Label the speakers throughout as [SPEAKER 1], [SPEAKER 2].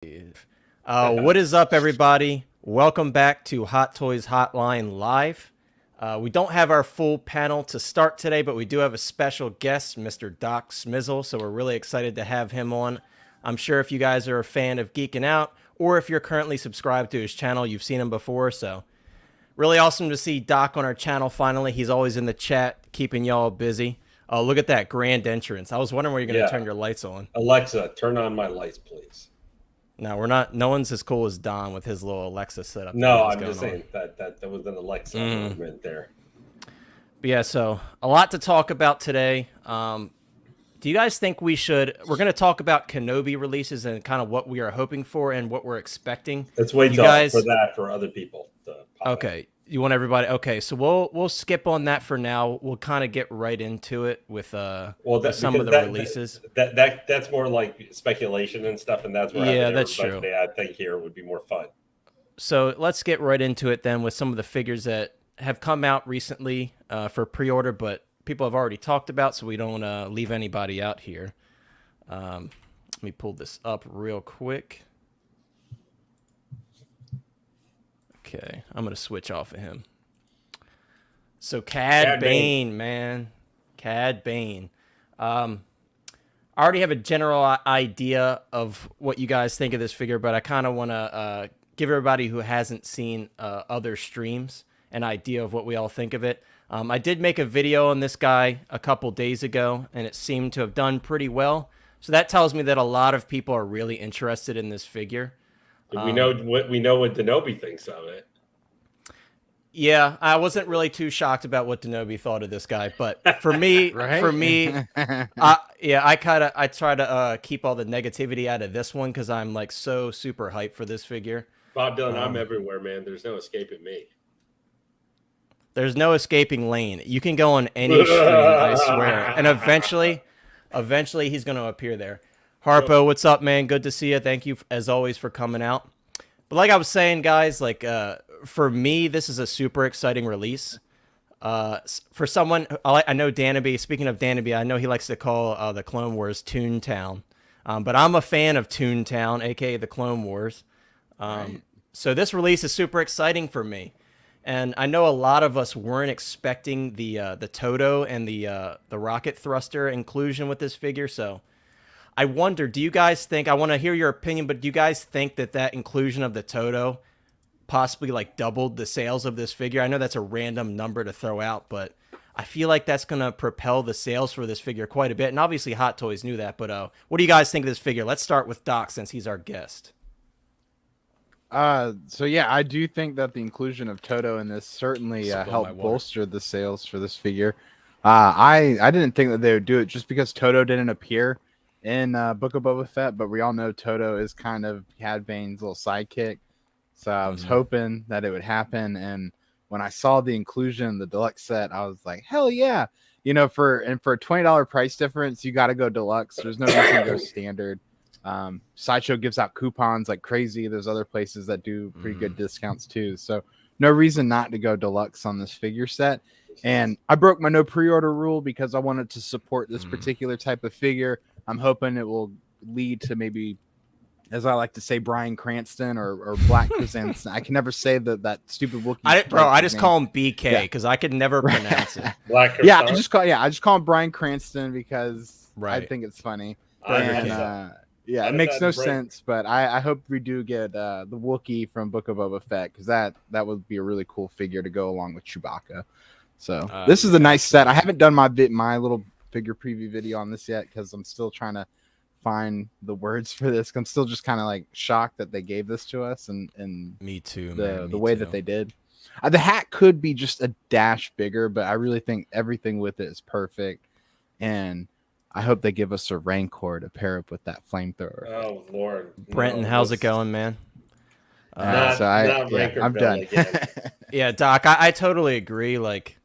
[SPEAKER 1] What is up, everybody? Welcome back to Hot Toys Hotline Live. We don't have our full panel to start today, but we do have a special guest, Mr. Doc Smizzle, so we're really excited to have him on. I'm sure if you guys are a fan of Geeking Out, or if you're currently subscribed to his channel, you've seen him before, so really awesome to see Doc on our channel finally. He's always in the chat, keeping y'all busy. Look at that grand entrance. I was wondering where you're going to turn your lights on.
[SPEAKER 2] Alexa, turn on my lights, please.
[SPEAKER 1] No, we're not. No one's as cool as Don with his little Alexa setup.
[SPEAKER 2] No, I'm just saying that was an Alexa movement there.
[SPEAKER 1] But yeah, so a lot to talk about today. Do you guys think we should? We're going to talk about Kenobi releases and kind of what we are hoping for and what we're expecting.
[SPEAKER 2] Let's wait for that for other people.
[SPEAKER 1] Okay, you want everybody? Okay, so we'll skip on that for now. We'll kind of get right into it with some of the releases.
[SPEAKER 2] That's more like speculation and stuff, and that's where
[SPEAKER 1] that's true.
[SPEAKER 2] I think here would be more fun.
[SPEAKER 1] So let's get right into it then with some of the figures that have come out recently for pre-order, but people have already talked about, so we don't leave anybody out here. Let me pull this up real quick. Okay, I'm going to switch off of him. So Cad Bane, man. Cad Bane. I already have a general idea of what you guys think of this figure, but I kind of want to give everybody who hasn't seen other streams an idea of what we all think of it. I did make a video on this guy a couple days ago, and it seemed to have done pretty well. So that tells me that a lot of people are really interested in this figure.
[SPEAKER 2] We know what Kenobi thinks of it.
[SPEAKER 1] Yeah, I wasn't really too shocked about what Kenobi thought of this guy, but for me, I try to keep all the negativity out of this one because I'm like so super hyped for this figure.
[SPEAKER 2] Bob Dylan, I'm everywhere, man. There's no escaping me.
[SPEAKER 1] There's no escaping Lane. You can go on any stream, I swear, and eventually he's going to appear there. Harpo, what's up, man? Good to see you. Thank you, as always, for coming out. But like I was saying, guys, like for me, this is a super exciting release. For someone, I know Danaby, speaking of Danaby, I know he likes to call the Clone Wars Toontown. But I'm a fan of Toontown, a.k.a. the Clone Wars. Right. So this release is super exciting for me. And I know a lot of us weren't expecting the Toto and the rocket thruster inclusion with this figure, so I wonder, do you guys think, I want to hear your opinion, but do you guys think that inclusion of the Toto possibly like doubled the sales of this figure? I know that's a random number to throw out, but I feel like that's going to propel the sales for this figure quite a bit. And obviously Hot Toys knew that, but what do you guys think of this figure? Let's start with Doc since he's our guest.
[SPEAKER 3] So yeah, I do think that the inclusion of Toto in this certainly helped bolster the sales for this figure. I didn't think that they would do it just because Toto didn't appear in Book of Boba Fett, but we all know Toto is kind of Cad Bane's little sidekick. So I was hoping that it would happen, and when I saw the inclusion in the deluxe set, I was like, hell yeah! You know, for a $20 price difference, you got to go deluxe. There's no reason to go standard. Sideshow gives out coupons like crazy. There's other places that do pretty good discounts too. So no reason not to go deluxe on this figure set. And I broke my no pre-order rule because I wanted to support this particular type of figure. I'm hoping it will lead to maybe, as I like to say, Bryan Cranston or Black Chrysanthemum. I can never say that stupid Wookiee.
[SPEAKER 1] I just call him BK because I could never pronounce it.
[SPEAKER 2] Black
[SPEAKER 3] I just call him Bryan Cranston because I think it's funny. Yeah, it makes no sense, but I hope we do get the Wookiee from Book of Boba Fett because that would be a really cool figure to go along with Chewbacca. So this is a nice set. I haven't done my little figure preview video on this yet because I'm still trying to find the words for this. I'm still just kind of like shocked that they gave this to us and
[SPEAKER 1] me too.
[SPEAKER 3] The way that they did. The hat could be just a dash bigger, but I really think everything with it is perfect, and I hope they give us a Rancor to pair up with that flamethrower.
[SPEAKER 2] Oh Lord,
[SPEAKER 1] Brenton, how's it going, man?
[SPEAKER 3] I'm done.
[SPEAKER 1] Yeah, Doc, I totally agree. Like,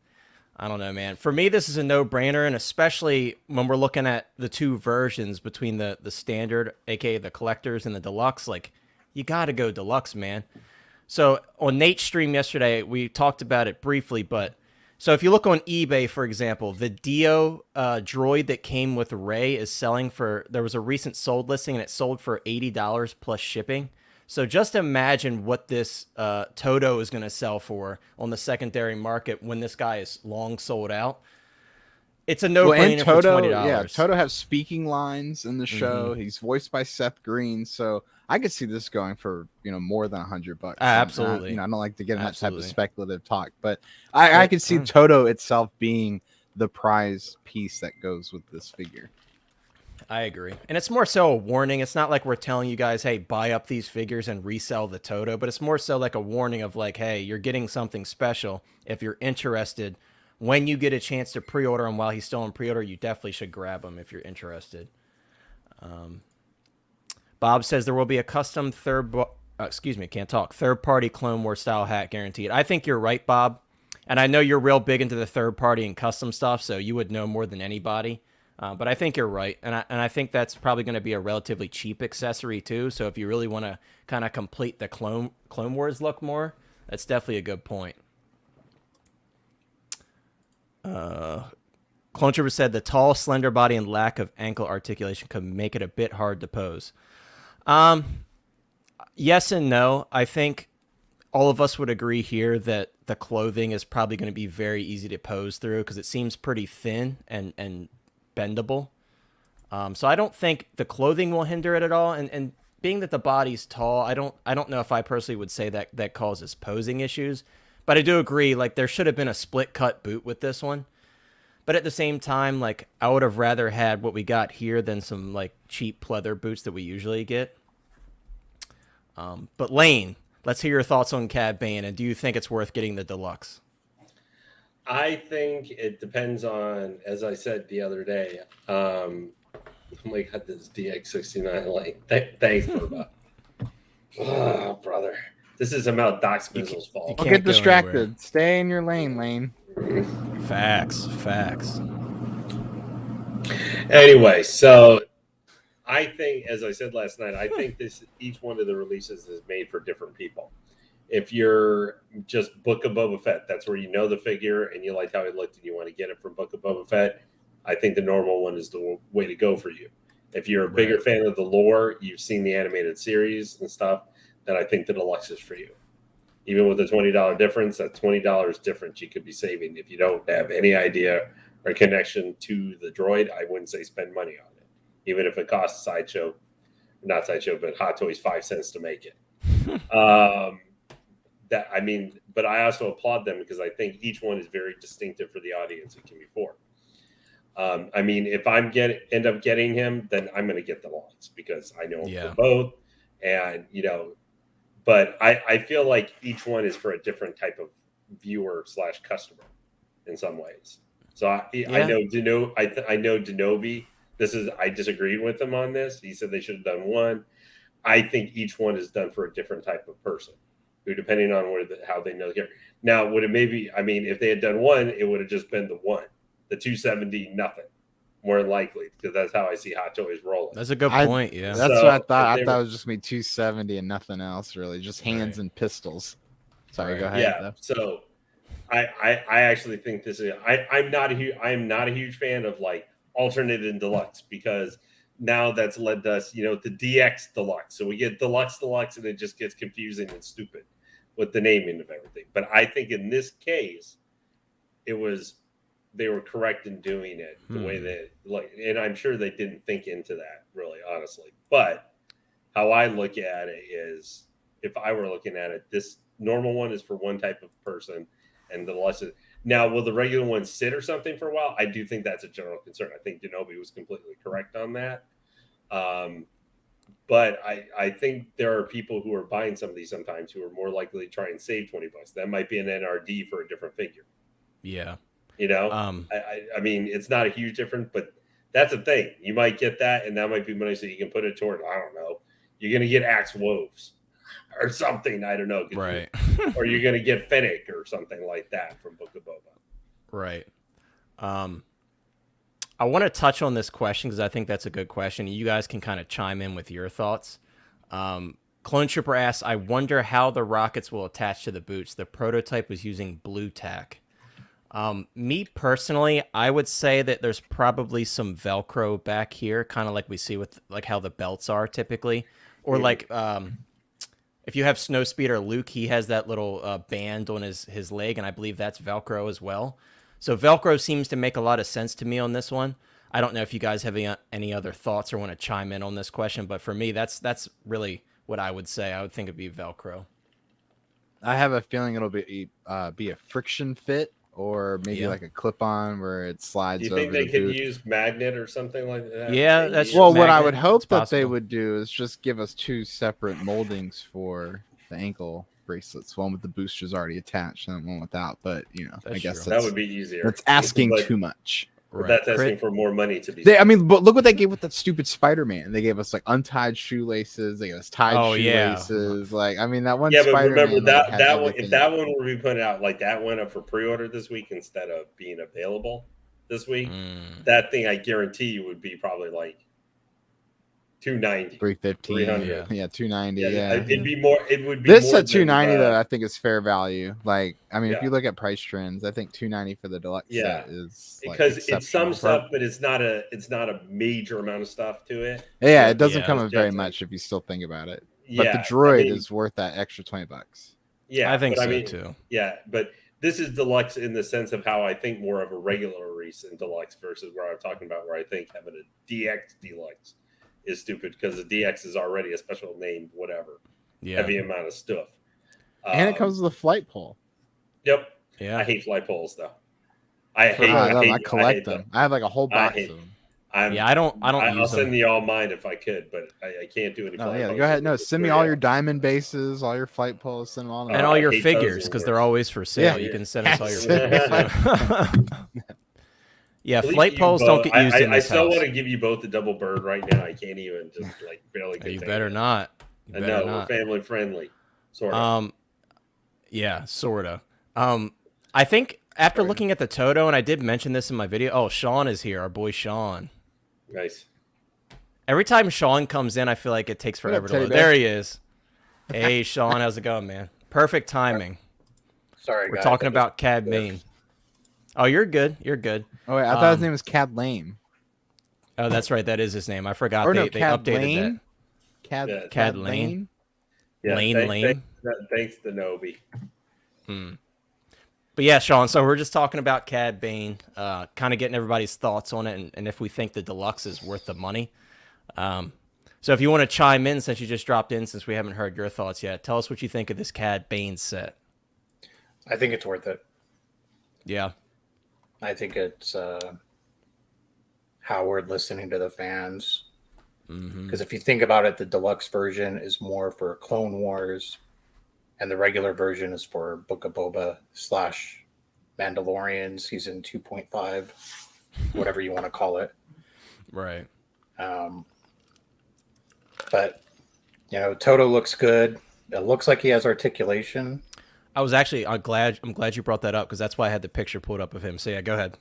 [SPEAKER 1] I don't know, man. For me, this is a no-brainer, and especially when we're looking at the two versions between the standard, aka the collectors, and the deluxe. Like, you got to go deluxe, man. So on Nate's stream yesterday, we talked about it briefly, but So if you look on eBay, for example, the Dio droid that came with Rey is selling for. There was a recent sold listing, and it sold for $80 plus shipping. So just imagine what this Toto is going to sell for on the secondary market when this guy is long sold out. It's a no-brainer for $20.
[SPEAKER 3] Yeah, Toto has speaking lines in the show. He's voiced by Seth Green, so I could see this going for more than $100.
[SPEAKER 1] Absolutely.
[SPEAKER 3] I don't like to get in that type of speculative talk, but I could see Toto itself being the prize piece that goes with this figure.
[SPEAKER 1] I agree. And it's more so a warning. It's not like we're telling you guys, hey, buy up these figures and resell the Toto, but it's more so like a warning of like, hey, you're getting something special. If you're interested, when you get a chance to pre-order him while he's still in pre-order, you definitely should grab him if you're interested. Bob says there will be a custom third-party Clone Wars style hat guaranteed. I think you're right, Bob. And I know you're real big into the third-party and custom stuff, so you would know more than anybody. But I think you're right, and I think that's probably going to be a relatively cheap accessory too. So if you really want to kind of complete the Clone Wars look more, that's definitely a good point. Clone Trooper said the tall, slender body and lack of ankle articulation could make it a bit hard to pose. Yes and no. I think all of us would agree here that the clothing is probably going to be very easy to pose through because it seems pretty thin and bendable. So I don't think the clothing will hinder it at all. And being that the body's tall, I don't know if I personally would say that causes posing issues. But I do agree, like, there should have been a split-cut boot with this one. But at the same time, like, I would have rather had what we got here than some, like, cheap pleather boots that we usually get. But Lane, let's hear your thoughts on Cad Bane, and do you think it's worth getting the deluxe?
[SPEAKER 2] I think it depends on, as I said the other day, oh my God, this DX69 Lane. Thanks, Boba. Oh, brother. This is about Doc Smizzle's fault.
[SPEAKER 3] Don't get distracted. Anywhere. Stay in your lane, Lane.
[SPEAKER 1] Facts.
[SPEAKER 2] Anyway, so I think, as I said last night, I think each one of the releases is made for different people. If you're just Book of Boba Fett, that's where you know the figure and you like how it looked and you want to get it from Book of Boba Fett, I think the normal one is the way to go for you. If you're a bigger fan of the lore, you've seen the animated series and stuff, then I think the deluxe is for you. Even with the $20 difference, that $20 difference you could be saving. If you don't have any idea or connection to the droid, I wouldn't say spend money on it. Even if it costs not Sideshow, but Hot Toys 5 cents to make it. But I also applaud them because I think each one is very distinctive for the audience it can be for. If I end up getting him, then I'm going to get the deluxe because I know him for both. And, but I feel like each one is for a different type of viewer / customer in some ways. So I know Kenobi. I disagreed with him on this. He said they should have done one. I think each one is done for a different type of person who, depending on how they know here. Now, would it maybe, if they had done one, it would have just been the one, the 270, nothing. More likely, because that's how I see Hot Toys rolling.
[SPEAKER 1] That's a good point. Yeah,
[SPEAKER 3] that's what I thought. I thought it was just gonna be 270 and nothing else, really, just hands and pistols. Sorry, go ahead.
[SPEAKER 2] Yeah.
[SPEAKER 3] Though.
[SPEAKER 2] So, I actually think this is. I am not a huge fan of like alternate and deluxe because now that's led us, to DX deluxe. So we get deluxe, and it just gets confusing and stupid with the naming of everything. But I think in this case, they were correct in doing it the way that, and I'm sure they didn't think into that really, honestly. But how I look at it is, if I were looking at it, this normal one is for one type of person, and the lesson. Now, will the regular one sit or something for a while? I do think that's a general concern. I think Kenobi was completely correct on that. But I think there are people who are buying some of these sometimes who are more likely to try and save $20. That might be an NRD for a different figure.
[SPEAKER 1] Yeah.
[SPEAKER 2] It's not a huge difference, but that's a thing. You might get that, and that might be money so you can put it toward, I don't know, you're going to get Axe Woves or something. I don't know.
[SPEAKER 1] Right.
[SPEAKER 2] Or you're going to get Fennec or something like that from Book of Boba.
[SPEAKER 1] Right. I want to touch on this question because I think that's a good question. You guys can kind of chime in with your thoughts. Clone Trooper asks, I wonder how the rockets will attach to the boots. The prototype was using blue tack. Me personally, I would say that there's probably some Velcro back here, kind of like we see with like how the belts are typically, or like if you have Snowspeeder Luke, he has that little band on his leg, and I believe that's Velcro as well. So Velcro seems to make a lot of sense to me on this one. I don't know if you guys have any other thoughts or want to chime in on this question, but for me, that's really what I would say. I would think it'd be Velcro.
[SPEAKER 3] I have a feeling it'll be a friction fit, or maybe like a clip-on where it slides.
[SPEAKER 2] Do you think
[SPEAKER 3] over
[SPEAKER 2] they
[SPEAKER 3] the
[SPEAKER 2] could
[SPEAKER 3] boot.
[SPEAKER 2] use magnet or something like that?
[SPEAKER 1] Yeah, that's
[SPEAKER 3] Well, what I
[SPEAKER 1] magnet,
[SPEAKER 3] would hope
[SPEAKER 1] it's
[SPEAKER 3] that they
[SPEAKER 1] possible.
[SPEAKER 3] would do is just give us 2 separate moldings for the ankle bracelets. One with the boosters already attached, and one without. But
[SPEAKER 1] That's
[SPEAKER 3] I guess
[SPEAKER 1] true.
[SPEAKER 2] That would be easier.
[SPEAKER 3] that's asking
[SPEAKER 2] But
[SPEAKER 3] too much.
[SPEAKER 1] Right.
[SPEAKER 2] That's asking for more money to be.
[SPEAKER 3] But look what they gave with that stupid Spider-Man. They gave us like untied shoelaces. They gave us tied shoelaces. Like, I mean, that one.
[SPEAKER 2] Yeah, but
[SPEAKER 3] Spider-Man,
[SPEAKER 2] remember
[SPEAKER 3] like, had
[SPEAKER 2] that one.
[SPEAKER 3] everything.
[SPEAKER 2] If that one were to be put out, like that went up for pre-order this week instead of being available this week, that thing I guarantee you would be probably like $290,
[SPEAKER 3] $315,
[SPEAKER 2] $300.
[SPEAKER 3] yeah, $290.
[SPEAKER 2] Yeah,
[SPEAKER 3] Yeah,
[SPEAKER 2] it'd be more. It would be
[SPEAKER 3] this
[SPEAKER 2] more
[SPEAKER 3] at $290
[SPEAKER 2] than,
[SPEAKER 3] though. I think is fair value. Like, I mean, if
[SPEAKER 2] Yeah.
[SPEAKER 3] you look at price trends, I think $290 for the deluxe set is like,
[SPEAKER 2] because it's some
[SPEAKER 3] exceptional.
[SPEAKER 2] stuff, but it's not a major amount of stuff to it.
[SPEAKER 3] Yeah, it doesn't
[SPEAKER 1] Yeah,
[SPEAKER 3] come
[SPEAKER 2] it's
[SPEAKER 3] with very
[SPEAKER 2] just like-
[SPEAKER 3] much if you still think about it.
[SPEAKER 2] Yeah,
[SPEAKER 3] But the droid
[SPEAKER 2] I mean,
[SPEAKER 3] is worth that extra $20.
[SPEAKER 2] Yeah,
[SPEAKER 1] I think
[SPEAKER 2] but
[SPEAKER 1] so
[SPEAKER 2] mean,
[SPEAKER 1] too.
[SPEAKER 2] Yeah, but this is deluxe in the sense of how I think more of a regular release in deluxe versus where I'm talking about where I think having a DX deluxe is stupid because the DX is already a special named whatever heavy amount of stuff.
[SPEAKER 3] And it comes with a flight pole.
[SPEAKER 2] Yep.
[SPEAKER 1] Yeah.
[SPEAKER 2] I hate flight poles though. I
[SPEAKER 3] collect them. I have like a whole box of them.
[SPEAKER 1] I don't
[SPEAKER 2] I'll
[SPEAKER 1] use
[SPEAKER 2] send
[SPEAKER 1] them.
[SPEAKER 2] you all mine if I could, but I can't do any.
[SPEAKER 3] Oh
[SPEAKER 2] flight
[SPEAKER 3] yeah,
[SPEAKER 2] poles.
[SPEAKER 3] go ahead. No, send me all your diamond bases, all your flight poles, send them all.
[SPEAKER 1] And all your figures, because they're always for sale.
[SPEAKER 3] Yeah.
[SPEAKER 1] You can send us all your
[SPEAKER 3] Yeah.
[SPEAKER 1] figures. Yeah,
[SPEAKER 2] Please,
[SPEAKER 1] flight
[SPEAKER 2] you
[SPEAKER 1] poles
[SPEAKER 2] both-
[SPEAKER 1] don't get used in
[SPEAKER 2] I
[SPEAKER 1] this
[SPEAKER 2] still
[SPEAKER 1] house.
[SPEAKER 2] want to give you both the double bird right now. I can't even just like barely.
[SPEAKER 1] You
[SPEAKER 2] contain
[SPEAKER 1] better
[SPEAKER 2] it.
[SPEAKER 1] not. You
[SPEAKER 2] I
[SPEAKER 1] better
[SPEAKER 2] know
[SPEAKER 1] not.
[SPEAKER 2] we're family friendly, sort of.
[SPEAKER 1] Yeah, sorta. I think after looking at the Toto, and I did mention this in my video. Oh, Sean is here, our boy Sean.
[SPEAKER 2] Nice.
[SPEAKER 1] Every time Sean comes in, I feel like it takes forever to
[SPEAKER 3] Teddy
[SPEAKER 1] load.
[SPEAKER 3] Bear?
[SPEAKER 1] There he is. Hey, Sean, how's it going, man? Perfect timing.
[SPEAKER 4] Sorry,
[SPEAKER 1] We're
[SPEAKER 4] guys,
[SPEAKER 1] talking
[SPEAKER 4] I
[SPEAKER 1] about Cad Bane. Oh, you're good. You're good.
[SPEAKER 3] Oh wait, I thought his name was Cad Lame.
[SPEAKER 1] Oh, that's right. That is his name. I forgot
[SPEAKER 3] Or
[SPEAKER 1] they
[SPEAKER 3] no, Cad
[SPEAKER 1] updated
[SPEAKER 3] Lane. Cad
[SPEAKER 2] Yeah.
[SPEAKER 1] Cad Lane.
[SPEAKER 2] Yeah,
[SPEAKER 1] Lane.
[SPEAKER 2] Thanks to Nobi.
[SPEAKER 1] But yeah, Sean, so we're just talking about Cad Bane, kind of getting everybody's thoughts on it and if we think the deluxe is worth the money. So if you want to chime in since you just dropped in, since we haven't heard your thoughts yet, tell us what you think of this Cad Bane set.
[SPEAKER 4] I think it's worth it.
[SPEAKER 1] Yeah.
[SPEAKER 4] I think it's how we're listening to the fans. Because if you think about it, the deluxe version is more for Clone Wars, and the regular version is for Book of Boba / Mandalorian season 2.5, whatever you want to call it.
[SPEAKER 1] Right.
[SPEAKER 4] But Toto looks good. It looks like he has articulation.
[SPEAKER 1] I was actually I'm glad you brought that up because that's why I had the picture pulled up of him. So yeah, go ahead.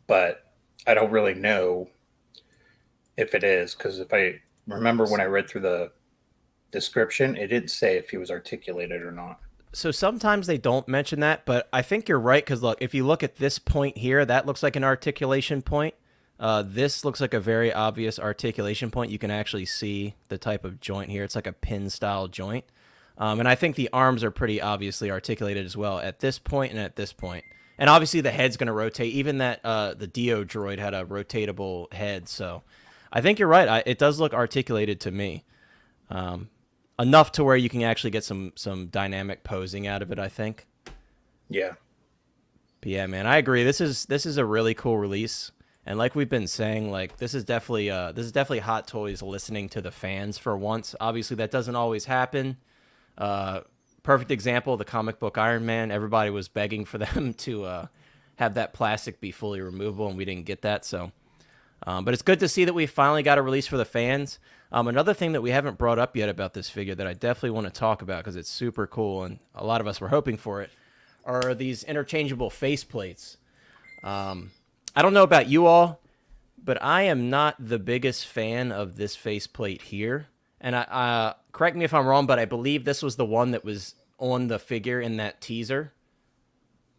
[SPEAKER 4] But I don't really know if it is, because if I remember when I read through the description, it didn't say if he was articulated or not.
[SPEAKER 1] So sometimes they don't mention that, but I think you're right because look, if you look at this point here, that looks like an articulation point. This looks like a very obvious articulation point. You can actually see the type of joint here. It's like a pin style joint. And I think the arms are pretty obviously articulated as well at this point and at this point. And obviously the head's going to rotate. Even that the Dio droid had a rotatable head. So I think you're right. It does look articulated to me. Enough to where you can actually get some dynamic posing out of it, I think.
[SPEAKER 4] Yeah.
[SPEAKER 1] But yeah, man, I agree. This is a really cool release. And like we've been saying, like this is definitely Hot Toys listening to the fans for once. Obviously that doesn't always happen. Perfect example, the comic book Iron Man. Everybody was begging for them to have that plastic be fully removable, and we didn't get that. So, but it's good to see that we finally got a release for the fans. Another thing that we haven't brought up yet about this figure that I definitely want to talk about because it's super cool, and a lot of us were hoping for it, are these interchangeable faceplates. I don't know about you all, but I am not the biggest fan of this faceplate here. And I correct me if I'm wrong, but I believe this was the one that was on the figure in that teaser,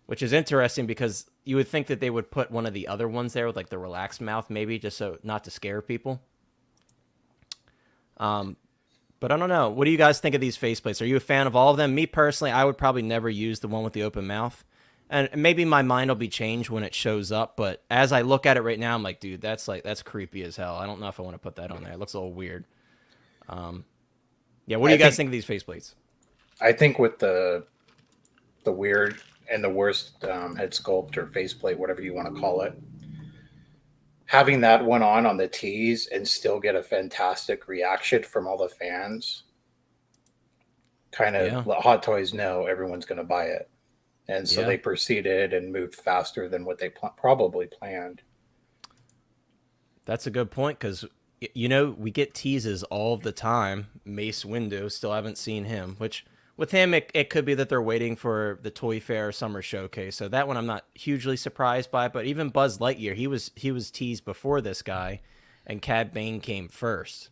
[SPEAKER 1] which is interesting because you would think that they would put one of the other ones there with like the relaxed mouth, maybe just so not to scare people. But I don't know. What do you guys think of these faceplates? Are you a fan of all of them? Me personally, I would probably never use the one with the open mouth. And maybe my mind will be changed when it shows up. But as I look at it right now, I'm like, dude, that's creepy as hell. I don't know if I want to put that on there. It looks a little weird. Yeah, what do you guys think of these faceplates?
[SPEAKER 4] I think with the weird and the worst head sculpt or faceplate, whatever you want to call it, having that one on the tees and still get a fantastic reaction from all the fans kind of let Hot Toys know everyone's going to buy it. And so they proceeded and moved faster than what they probably planned.
[SPEAKER 1] That's a good point because, you know, we get teases all the time. Mace Windu, still haven't seen him, which with him, it could be that they're waiting for the Toy Fair Summer Showcase. So that one I'm not hugely surprised by. But even Buzz Lightyear, he was teased before this guy, and Cad Bane came first.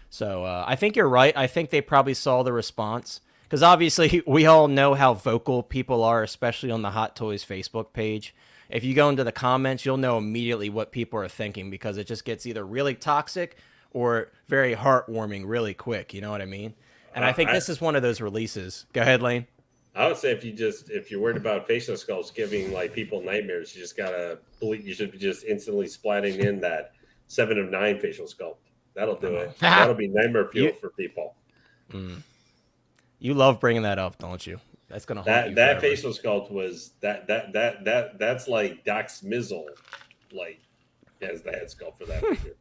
[SPEAKER 1] So I think you're right. I think they probably saw the response. Because obviously we all know how vocal people are, especially on the Hot Toys Facebook page. If you go into the comments, you'll know immediately what people are thinking because it just gets either really toxic or very heartwarming really quick. You know what I mean? And I think this is one of those releases. Go ahead, Lane.
[SPEAKER 2] I would say if you're worried about facial sculpts giving like people nightmares, you should be just instantly splatting in that 7 of 9 facial sculpt. That'll do it. That'll be nightmare fuel for people.
[SPEAKER 1] You love bringing that up, don't you? That's gonna haunt you
[SPEAKER 2] that
[SPEAKER 1] forever.
[SPEAKER 2] facial sculpt was that's like Doc Smizzle, like as the head sculpt for that figure.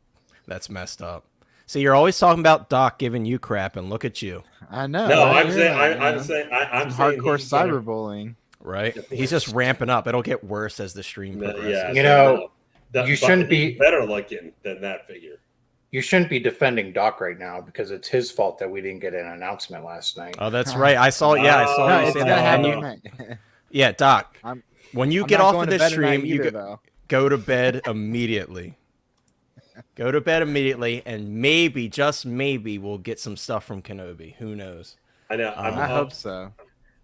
[SPEAKER 1] That's messed up. So you're always talking about Doc giving you crap, and look at you.
[SPEAKER 3] I know.
[SPEAKER 2] No,
[SPEAKER 3] I'm
[SPEAKER 2] saying
[SPEAKER 3] hardcore cyberbullying.
[SPEAKER 1] Right? He's just ramping up. It'll get worse as the stream progresses.
[SPEAKER 2] Yeah,
[SPEAKER 4] you shouldn't be
[SPEAKER 2] better looking than that figure.
[SPEAKER 4] You shouldn't be defending Doc right now because it's his fault that we didn't get an announcement last night.
[SPEAKER 1] Oh, that's right. I saw. Yeah, I saw you say that. Yeah, Doc. When you get off of this stream, go to bed immediately. Go to bed immediately, and maybe, just maybe, we'll get some stuff from Kenobi. Who knows?
[SPEAKER 2] I know.
[SPEAKER 3] I hope so.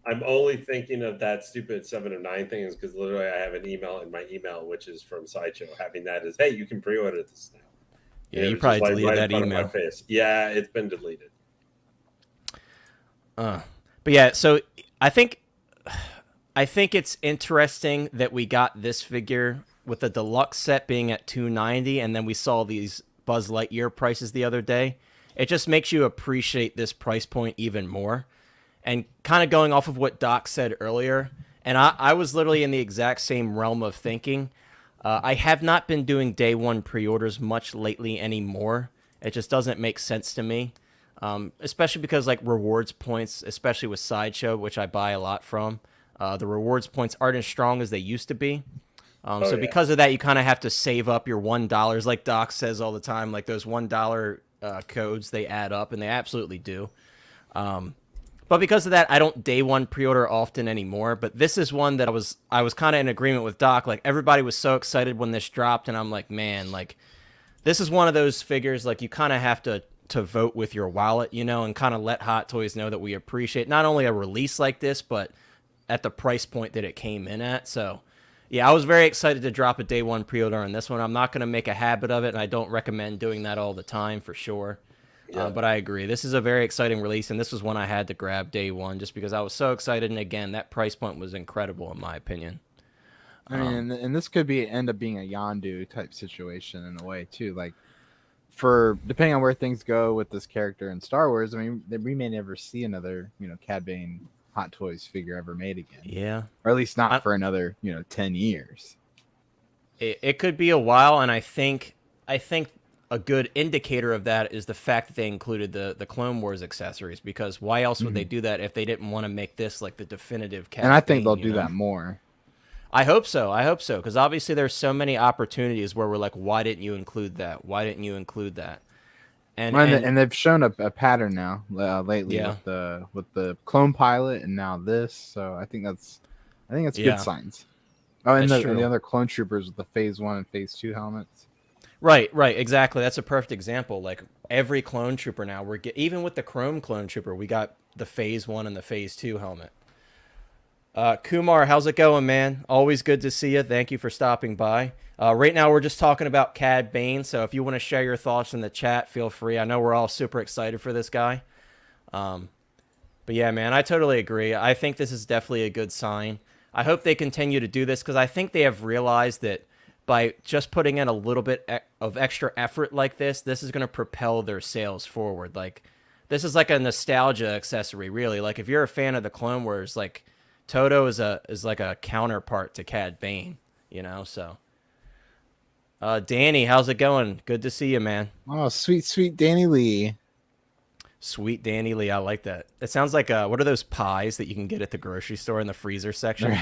[SPEAKER 2] I'm only thinking of that stupid 7 of 9 thing is because literally I have an email in my email, which is from Sideshow, having that as, hey, you can pre-order this now.
[SPEAKER 1] Yeah, you probably deleted that email.
[SPEAKER 2] Yeah, it's been deleted.
[SPEAKER 1] But yeah, so I think it's interesting that we got this figure with the deluxe set being at $290, and then we saw these Buzz Lightyear prices the other day. It just makes you appreciate this price point even more. And kind of going off of what Doc said earlier, and I was literally in the exact same realm of thinking. I have not been doing day one pre-orders much lately anymore. It just doesn't make sense to me, especially because like rewards points, especially with Sideshow, which I buy a lot from, the rewards points aren't as strong as they used to be. Because of that, you kind of have to save up your $1, like Doc says all the time. Like those $1 codes, they add up, and they absolutely do. But because of that, I don't day one pre-order often anymore. But this is one that I was kind of in agreement with Doc. Like everybody was so excited when this dropped, and I'm like, man, like this is one of those figures like you kind of have to vote with your wallet, you know, and kind of let Hot Toys know that we appreciate not only a release like this, but at the price point that it came in at. So yeah, I was very excited to drop a day one pre-order on this one. I'm not going to make a habit of it, and I don't recommend doing that all the time for sure. Yeah. But I agree. This is a very exciting release, and this was one I had to grab day one just because I was so excited. And again, that price point was incredible in my opinion.
[SPEAKER 3] I mean, and this could end up being a Yondu type situation in a way too. Like, for depending on where things go with this character in Star Wars, I mean, we may never see another, Cad Bane Hot Toys figure ever made again.
[SPEAKER 1] Yeah,
[SPEAKER 3] or at least not for another 10 years.
[SPEAKER 1] It could be a while, and I think a good indicator of that is the fact that they included the Clone Wars accessories, because why else would they do that if they didn't want to make this like the definitive Cad
[SPEAKER 3] And I think
[SPEAKER 1] Bane,
[SPEAKER 3] they'll do that more.
[SPEAKER 1] I hope so, because obviously there's so many opportunities where we're like, why didn't you include that? Why didn't you include that? And
[SPEAKER 3] they've shown a pattern now lately with the clone pilot and now this, so I think that's good signs. Oh, and the other clone troopers with the Phase 1 and Phase 2 helmets.
[SPEAKER 1] Right, exactly. That's a perfect example. Like every clone trooper now, even with the Chrome clone trooper, we got the Phase 1 and the Phase 2 helmet. Kumar, how's it going, man? Always good to see you. Thank you for stopping by. Right now, we're just talking about Cad Bane, so if you want to share your thoughts in the chat, feel free. I know we're all super excited for this guy. But yeah, man, I totally agree. I think this is definitely a good sign. I hope they continue to do this because I think they have realized that by just putting in a little bit of extra effort like this is going to propel their sales forward. Like, this is like a nostalgia accessory, really. Like, if you're a fan of the Clone Wars, like, Toto is like a counterpart to Cad Bane, you know, so. Danny, how's it going? Good to see you, man.
[SPEAKER 3] Oh, sweet Danny Lee.
[SPEAKER 1] Sweet Danny Lee, I like that. It sounds like what are those pies that you can get at the grocery store in the freezer section?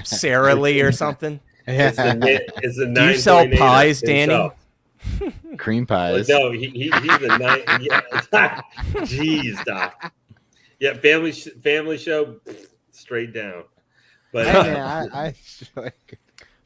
[SPEAKER 1] Sarah Lee or something?
[SPEAKER 2] It's the
[SPEAKER 1] Do you sell pies, Danny?
[SPEAKER 3] Cream pies.
[SPEAKER 2] No, he's the nine. Yeah. Jeez, Doc. Yeah, family show, straight down. But
[SPEAKER 3] I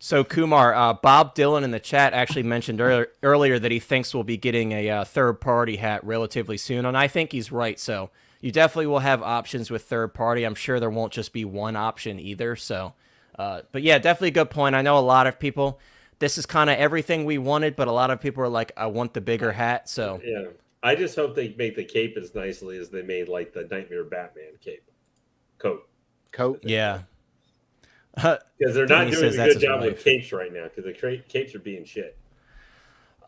[SPEAKER 1] So Kumar, Bob Dylan in the chat actually mentioned earlier that he thinks we'll be getting a third-party hat relatively soon, and I think he's right. So you definitely will have options with third-party. I'm sure there won't just be one option either. So, but yeah, definitely a good point. I know a lot of people, this is kind of everything we wanted, but a lot of people are like, I want the bigger hat. So
[SPEAKER 2] yeah, I just hope they make the cape as nicely as they made like the Nightmare Batman coat.
[SPEAKER 1] Yeah.
[SPEAKER 2] Because they're not doing a good job with capes right now. Because the capes are being shit.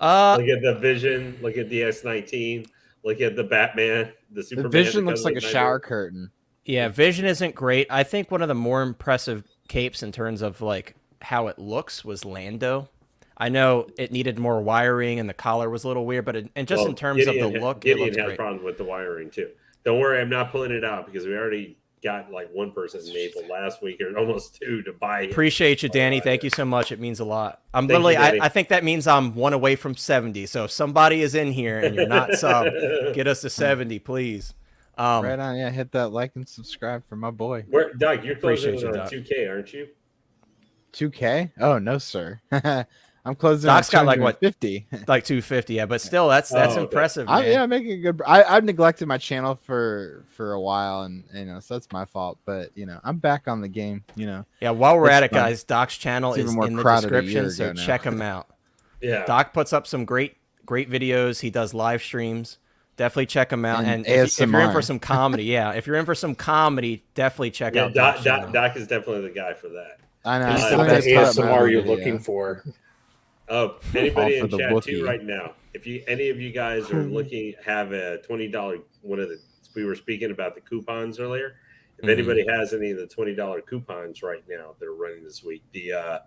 [SPEAKER 2] Look at the Vision. Look at the S19. Look at the Batman. The Superman.
[SPEAKER 3] The Vision looks like a shower curtain.
[SPEAKER 1] Yeah, Vision isn't great. I think one of the more impressive capes in terms of like how it looks was Lando. I know it needed more wiring and the collar was a little weird, but in terms of the look,
[SPEAKER 2] Gideon
[SPEAKER 1] it looks
[SPEAKER 2] has
[SPEAKER 1] great.
[SPEAKER 2] Problems with the wiring too. Don't worry, I'm not pulling it out because we already got like one person in Naples last week or almost two to buy it.
[SPEAKER 1] Appreciate you, Danny. Thank you so much. It means a lot. I think that means I'm one away from 70. So if somebody is in here and you're not sub, get us to 70, please.
[SPEAKER 3] Right on. Yeah, hit that like and subscribe for my boy.
[SPEAKER 2] Doug, you're closing on 2K, aren't you?
[SPEAKER 3] 2K? Oh no, sir. I'm closing.
[SPEAKER 1] Doc's got like what
[SPEAKER 3] 50,
[SPEAKER 1] like 250. Yeah, but still, that's impressive. Man.
[SPEAKER 3] I'm making a good. I've neglected my channel for a while, and so that's my fault. But I'm back on the game.
[SPEAKER 1] Yeah. While we're at it, guys, Doc's channel is in the description, so
[SPEAKER 3] now.
[SPEAKER 1] check him out.
[SPEAKER 2] Yeah.
[SPEAKER 1] Doc puts up some great videos. He does live streams. Definitely check him out. And if you're in for some comedy, definitely check out Doc's channel.
[SPEAKER 2] Doc is definitely the guy for that.
[SPEAKER 4] I know. It's the best ASMR you're looking for.
[SPEAKER 2] Oh, anybody in chat too right now? If any of you guys are looking, have a $20 we were speaking about the coupons earlier. If anybody has any of the $20 coupons right now that are running this week, the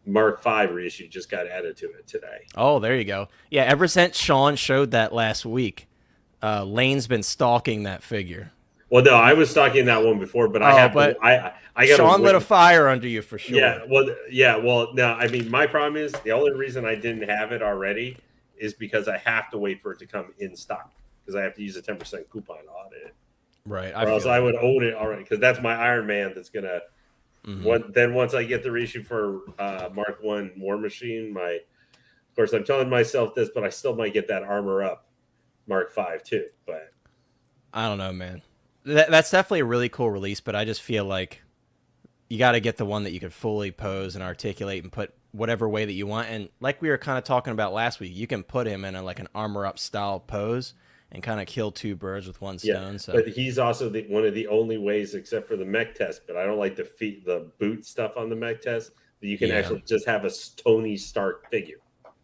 [SPEAKER 2] Mark V reissue just got added to it today.
[SPEAKER 1] Oh, there you go. Yeah, ever since Sean showed that last week, Lane's been stalking that figure.
[SPEAKER 2] Well, no, I was stalking that one before, but I got
[SPEAKER 1] Sean lit a fire under you for sure.
[SPEAKER 2] Yeah. Well, no, I mean, my problem is the only reason I didn't have it already is because I have to wait for it to come in stock because I have to use a 10% coupon to audit it.
[SPEAKER 1] Right.
[SPEAKER 2] Or else I would own it already because that's my Iron Man that's gonna. Then once I get the reissue for Mark I War Machine, of course I'm telling myself this, but I still might get that Armor Up Mark V too. But
[SPEAKER 1] I don't know, man. That's definitely a really cool release, but I just feel like you got to get the one that you could fully pose and articulate and put whatever way that you want. And like we were kind of talking about last week, you can put him in an Armor Up style pose and kind of kill two birds with one stone. So,
[SPEAKER 2] but he's also one of the only ways, except for the mech test. But I don't like the boot stuff on the mech test. That you can actually just have a Tony Stark figure,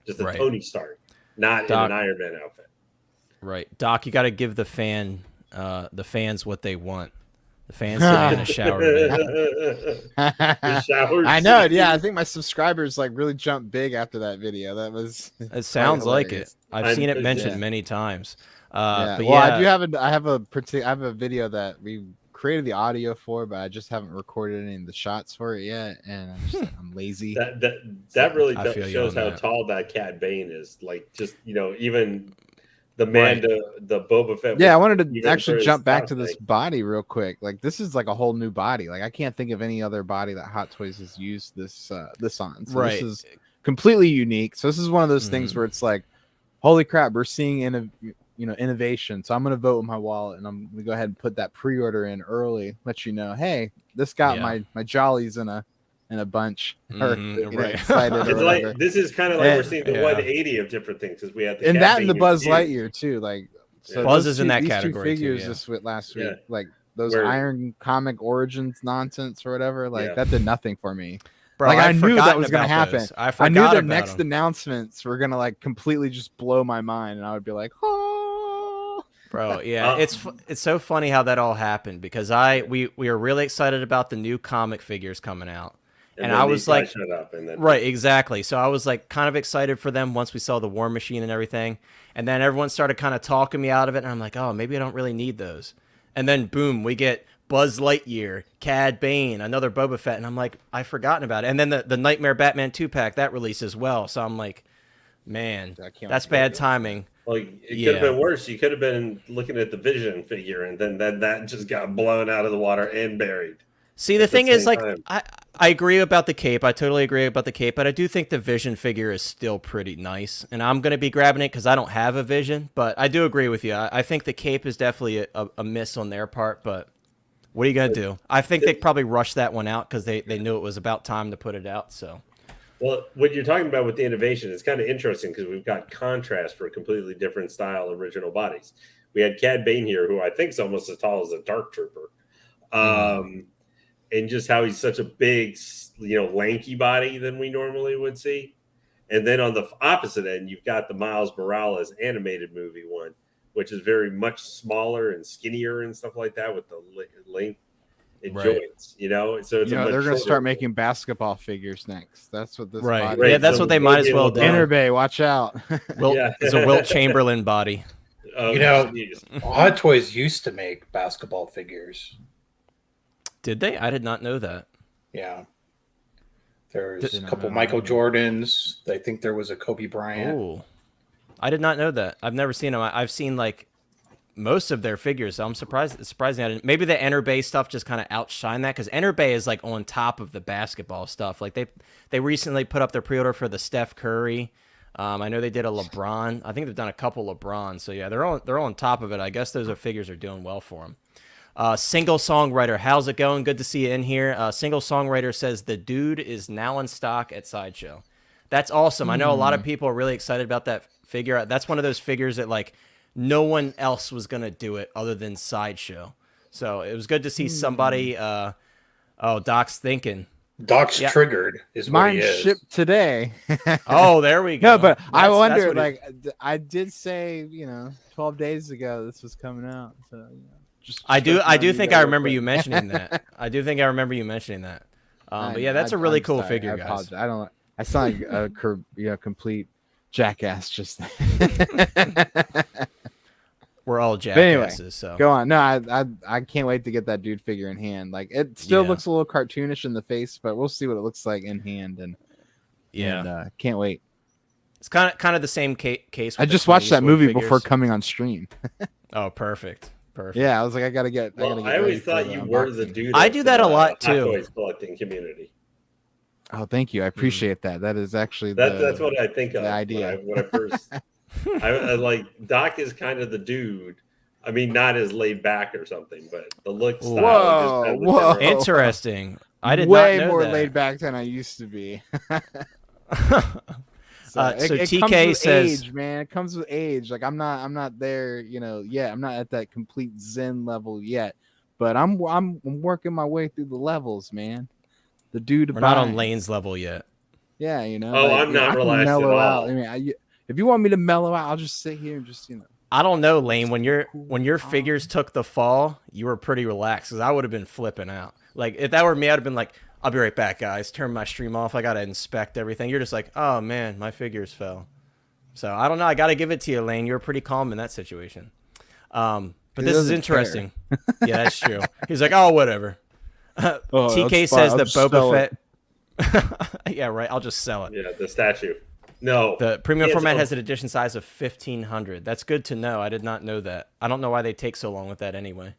[SPEAKER 2] just a Tony Stark, not in an Iron Man outfit.
[SPEAKER 1] Right, Doc. You got to give the fans what they want. The fans in a shower.
[SPEAKER 3] I know. Yeah, I think my subscribers really jumped big after that video. That was.
[SPEAKER 1] It sounds like it. I've seen it mentioned many times.
[SPEAKER 3] But I have a video that we created the audio for, but I just haven't recorded any of the shots for it yet, and I'm lazy.
[SPEAKER 2] That really shows how tall that Cad Bane is. Like, just even the the Boba Fett.
[SPEAKER 3] Yeah, I wanted to actually jump back to this body real quick. Like, this is like a whole new body. Like, I can't think of any other body that Hot Toys has used this on. So this is completely unique. So this is one of those things where it's like, holy crap, we're seeing innovation. So I'm going to vote with my wallet, and I'm going to go ahead and put that pre-order in early. Let you know, hey, this got my jollies in a bunch. Excited
[SPEAKER 2] it's like this is kind of like we're seeing the 180 of different things because we had the
[SPEAKER 3] that and the Buzz Lightyear too. Like so
[SPEAKER 1] Buzz is in that
[SPEAKER 3] these
[SPEAKER 1] category.
[SPEAKER 3] Two figures
[SPEAKER 1] too,
[SPEAKER 3] this last week, like those Iron Comic Origins nonsense or whatever. Like that did nothing for me.
[SPEAKER 1] Bro,
[SPEAKER 3] like I knew that was gonna happen. I knew their next
[SPEAKER 1] them.
[SPEAKER 3] announcements were gonna like completely just blow my mind, and I would be like, "Oh,
[SPEAKER 1] bro, yeah." It's so funny how that all happened because we were really excited about the new comic figures coming out, and I was like,
[SPEAKER 2] shut up, and then...
[SPEAKER 1] right, exactly. So I was like kind of excited for them once we saw the War Machine and everything, and then everyone started kind of talking me out of it, and I'm like, oh, maybe I don't really need those, and then boom, we get Buzz Lightyear, Cad Bane, another Boba Fett, and I'm like, I've forgotten about it. And then the Nightmare Batman 2-pack, that released as well. So I'm like, man, that's bad timing.
[SPEAKER 2] Like, it could have been worse. You could have been looking at the Vision figure, and then that just got blown out of the water and buried.
[SPEAKER 1] See, the thing is, like, I agree about the cape. I totally agree about the cape, but I do think the Vision figure is still pretty nice. And I'm going to be grabbing it because I don't have a Vision, but I do agree with you. I think the cape is definitely a miss on their part, but... what are you going to do? I think they probably rushed that one out because they knew it was about time to put it out. So,
[SPEAKER 2] well, what you're talking about with the innovation is kind of interesting because we've got contrast for completely different style original bodies. We had Cad Bane here, who I think is almost as tall as a Dark Trooper. And just how he's such a big, lanky body than we normally would see. And then on the opposite end, you've got the Miles Morales animated movie one, which is very much smaller and skinnier and stuff like that with the length and joints, So it's
[SPEAKER 3] they're going to start making basketball figures next. That's what this
[SPEAKER 1] body Yeah, that's what they might as well do.
[SPEAKER 3] Interbay, watch out.
[SPEAKER 1] It's a Wilt Chamberlain body.
[SPEAKER 4] Hot Toys used to make basketball figures.
[SPEAKER 1] Did they? I did not know that.
[SPEAKER 4] Yeah. There's a couple Michael Jordans. I think there was a Kobe Bryant.
[SPEAKER 1] Ooh. I did not know that. I've never seen them. I've seen like most of their figures. So I'm surprised. It's surprising I didn't. Maybe the Enter Bay stuff just kind of outshine that because Enter Bay is like on top of the basketball stuff. Like they recently put up their pre-order for the Steph Curry. I know they did a LeBron. I think they've done a couple LeBron. So yeah, they're on top of it. I guess those figures are doing well for them. Single Songwriter, how's it going? Good to see you in here. Single Songwriter says the dude is now in stock at Sideshow. That's awesome. I know a lot of people are really excited about that figure. That's one of those figures that like no one else was gonna do it other than Sideshow. So it was good to see somebody. Doc's thinking.
[SPEAKER 4] Doc's triggered is what he is.
[SPEAKER 3] Mine shipped today.
[SPEAKER 1] Oh, there we go.
[SPEAKER 3] No, but I wonder. Like I did say, 12 days ago this was coming out. So
[SPEAKER 1] I do think I remember you mentioning that. I do think I remember you mentioning that. But yeah, that's a really cool figure, guys.
[SPEAKER 3] I sound like a complete jackass just
[SPEAKER 1] We're all jackasses, so
[SPEAKER 3] go on. No, I can't wait to get that dude figure in hand. Like it still looks a little cartoonish in the face, but we'll see what it looks like in hand. And can't wait.
[SPEAKER 1] It's kind of the same case.
[SPEAKER 3] I just watched that movie before coming on stream.
[SPEAKER 1] Oh, perfect.
[SPEAKER 3] Yeah, I was like, I gotta get.
[SPEAKER 2] I always thought you were the dude.
[SPEAKER 1] I do that a lot too.
[SPEAKER 2] Toys collecting community.
[SPEAKER 3] Oh, thank you. I appreciate that. That is actually
[SPEAKER 2] that's what I think of.
[SPEAKER 3] The idea.
[SPEAKER 2] When I first, I like Doc is kind of the dude. I mean, not as laid back or something, but the look style.
[SPEAKER 3] Whoa.
[SPEAKER 1] Interesting. I did
[SPEAKER 3] way
[SPEAKER 1] not know
[SPEAKER 3] more
[SPEAKER 1] that.
[SPEAKER 3] laid back than I used to be.
[SPEAKER 1] So
[SPEAKER 3] it
[SPEAKER 1] TK
[SPEAKER 3] comes with
[SPEAKER 1] says,
[SPEAKER 3] age, man, it comes with age. Like I'm not there, yet. I'm not at that complete Zen level yet, but I'm working my way through the levels, man. The dude,
[SPEAKER 1] we're not on Lane's level yet.
[SPEAKER 3] Yeah,
[SPEAKER 2] I'm not relaxed at all.
[SPEAKER 3] I mean, if you want me to mellow out, I'll just sit here and just
[SPEAKER 1] I don't know, Lane. When your figures took the fall, you were pretty relaxed because I would have been flipping out. Like if that were me, I'd have been like, I'll be right back, guys. Turn my stream off. I gotta inspect everything. You're just like, oh man, my figures fell. So I don't know. I gotta give it to you, Lane. You're pretty calm in that situation. But this is interesting. Yeah, that's true. He's like, oh, whatever. TK says that Boba Fett. Yeah, right. I'll just sell it.
[SPEAKER 2] Yeah, the statue. No,
[SPEAKER 1] the premium format has an edition size of 1,500. That's good to know. I did not know that. I don't know why they take so long with that anyway.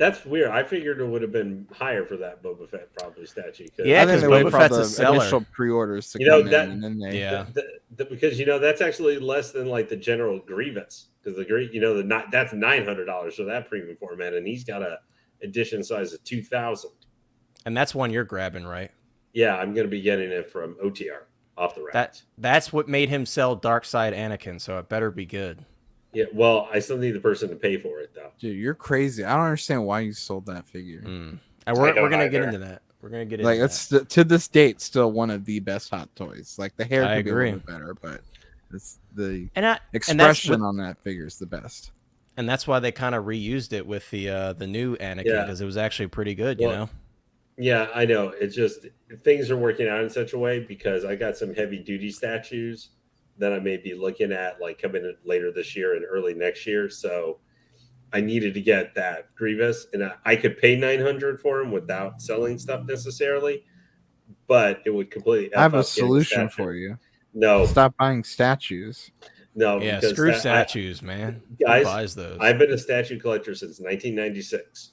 [SPEAKER 2] That's weird. I figured it would have been higher for that Boba Fett probably statue.
[SPEAKER 1] Yeah, because Boba Fett's a seller.
[SPEAKER 3] Initial pre-orders to
[SPEAKER 2] come
[SPEAKER 3] in, and then they
[SPEAKER 2] because that's actually less than like the general Grievous, because that's $900 for that premium format, and he's got a edition size of 2,000.
[SPEAKER 1] And that's one you're grabbing, right?
[SPEAKER 2] Yeah, I'm going to be getting it from OTR off the rack.
[SPEAKER 1] That's what made him sell Darkside Anakin, so it better be good.
[SPEAKER 2] Yeah, well, I still need the person to pay for it, though.
[SPEAKER 3] Dude, you're crazy. I don't understand why you sold that figure.
[SPEAKER 1] And we're going to get into that. We're going to get into
[SPEAKER 3] that. It's to this date still one of the best hot toys. Like, the hair could be a little better, but it's the expression on that figure is the best.
[SPEAKER 1] And that's why they kind of reused it with the new Anakin, because it was actually pretty good, you know?
[SPEAKER 2] Yeah, I know. It's just things are working out in such a way because I got some heavy duty statues that I may be looking at like coming in later this year and early next year. So I needed to get that Grievous, and I could pay $900 for him without selling stuff necessarily, but it would completely.
[SPEAKER 3] I have a solution for you.
[SPEAKER 2] No,
[SPEAKER 3] stop buying statues.
[SPEAKER 2] No,
[SPEAKER 1] yeah, screw statues, man.
[SPEAKER 2] Guys,
[SPEAKER 1] who buys those?
[SPEAKER 2] I've been a statue collector since 1996,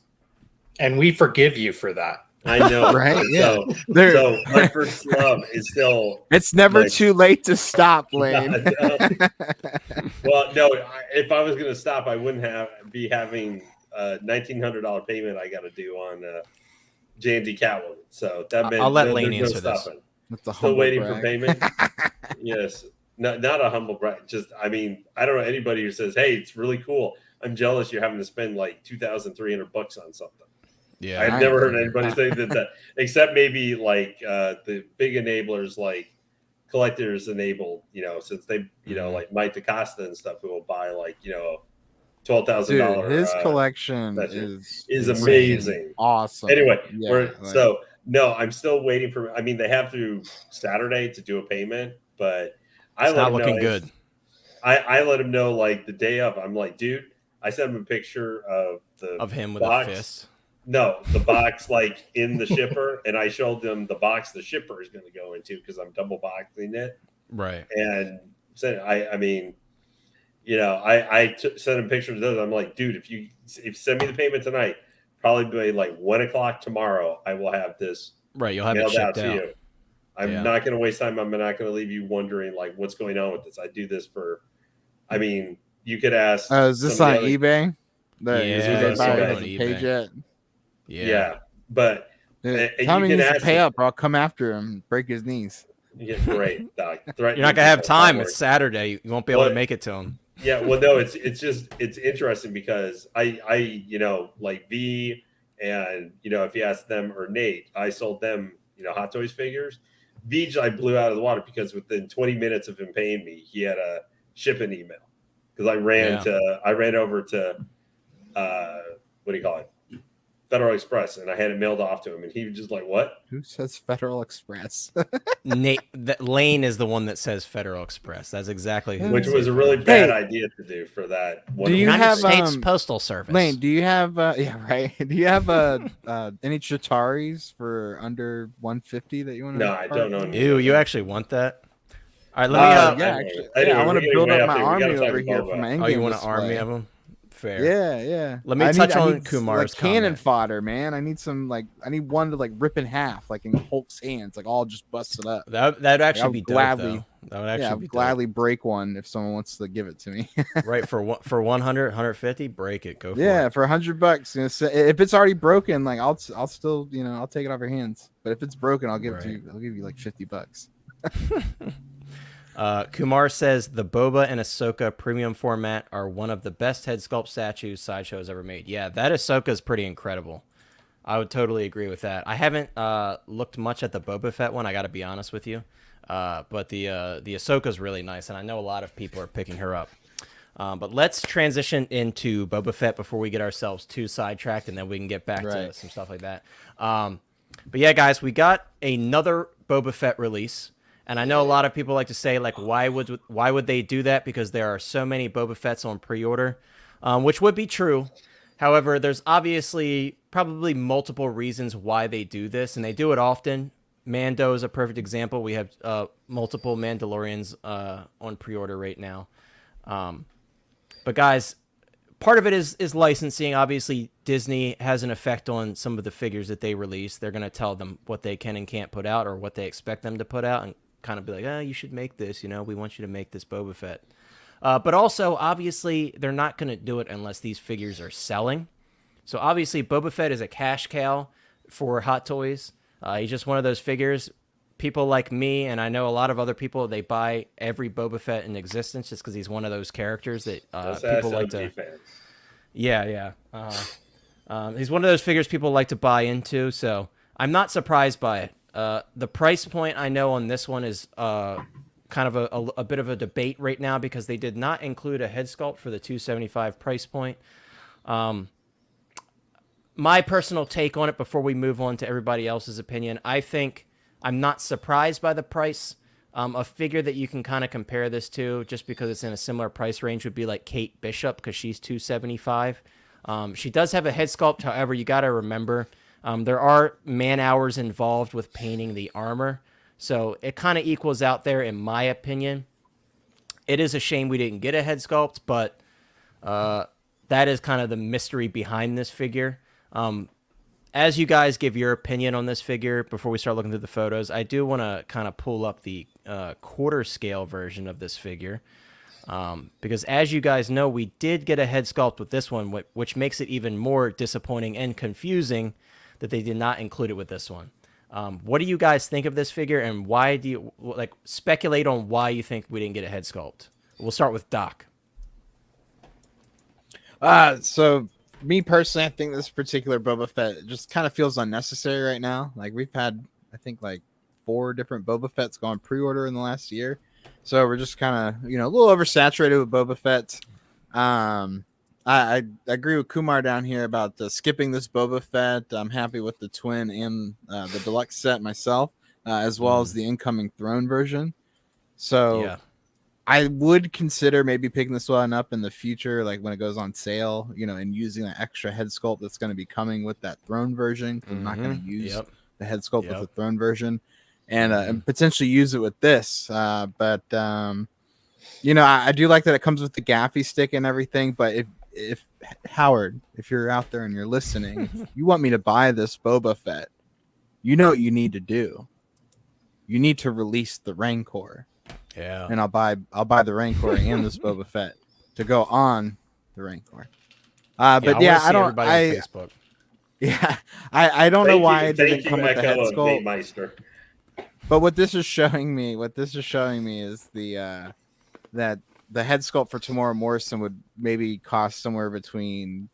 [SPEAKER 4] and we forgive you for that.
[SPEAKER 2] I know,
[SPEAKER 3] right? Yeah.
[SPEAKER 2] So my first love is still.
[SPEAKER 3] It's never too late to stop, Lane.
[SPEAKER 2] Well, no. If I was going to stop, I wouldn't be having a $1,900 payment I got to do on J&D Catwoman. So that meant
[SPEAKER 1] I'll let Lane answer this.
[SPEAKER 2] Still waiting for payment. Yes, not a humble brag. Just, I mean, I don't know anybody who says, "Hey, it's really cool." I'm jealous you're having to spend like $2,300 on something.
[SPEAKER 1] Yeah,
[SPEAKER 2] I've never heard anybody say that, except maybe like the big enablers like Collectors Enabled, since they, like Mike DaCosta and stuff, who will buy like, $12,000.
[SPEAKER 3] His collection is
[SPEAKER 2] amazing.
[SPEAKER 3] Awesome.
[SPEAKER 2] Anyway, no, I'm still waiting for, they have through Saturday to do a payment, but
[SPEAKER 1] it's not looking good.
[SPEAKER 2] I let him know like the day of. I'm like, dude, I sent him a picture of
[SPEAKER 1] him with
[SPEAKER 2] box.
[SPEAKER 1] a fist.
[SPEAKER 2] No, the box like in the shipper, and I showed them the box the shipper is going to go into because I'm double boxing it.
[SPEAKER 1] Right.
[SPEAKER 2] And said, I sent him pictures of those. I'm like, dude, if you send me the payment tonight, probably by like 1 o'clock tomorrow, I will have this.
[SPEAKER 1] Right, you'll have it shipped out
[SPEAKER 2] to you. I'm not going to waste time. I'm not going to leave you wondering like what's going on with this. I do this for. You could ask.
[SPEAKER 3] Is this on eBay?
[SPEAKER 1] It's on eBay.
[SPEAKER 2] Yeah, but
[SPEAKER 3] tell me he needs to pay up, or I'll come after him, and break his knees.
[SPEAKER 2] Yeah, great. Doc.
[SPEAKER 1] You're not gonna have time. It's Saturday. You won't be able to make it to him.
[SPEAKER 2] Yeah, well, no, it's interesting because I like V and if you ask them or Nate, I sold them Hot Toys figures. V I blew out of the water because within 20 minutes of him paying me, he had a shipping email because I ran over to what do you call it? Federal Express, and I had it mailed off to him, and he was just like, "What?
[SPEAKER 3] Who says Federal Express?"
[SPEAKER 1] Nate, Lane is the one that says Federal Express. That's exactly who.
[SPEAKER 2] Which was a really bad idea to do for that.
[SPEAKER 3] Do you
[SPEAKER 1] United
[SPEAKER 3] have
[SPEAKER 1] States Postal Service?
[SPEAKER 3] Lane, do you have? Yeah, right. Do you have any Chitaris for under 150 that you want to?
[SPEAKER 2] No, I don't know.
[SPEAKER 1] Ew, you actually want that? All right, let me.
[SPEAKER 3] I want to build up my army over here for my
[SPEAKER 1] you want an army of them? Fair.
[SPEAKER 3] Yeah.
[SPEAKER 1] Let me touch on Kumar's
[SPEAKER 3] cannon fodder, man. I need one to like rip in half, like in Hulk's hands, like all just busted up.
[SPEAKER 1] That'd actually be dope, though. That would actually be
[SPEAKER 3] gladly break one if someone wants to give it to me.
[SPEAKER 1] Right, for 100, 150, break it. Go for it.
[SPEAKER 3] Yeah, for $100. If it's already broken, like I'll still I'll take it off your hands. But if it's broken, I'll give it to you. I'll give you like $50.
[SPEAKER 1] Kumar says the Boba and Ahsoka premium format are one of the best head sculpt statues Sideshow has ever made. Yeah, that Ahsoka is pretty incredible. I would totally agree with that. I haven't looked much at the Boba Fett one, I got to be honest with you. But the Ahsoka is really nice, and I know a lot of people are picking her up. But let's transition into Boba Fett before we get ourselves too sidetracked, and then we can get back to some stuff like that. But yeah, guys, we got another Boba Fett release. And I know a lot of people like to say, like, why would they do that? Because there are so many Boba Fetts on pre-order, which would be true. However, there's obviously probably multiple reasons why they do this, and they do it often. Mando is a perfect example. We have multiple Mandalorians on pre-order right now. But guys, part of it is licensing. Obviously, Disney has an effect on some of the figures that they release. They're going to tell them what they can and can't put out or what they expect them to put out and kind of be like, you should make this. We want you to make this Boba Fett. But also, obviously, they're not going to do it unless these figures are selling. So obviously, Boba Fett is a cash cow for Hot Toys. He's just one of those figures. People like me, and I know a lot of other people, they buy every Boba Fett in existence just because he's one of those characters that people like to. Fans. Yeah. He's one of those figures people like to buy into, so I'm not surprised by it. The price point I know on this one is kind of a bit of a debate right now because they did not include a head sculpt for the $275 price point. My personal take on it before we move on to everybody else's opinion, I think I'm not surprised by the price. A figure that you can kind of compare this to, just because it's in a similar price range, would be like Kate Bishop, because she's $275. She does have a head sculpt. However, you got to remember there are man hours involved with painting the armor, so it kind of equals out there, in my opinion. It is a shame we didn't get a head sculpt, but that is kind of the mystery behind this figure. As you guys give your opinion on this figure before we start looking through the photos, I do want to kind of pull up the quarter scale version of this figure. Because as you guys know, we did get a head sculpt with this one, which makes it even more disappointing and confusing that they did not include it with this one. What do you guys think of this figure, and why do you speculate on why you think we didn't get a head sculpt? We'll start with Doc.
[SPEAKER 3] So me personally, I think this particular Boba Fett just kind of feels unnecessary right now. Like, we've had, I think, 4 different Boba Fetts go on pre-order in the last year. So we're just kind of, a little oversaturated with Boba Fett. I agree with Kumar down here about skipping this Boba Fett. I'm happy with the twin and the deluxe set myself, as well as the incoming throne version. So yeah. I would consider maybe picking this one up in the future, like when it goes on sale, and using that extra head sculpt that's going to be coming with that throne version. I'm not going to use the head sculpt with the throne version, and potentially use it with this. But I do like that it comes with the gaffy stick and everything. But if Howard, if you're out there and you're listening, if you want me to buy this Boba Fett, you know what you need to do. You need to release the Rancor. Yeah, and I'll buy the Rancor and this Boba Fett to go on the Rancor. But yeah, I don't. Facebook. Yeah, I don't know why it didn't come with the head sculpt. But what this is showing me is the that the head sculpt for Tamora Morrison would maybe cost somewhere between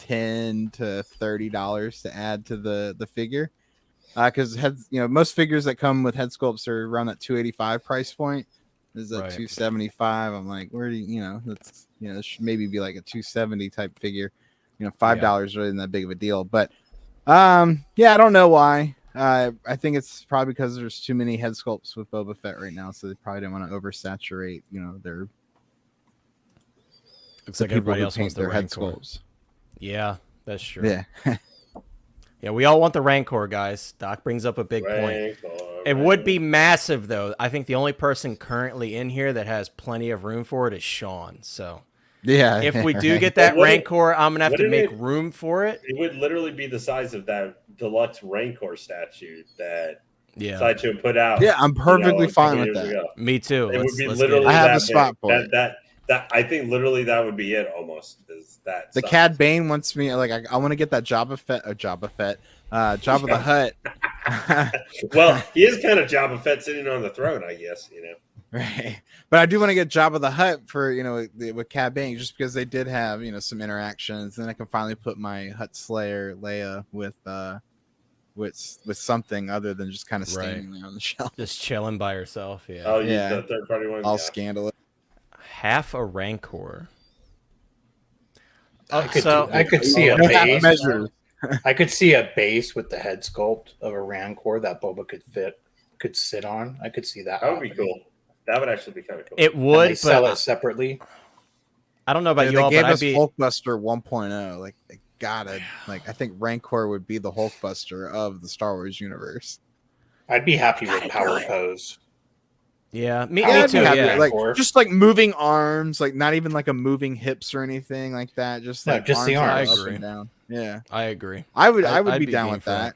[SPEAKER 3] $10 to $30 to add to the figure. Because most figures that come with head sculpts are around that $285 price point. This is at $275. I'm like, where do that's this should maybe be like a $270 type figure. $5 really isn't that big of a deal. But I don't know why. I think it's probably because there's too many head sculpts with Boba Fett right now, so they probably didn't want to oversaturate. Their
[SPEAKER 1] looks like everybody else wants their head sculpts. Yeah, that's true.
[SPEAKER 3] Yeah.
[SPEAKER 1] Yeah, we all want the Rancor, guys. Doc brings up a big point. It would be massive, though. I think the only person currently in here that has plenty of room for it is Sean. So,
[SPEAKER 3] yeah,
[SPEAKER 1] if we do get that Rancor, I'm gonna have to make room for it.
[SPEAKER 2] It would literally be the size of that deluxe Rancor statue that Sideshow put out.
[SPEAKER 3] Yeah, I'm perfectly fine with that.
[SPEAKER 2] Ago.
[SPEAKER 1] Me too.
[SPEAKER 2] It would be literally.
[SPEAKER 3] I have a spot for it.
[SPEAKER 2] That I think literally that would be it almost. Is that
[SPEAKER 3] the size. Cad Bane wants me I want to get that Jabba the Hutt.
[SPEAKER 2] Well, he is kind of Jabba Fett sitting on the throne, I guess.
[SPEAKER 3] Right. But I do want to get Jabba the Hutt for with Cad Bane, just because they did have some interactions. Then I can finally put my Hutt Slayer Leia with something other than just kind of standing there on the shelf,
[SPEAKER 1] just chilling by herself. Yeah.
[SPEAKER 2] Oh yeah. The third party one.
[SPEAKER 3] All scandalous.
[SPEAKER 1] Half a Rancor.
[SPEAKER 4] I could see a base. I could see a base with the head sculpt of a Rancor that Boba could sit on. I could see that.
[SPEAKER 2] That would be cool. That would actually be kind of cool.
[SPEAKER 1] It would, but
[SPEAKER 4] sell it separately.
[SPEAKER 1] I don't know about you all,
[SPEAKER 3] but Hulkbuster 1.0. They gotta I think Rancor would be the Hulkbuster of the Star Wars universe.
[SPEAKER 4] I'd be happy with Power Pose.
[SPEAKER 1] Yeah, me
[SPEAKER 3] Yeah,
[SPEAKER 1] too.
[SPEAKER 3] yeah.
[SPEAKER 1] Yeah.
[SPEAKER 3] Like just like moving arms, like not even like a moving hips or anything like that. Just like
[SPEAKER 4] just the arms.
[SPEAKER 3] up and down. Yeah,
[SPEAKER 1] I agree.
[SPEAKER 3] I would
[SPEAKER 1] I'd
[SPEAKER 3] be down with that.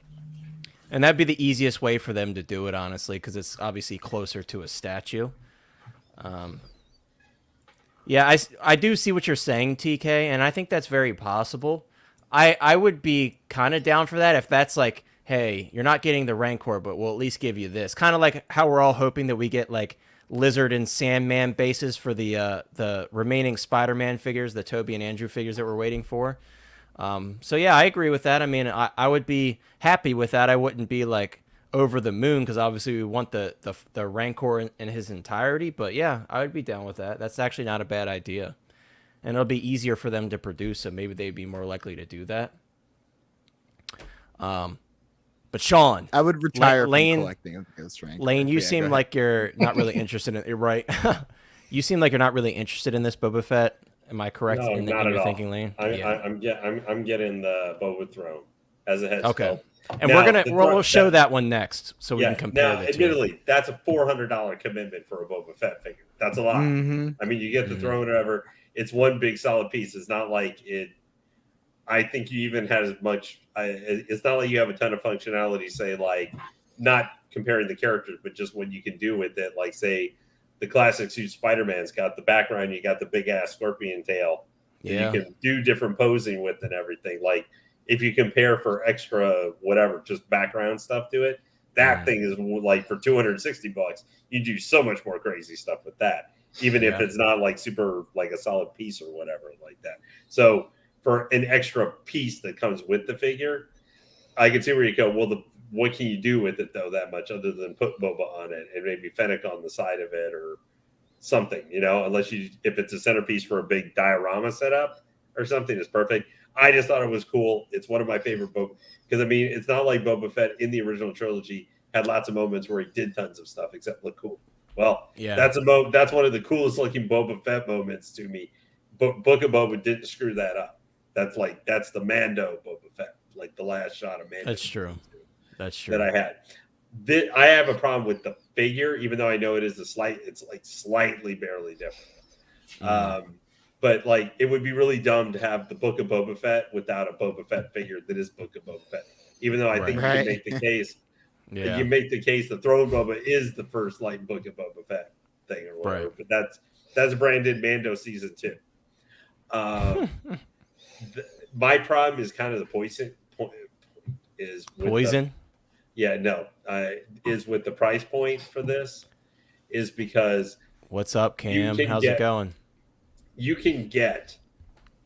[SPEAKER 1] And that'd be the easiest way for them to do it, honestly, because it's obviously closer to a statue. Yeah, I do see what you're saying, TK, and I think that's very possible. I would be kind of down for that if that's like, hey, you're not getting the Rancor, but we'll at least give you this. Kind of like how we're all hoping that we get like Lizard and Sandman bases for the remaining Spider-Man figures, the Toby and Andrew figures that we're waiting for. So yeah, I agree with that. I mean, I would be happy with that. I wouldn't be like over the moon because obviously we want the Rancor in his entirety. But yeah, I would be down with that. That's actually not a bad idea, and it'll be easier for them to produce. So maybe they'd be more likely to do that. But Sean,
[SPEAKER 3] I would retire
[SPEAKER 1] Lane,
[SPEAKER 3] from collecting Ghost Rancor.
[SPEAKER 1] Lane, you seem like you're not really interested in it. You're right. You seem like you're not really interested in this Boba Fett. Am I correct
[SPEAKER 2] No,
[SPEAKER 1] in
[SPEAKER 2] not
[SPEAKER 1] your
[SPEAKER 2] at
[SPEAKER 1] thinking,
[SPEAKER 2] all.
[SPEAKER 1] Lane?
[SPEAKER 2] I'm getting the Boba throne as a head
[SPEAKER 1] Okay.
[SPEAKER 2] sculpt.
[SPEAKER 1] And
[SPEAKER 2] Now,
[SPEAKER 1] we'll show that one next, so we
[SPEAKER 2] yeah,
[SPEAKER 1] can compare
[SPEAKER 2] now,
[SPEAKER 1] the two.
[SPEAKER 2] admittedly, that's a $400 commitment for a Boba Fett figure. That's a lot.
[SPEAKER 3] Mm-hmm.
[SPEAKER 2] I mean, you get the throne, whatever. It's one big solid piece. It's not like it. I think you even had as much. It's not like you have a ton of functionality. Say like, not comparing the characters, but just what you can do with it. Like, say, the classic suit Spider-Man's got the background. You got the big ass scorpion tail.
[SPEAKER 1] Yeah.
[SPEAKER 2] You can do different posing with and everything. Like, if you compare for extra whatever, just background stuff to it, that thing is like for $260. You do so much more crazy stuff with that, even if it's not like super like a solid piece or whatever like that. So for an extra piece that comes with the figure, I can see where you go. Well, what can you do with it though that much other than put Boba on it and maybe Fennec on the side of it or something, unless if it's a centerpiece for a big diorama setup or something, is perfect. I just thought it was cool. It's one of my favorite Boba, because I mean, it's not like Boba Fett in the original trilogy had lots of moments where he did tons of stuff except look cool. Well, that's one of the coolest looking Boba Fett moments to me. Book of Boba didn't screw that up. That's the Mando Boba Fett, like the last shot of Mando.
[SPEAKER 1] That's true.
[SPEAKER 2] That I had. I have a problem with the figure, even though I know it's like slightly barely different. But like, it would be really dumb to have the Book of Boba Fett without a Boba Fett figure that is Book of Boba Fett. Even though I think you can make the case, you make the case the Throne Boba is the first like Book of Boba Fett thing or whatever. But that's branded Mando season 2. My problem is kind of the poison. Is with the price point for this, is because
[SPEAKER 1] what's up, Cam? How's it going?
[SPEAKER 2] You can get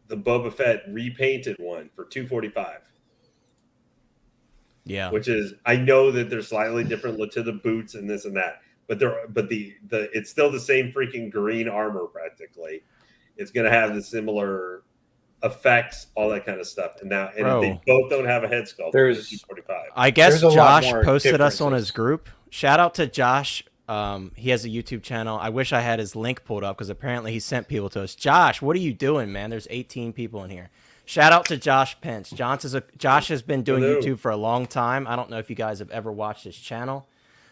[SPEAKER 2] the Boba Fett repainted one for $245.
[SPEAKER 1] Yeah,
[SPEAKER 2] which is, I know that they're slightly different look to the boots and this and that, but the it's still the same freaking green armor practically. It's going to have the similar effects, all that kind of stuff. And they both don't have a head sculpt.
[SPEAKER 4] There's
[SPEAKER 2] $245.
[SPEAKER 1] I guess Josh posted us on his group. Shout out to Josh. He has a YouTube channel. I wish I had his link pulled up because apparently he sent people to us. Josh, what are you doing, man? There's 18 people in here. Shout out to Josh Pence. Josh has been doing YouTube for a long time. I don't know if you guys have ever watched his channel,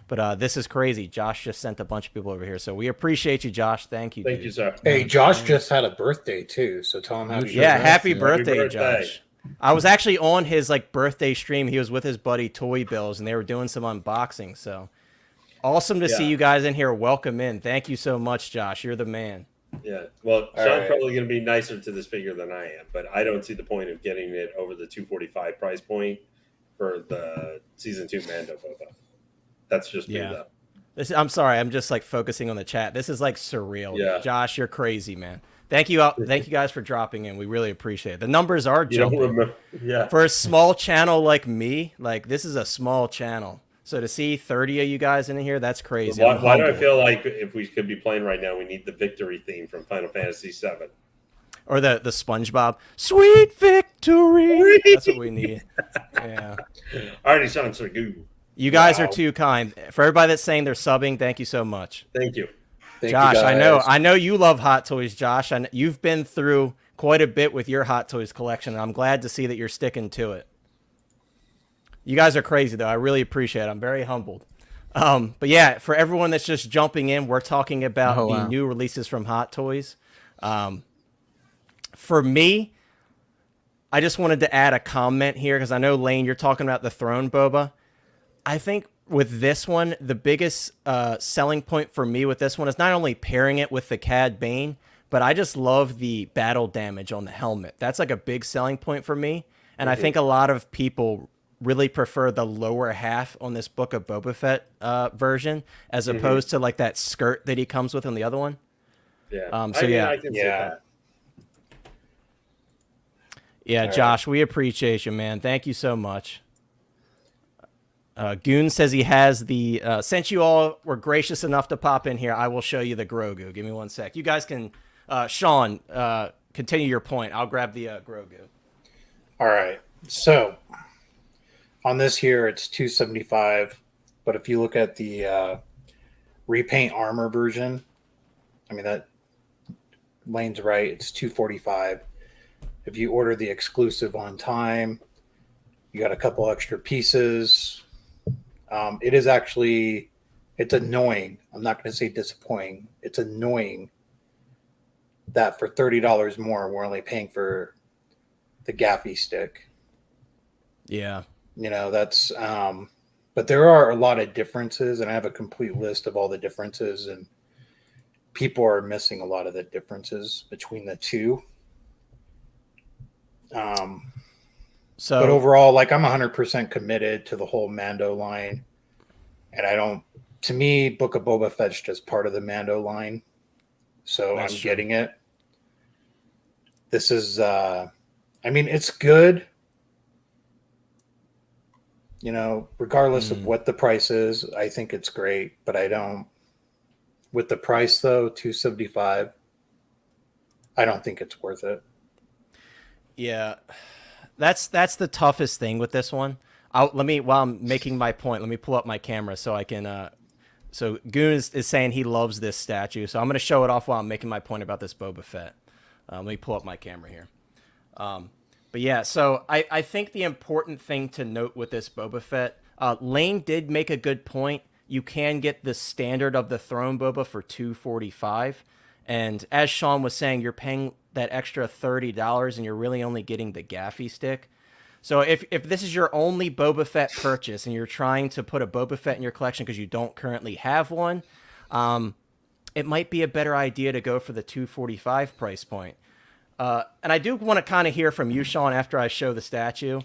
[SPEAKER 1] but this is crazy. Josh just sent a bunch of people over here, so we appreciate you, Josh. Thank you.
[SPEAKER 2] Thank you, sir.
[SPEAKER 4] Hey, Josh just had a birthday too, so tell him happy birthday.
[SPEAKER 1] Happy birthday, Josh. I was actually on his birthday stream. He was with his buddy Toy Bills, and they were doing some unboxing. So awesome to see you guys in here. Welcome in. Thank you so much, Josh. You're the man.
[SPEAKER 2] Yeah. Well, Sean's probably going to be nicer to this figure than I am, but I don't see the point of getting it over the $245 price point for the season 2 Mando Boba. That's just me, though.
[SPEAKER 1] I'm sorry. I'm just focusing on the chat. This is surreal.
[SPEAKER 2] Yeah.
[SPEAKER 1] Josh, you're crazy, man. Thank you guys for dropping in. We really appreciate it. The numbers are jumping. For a small channel like me, this is a small channel. So to see 30 of you guys in here, that's crazy.
[SPEAKER 2] Why do I feel like if we could be playing right now, we need the victory theme from Final Fantasy VII?
[SPEAKER 1] Or the SpongeBob, sweet victory. That's what we need. Yeah.
[SPEAKER 2] Already sounds so good.
[SPEAKER 1] You guys are too kind. For everybody that's saying they're subbing, thank you so much.
[SPEAKER 2] Thank you.
[SPEAKER 1] Josh, I know you love Hot Toys, Josh. And you've been through quite a bit with your Hot Toys collection, and I'm glad to see that you're sticking to it. You guys are crazy, though. I really appreciate it. I'm very humbled. But yeah, for everyone that's just jumping in, we're talking about the
[SPEAKER 3] wow.
[SPEAKER 1] new releases from Hot Toys. For me, I just wanted to add a comment here because I know, Lane, you're talking about the throne boba. I think with this one, the biggest selling point for me with this one is not only pairing it with the Cad Bane, but I just love the battle damage on the helmet. That's like a big selling point for me. And I think a lot of people really prefer the lower half on this Book of Boba Fett version as opposed to like that skirt that he comes with on the other one.
[SPEAKER 2] Yeah.
[SPEAKER 1] So
[SPEAKER 2] I can see that.
[SPEAKER 1] Yeah,
[SPEAKER 4] All
[SPEAKER 1] Josh, we appreciate you, man. Thank you so much. Goon says he has the... since you all were gracious enough to pop in here, I will show you the Grogu. Give me one sec. You guys can... Sean, continue your point. I'll grab the Grogu.
[SPEAKER 4] All right. So, on this here, it's $275. But if you look at the repaint armor version, I mean, that Lane's right. It's $245. If you order the exclusive on time, you got a couple extra pieces. It is actually, it's annoying. I'm not going to say disappointing. It's annoying that for $30 more, we're only paying for the gaffy stick.
[SPEAKER 1] Yeah.
[SPEAKER 4] You know, that's, but there are a lot of differences, and I have a complete list of all the differences, and people are missing a lot of the differences between the two. But overall, like, I'm 100% committed to the whole Mando line, and to me, Book of Boba Fett's just part of the Mando line, so I'm getting it. This is, I mean, it's good, you know, regardless of what the price is. I think it's great, but with the price though, $275, I don't think it's worth it.
[SPEAKER 1] Yeah, that's the toughest thing with this one. While I'm making my point, let me pull up my camera so I can. So Goon is saying he loves this statue, so I'm going to show it off while I'm making my point about this Boba Fett. Let me pull up my camera here. But yeah, so I think the important thing to note with this Boba Fett, Lane did make a good point. You can get the standard of the throne Boba for $245, and as Sean was saying, you're paying that extra $30 and you're really only getting the gaffy stick. So if this is your only Boba Fett purchase and you're trying to put a Boba Fett in your collection because you don't currently have one, it might be a better idea to go for the $245 price point. And I do want to kind of hear from you, Sean, after I show the statue,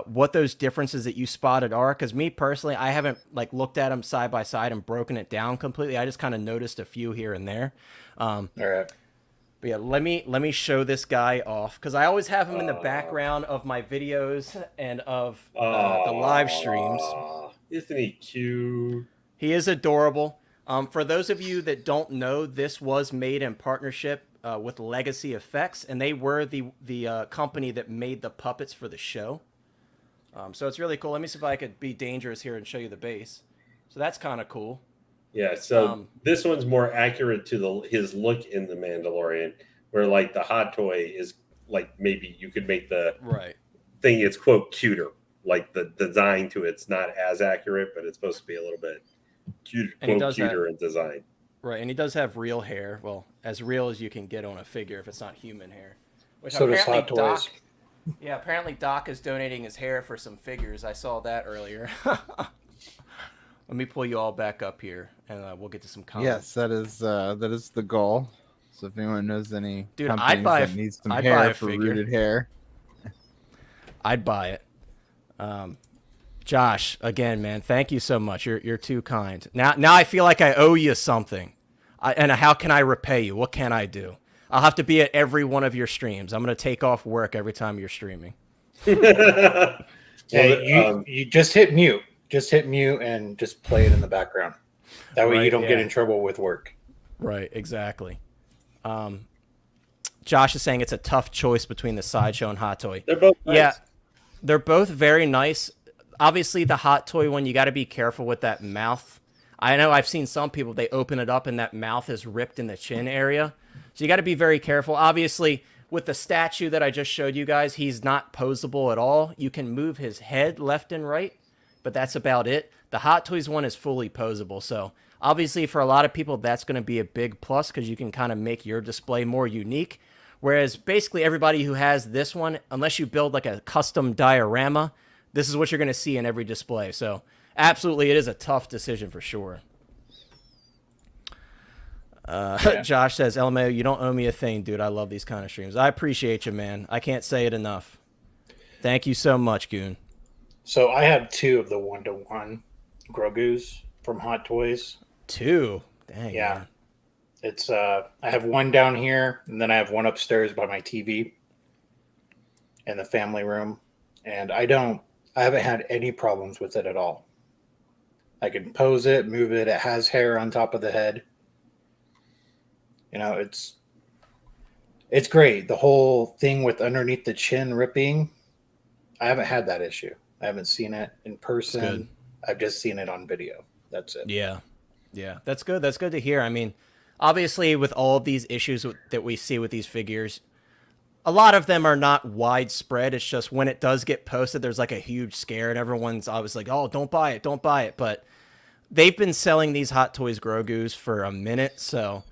[SPEAKER 1] what those differences that you spotted are. Because me personally, I haven't like looked at them side by side and broken it down completely. I just kind of noticed a few here and there.
[SPEAKER 4] All right.
[SPEAKER 1] But yeah, let me show this guy off because I always have him in the background of my videos and of the live streams.
[SPEAKER 2] Isn't he cute?
[SPEAKER 1] He is adorable. For those of you that don't know, this was made in partnership with Legacy Effects, and they were the company that made the puppets for the show. So it's really cool. Let me see if I could be dangerous here and show you the base. So that's kind of cool.
[SPEAKER 2] Yeah, so this one's more accurate to his look in The Mandalorian, where like the hot toy is like maybe you could make the thing it's quote cuter, like the design to it's not as accurate, but it's supposed to be a little bit cuter in design.
[SPEAKER 1] Right, and he does have real hair. Well, as real as you can get on a figure if it's not human hair. Which
[SPEAKER 4] so does Hot Toys.
[SPEAKER 1] Yeah, apparently Doc is donating his hair for some figures. I saw that earlier. Let me pull you all back up here, and we'll get to some comments.
[SPEAKER 3] Yes, that is the goal. So if anyone knows any companies that needs some
[SPEAKER 1] I'd
[SPEAKER 3] hair
[SPEAKER 1] buy a
[SPEAKER 3] for
[SPEAKER 1] figure.
[SPEAKER 3] rooted hair,
[SPEAKER 1] I'd buy it. Josh, again, man, thank you so much. You're too kind. Now I feel like I owe you something. And how can I repay you? What can I do? I'll have to be at every one of your streams. I'm going to take off work every time you're streaming.
[SPEAKER 4] You just hit mute. Just hit mute and just play it in the background. That way you don't get in trouble with work.
[SPEAKER 1] Right, exactly. Josh is saying it's a tough choice between the Sideshow and Hot Toy.
[SPEAKER 2] They're both nice.
[SPEAKER 1] Yeah, they're both very nice. Obviously, the Hot Toy one, you got to be careful with that mouth. I know I've seen some people, they open it up and that mouth is ripped in the chin area. So you got to be very careful. Obviously, with the statue that I just showed you guys, he's not posable at all. You can move his head left and right. but that's about it. The Hot Toys one is fully posable, so obviously for a lot of people that's going to be a big plus because you can kind of make your display more unique. Whereas basically everybody who has this one, unless you build like a custom diorama, this is what you're going to see in every display. So absolutely, it is a tough decision for sure. Josh says, LMAO, you don't owe me a thing, dude. I love these kind of streams. I appreciate you, man. I can't say it enough. Thank you so much, Goon.
[SPEAKER 4] So I have 2 of the 1-to-1 Grogu's from Hot Toys.
[SPEAKER 1] 2? Dang.
[SPEAKER 4] Yeah.
[SPEAKER 1] Man.
[SPEAKER 4] It's I have one down here, and then I have one upstairs by my TV in the family room. And I haven't had any problems with it at all. I can pose it, move it. It has hair on top of the head. You know, it's great. The whole thing with underneath the chin ripping, I haven't had that issue. I haven't seen it in person. I've just seen it on video. That's it.
[SPEAKER 1] Yeah. Yeah. That's good. That's good to hear. I mean, obviously with all of these issues that we see with these figures, a lot of them are not widespread. It's just when it does get posted, there's like a huge scare and everyone's always like, oh, don't buy it. Don't buy it. But they've been selling these Hot Toys Grogu's for a minute. So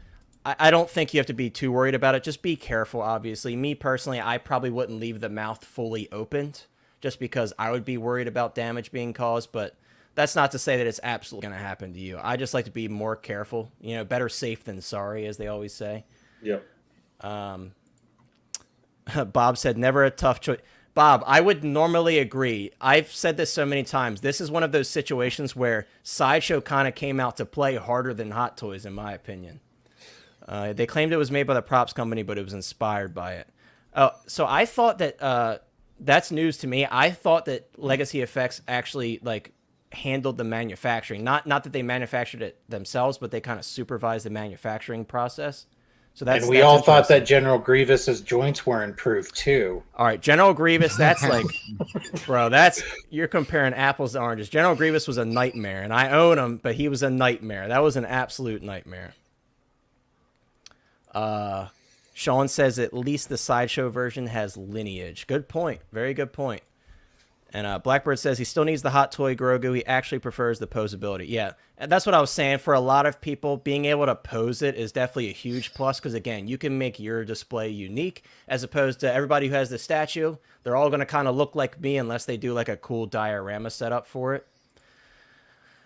[SPEAKER 1] I don't think you have to be too worried about it. Just be careful, obviously. Me personally, I probably wouldn't leave the mouth fully opened just because I would be worried about damage being caused. But that's not to say that it's absolutely going to happen to you. I just like to be more careful. You know, better safe than sorry, as they always say.
[SPEAKER 2] Yep.
[SPEAKER 1] Bob said, never a tough choice. Bob, I would normally agree. I've said this so many times. This is one of those situations where Sideshow kind of came out to play harder than Hot Toys, in my opinion. They claimed it was made by the props company, but it was inspired by it. So I thought that that's news to me. I thought that Legacy Effects actually like handled the manufacturing. Not that they manufactured it themselves, but they kind of supervised the manufacturing process. So that's,
[SPEAKER 4] and we all thought that General Grievous's joints were improved too.
[SPEAKER 1] All right, General Grievous, that's like, bro, you're comparing apples to oranges. General Grievous was a nightmare, and I own him, but he was a nightmare. That was an absolute nightmare. Sean says at least the Sideshow version has lineage. Good point. Very good point. And Blackbird says he still needs the Hot Toy Grogu. He actually prefers the posability. Yeah, and that's what I was saying. For a lot of people, being able to pose it is definitely a huge plus because, again, you can make your display unique as opposed to everybody who has the statue. They're all going to kind of look like me unless they do like a cool diorama setup for it.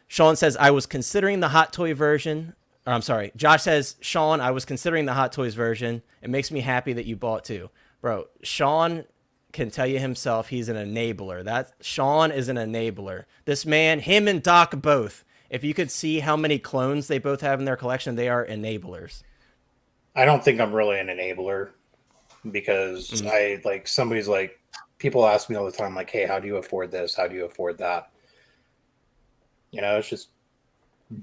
[SPEAKER 1] Sean says, I was considering the Hot Toy version. Or, I'm sorry. Josh says, Sean, I was considering the Hot Toys version. It makes me happy that you bought too. Bro, Sean can tell you himself he's an enabler. Sean is an enabler. This man, him and Doc both. If you could see how many clones they both have in their collection, they are enablers.
[SPEAKER 4] I don't think I'm really an enabler because somebody's like, people ask me all the time, like, hey, how do you afford this? How do you afford that? You know, it's just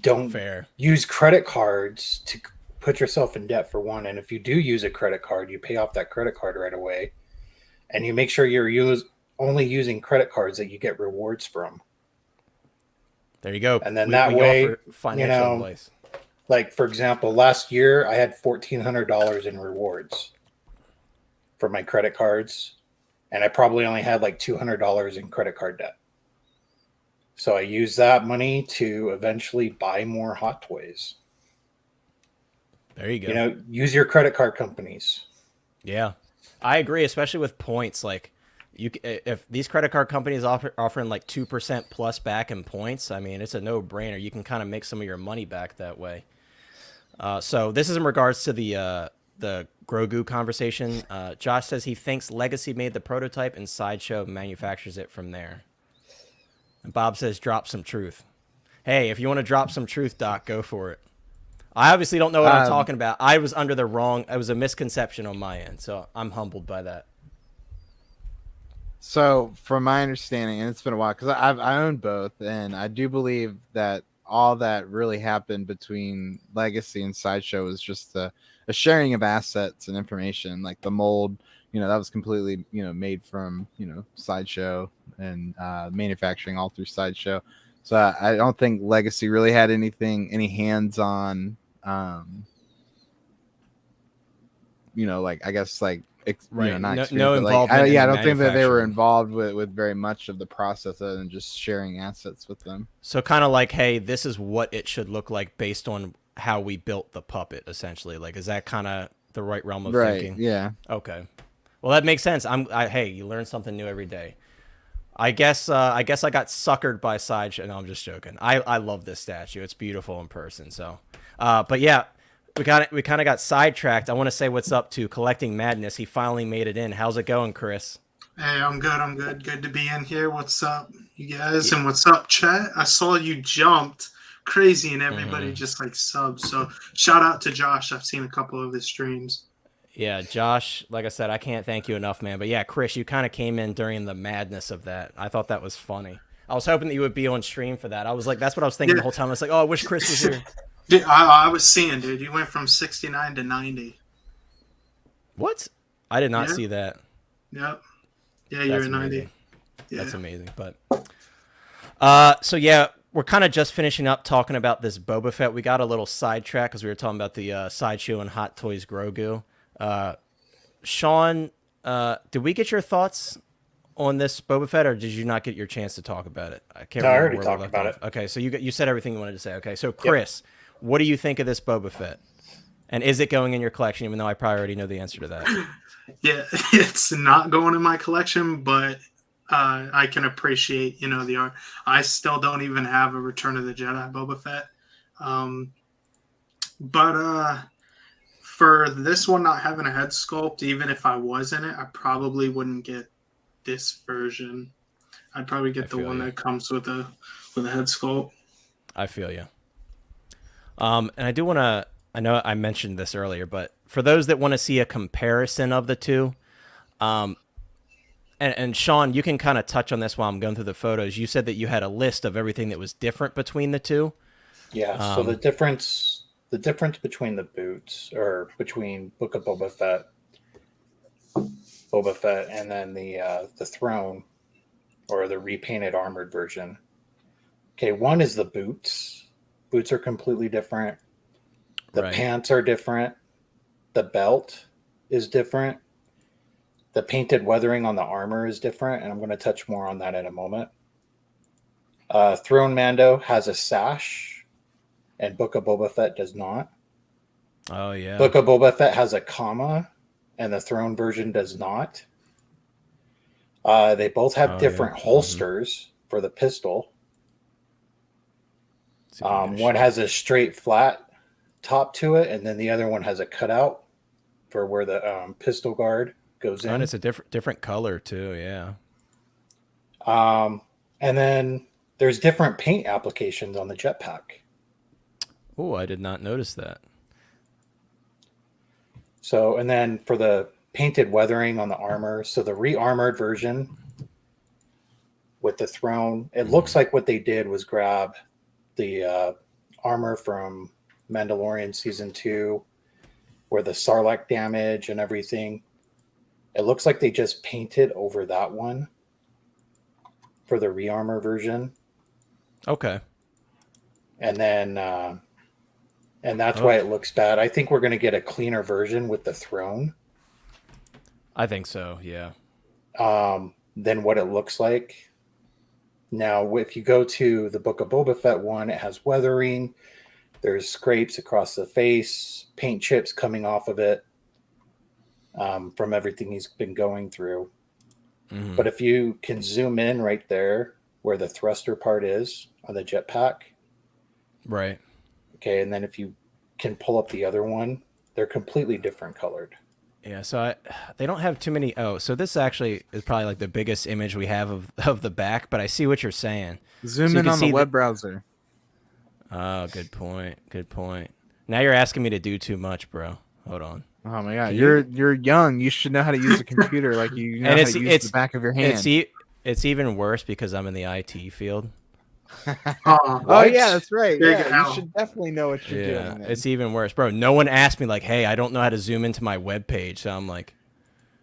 [SPEAKER 4] don't use credit cards to put yourself in debt for one. And if you do use a credit card, you pay off that credit card right away. And you make sure you're only using credit cards that you get rewards from.
[SPEAKER 1] There you go.
[SPEAKER 4] And then that way,
[SPEAKER 1] financial advice.
[SPEAKER 4] Like, for example, last year I had $1,400 in rewards for my credit cards. And I probably only had like $200 in credit card debt. So I used that money to eventually buy more Hot Toys.
[SPEAKER 1] There you go.
[SPEAKER 4] You know, use your credit card companies.
[SPEAKER 1] Yeah. I agree, especially with points. Like, if these credit card companies offering like 2% plus back in points, I mean, it's a no-brainer. You can kind of make some of your money back that way. So this is in regards to the Grogu conversation. Josh says he thinks Legacy made the prototype and Sideshow manufactures it from there. And Bob says drop some truth. Hey, if you want to drop some truth, Doc, go for it. I obviously don't know what I'm talking about. I was under the wrong. It was a misconception on my end, so I'm humbled by that.
[SPEAKER 3] So, from my understanding, and it's been a while because I own both, and I do believe that all that really happened between Legacy and Sideshow was just a sharing of assets and information. Like the mold, that was completely made from Sideshow and manufacturing all through Sideshow. So I don't think Legacy really had any hands-on,
[SPEAKER 1] Right.
[SPEAKER 3] not
[SPEAKER 1] No
[SPEAKER 3] experience, but,
[SPEAKER 1] involvement.
[SPEAKER 3] I
[SPEAKER 1] in
[SPEAKER 3] don't think that they were
[SPEAKER 1] manufacturing.
[SPEAKER 3] involved with very much of the process other than just sharing assets with them.
[SPEAKER 1] So kind of like, hey, this is what it should look like based on how we built the puppet, essentially. Like, is that kind of the right realm of thinking?
[SPEAKER 3] Yeah.
[SPEAKER 1] Okay. Well, that makes sense. Hey, you learn something new every day. I guess I got suckered by Sideshow. No, I'm just joking. I love this statue. It's beautiful in person. So, but yeah, we kind of got sidetracked. I want to say what's up to Collecting Madness. He finally made it in. How's it going, Chris?
[SPEAKER 5] Hey, I'm good. I'm good. Good to be in here. What's up, you guys? And what's up, chat? I saw you jumped crazy and everybody just like subbed. So shout out to Josh. I've seen a couple of his streams.
[SPEAKER 1] Yeah, Josh, like I said, I can't thank you enough, man. But yeah, Chris, you kind of came in during the madness of that. I thought that was funny. I was hoping that you would be on stream for that. I was like, that's what I was thinking the whole time. I was like, oh, I wish Chris was here.
[SPEAKER 5] Dude, I was seeing, dude, you went from 69 to 90.
[SPEAKER 1] What? I did not see that.
[SPEAKER 5] Yep. Yeah, you're 90. Yeah.
[SPEAKER 1] That's amazing. But so yeah, we're kind of just finishing up talking about this Boba Fett. We got a little sidetracked because we were talking about the Sideshow and Hot Toys Grogu. Sean, did we get your thoughts on this Boba Fett, or did you not get your chance to talk about it? I can't remember.
[SPEAKER 4] I already
[SPEAKER 1] where we
[SPEAKER 4] talked
[SPEAKER 1] left
[SPEAKER 4] about
[SPEAKER 1] off.
[SPEAKER 4] it.
[SPEAKER 1] Okay, so you said everything you wanted to say. Okay, so Chris, what do you think of this Boba Fett? And is it going in your collection, even though I probably already know the answer to that?
[SPEAKER 5] Yeah, it's not going in my collection, but I can appreciate, the art. I still don't even have a Return of the Jedi Boba Fett. But for this one not having a head sculpt, even if I was in it, I probably wouldn't get this version. I'd probably get the one that comes with a head sculpt.
[SPEAKER 1] I feel you. And I do want to, I know I mentioned this earlier, but for those that want to see a comparison of the two, and Sean, you can kind of touch on this while I'm going through the photos. You said that you had a list of everything that was different between the two.
[SPEAKER 4] Yeah, so the difference between the boots, or between Book of Boba Fett, and then the throne, or the repainted armored version. Okay, one is the boots. Boots are completely different. The pants are different. The belt is different. The painted weathering on the armor is different, and I'm going to touch more on that in a moment. Throne Mando has a sash, and Book of Boba Fett does not.
[SPEAKER 1] Oh, yeah.
[SPEAKER 4] Book of Boba Fett has a comma, and the throne version does not. They both have different holsters for the pistol. One has a straight flat top to it, and then the other one has a cutout for where the pistol guard goes in.
[SPEAKER 1] And it's a different color too, yeah.
[SPEAKER 4] And then there's different paint applications on the jetpack.
[SPEAKER 1] Oh, I did not notice that.
[SPEAKER 4] So, and then for the painted weathering on the armor, so the re-armored version with the throne, it looks like what they did was grab the armor from Mandalorian Season 2, where the Sarlacc damage and everything. It looks like they just painted over that one for the re-armor version.
[SPEAKER 1] Okay.
[SPEAKER 4] And then, and that's why it looks bad. I think we're going to get a cleaner version with the throne.
[SPEAKER 1] I think so, yeah.
[SPEAKER 4] Than what it looks like. Now, if you go to the Book of Boba Fett one, it has weathering. There's scrapes across the face, paint chips coming off of it from everything he's been going through. Mm-hmm. But if you can zoom in right there where the thruster part is on the jetpack.
[SPEAKER 1] Right.
[SPEAKER 4] Okay, and then if you can pull up the other one, they're completely different colored.
[SPEAKER 1] Yeah, so they don't have too many. Oh, so this actually is probably like the biggest image we have of the back, but I see what you're saying.
[SPEAKER 3] Zoom in on the web browser.
[SPEAKER 1] Oh, good point. Good point. Now you're asking me to do too much, bro. Hold on.
[SPEAKER 3] Oh my god, you're young. You should know how to use a computer like you know how to use the back of your hand.
[SPEAKER 1] It's even worse because I'm in the IT field.
[SPEAKER 3] Oh yeah, that's right. Yeah, you should definitely know what you're doing.
[SPEAKER 1] Yeah, it's even worse, bro. No one asked me like, "Hey, I don't know how to zoom into my web page," so I'm like,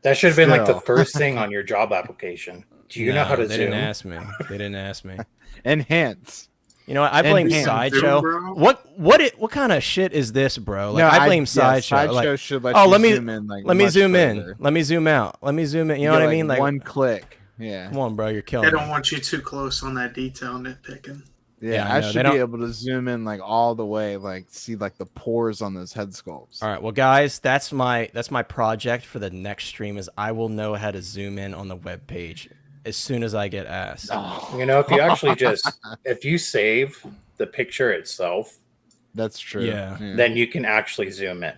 [SPEAKER 4] that should have been like the first thing on your job application. Do you know how to zoom?
[SPEAKER 1] They didn't ask me. They didn't ask me.
[SPEAKER 3] Enhance.
[SPEAKER 1] You know what? I blame
[SPEAKER 3] And
[SPEAKER 1] Sideshow.
[SPEAKER 5] Zoom,
[SPEAKER 1] What kind of shit is this, bro? Like I blame Sideshow.
[SPEAKER 3] Sideshow
[SPEAKER 1] like,
[SPEAKER 3] should let
[SPEAKER 1] oh,
[SPEAKER 3] you
[SPEAKER 1] let me
[SPEAKER 3] zoom in. Like,
[SPEAKER 1] let me
[SPEAKER 3] much
[SPEAKER 1] zoom
[SPEAKER 3] further.
[SPEAKER 1] in. Let me zoom out. Let me zoom in. You know what I mean? Like
[SPEAKER 3] one click. Yeah.
[SPEAKER 1] Come on, bro. You're killing
[SPEAKER 5] They
[SPEAKER 1] me.
[SPEAKER 5] don't want you too close on that detail nitpicking.
[SPEAKER 3] Yeah, I should be able to zoom in like all the way, like see like the pores on those head sculpts.
[SPEAKER 1] All right, well, guys, that's my project for the next stream. Is I will know how to zoom in on the web page as soon as I get asked.
[SPEAKER 4] You know, if you actually if you save the picture itself,
[SPEAKER 3] that's true.
[SPEAKER 1] Yeah.
[SPEAKER 4] Then you can actually zoom in.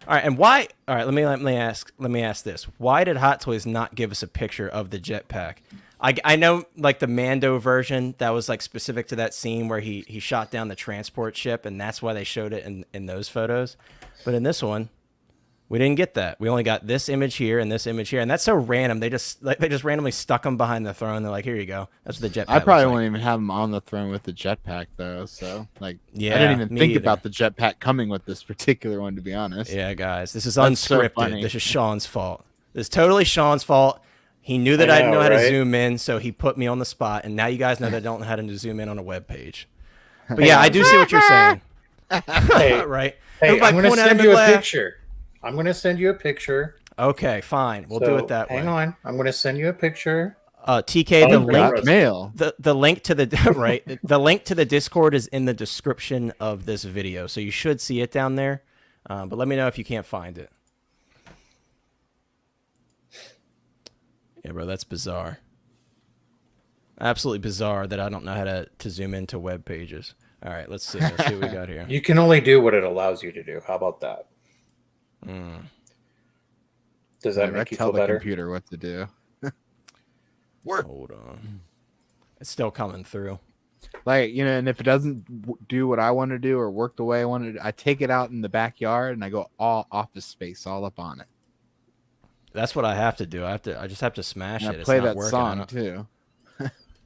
[SPEAKER 1] All right, and why? All right, let me ask this: why did Hot Toys not give us a picture of the jetpack? I know like the Mando version that was like specific to that scene where he shot down the transport ship, and that's why they showed it in those photos. But in this one, we didn't get that. We only got this image here and this image here, and that's so random. They just randomly stuck them behind the throne. They're like, here you go. That's what the jetpack.
[SPEAKER 3] I probably
[SPEAKER 1] looks
[SPEAKER 3] won't even have them on the throne with the jetpack though. So like,
[SPEAKER 1] yeah,
[SPEAKER 3] I didn't even think
[SPEAKER 1] either.
[SPEAKER 3] about the jetpack coming with this particular one, to be honest.
[SPEAKER 1] Yeah, guys, this is
[SPEAKER 3] That's so
[SPEAKER 1] unscripted.
[SPEAKER 3] funny.
[SPEAKER 1] This is Sean's fault. This is totally Sean's fault. He knew that I didn't know how to zoom in, so he put me on the spot. And now you guys know that I don't know how to zoom in on a web page. But yeah, I do see what you're saying.
[SPEAKER 4] Hey,
[SPEAKER 1] right?
[SPEAKER 4] Hey, I'm going to send you a picture. I'm going to send you a picture.
[SPEAKER 1] Okay, fine. We'll do it that way.
[SPEAKER 4] Hang on. I'm going to send you a picture.
[SPEAKER 1] TK, the link to the right, the link to the Discord is in the description of this video, so you should see it down there. But let me know if you can't find it. Yeah, bro, that's bizarre. Absolutely bizarre that I don't know how to zoom into web pages. All right, let's see. Let's see what we got here.
[SPEAKER 4] You can only do what it allows you to do. How about that? Does that make you feel better?
[SPEAKER 3] Tell the computer what to do.
[SPEAKER 1] Hold on. It's still coming through.
[SPEAKER 3] Like, you know, and if it doesn't do what I want to do or work the way I want to do, I take it out in the backyard and I go all office space all up on it.
[SPEAKER 1] That's what I have to do. I just have to smash it.
[SPEAKER 3] I play that song too.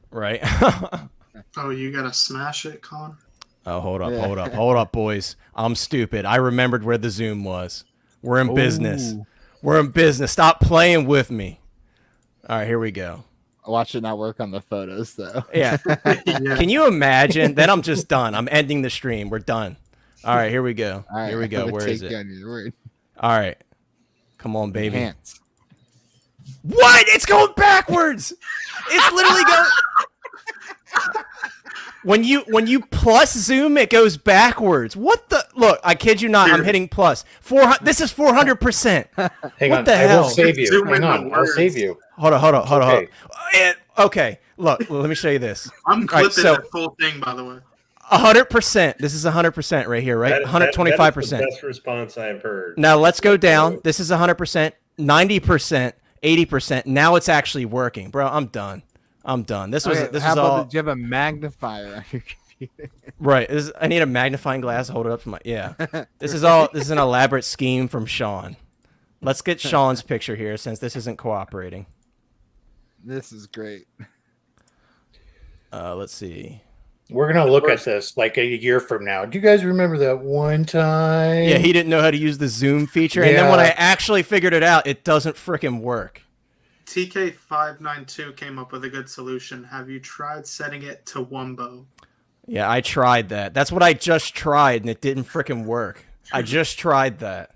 [SPEAKER 1] Right.
[SPEAKER 5] Oh, you gotta smash it, Con?
[SPEAKER 1] Oh, hold up, boys. I'm stupid. I remembered where the zoom was. We're in business. We're in business. Stop playing with me. All right, here we go.
[SPEAKER 3] Watch it not work on the photos, though.
[SPEAKER 1] Yeah. Can you imagine? Then I'm just done. I'm ending the stream. We're done. All right, here we go.
[SPEAKER 3] All right,
[SPEAKER 1] here we go. Where is it? All right. Come on, baby.
[SPEAKER 3] Enhance.
[SPEAKER 1] What? It's going backwards. It's literally going. When you plus zoom, it goes backwards. What the? Look, I kid you not. I'm hitting plus. This is 400%.
[SPEAKER 4] Hang
[SPEAKER 1] what
[SPEAKER 4] on.
[SPEAKER 1] the hell?
[SPEAKER 4] I will save you. Hang on. I'll save you.
[SPEAKER 1] Hold on. Okay. Look, let me show you this.
[SPEAKER 5] I'm clipping that full thing, by the way.
[SPEAKER 1] 100%. This is 100% right here, right? 125%.
[SPEAKER 2] That is the best response I've heard.
[SPEAKER 1] Now let's go down. This is 100%, 90%, 80%. Now it's actually working, bro. I'm done. This was all.
[SPEAKER 3] Did you have a magnifier on your computer?
[SPEAKER 1] Right. I need a magnifying glass. Hold it up to my. Yeah. This is an elaborate scheme from Sean. Let's get Sean's picture here since this isn't cooperating.
[SPEAKER 3] This is great.
[SPEAKER 1] Let's see.
[SPEAKER 4] We're going to look at this like a year from now. Do you guys remember that one time?
[SPEAKER 1] Yeah, he didn't know how to use the zoom feature. Yeah. And then when I actually figured it out, it doesn't frickin' work.
[SPEAKER 5] TK592 came up with a good solution. Have you tried setting it to Wumbo?
[SPEAKER 1] Yeah, I tried that. That's what I just tried, and it didn't frickin' work. I just tried that.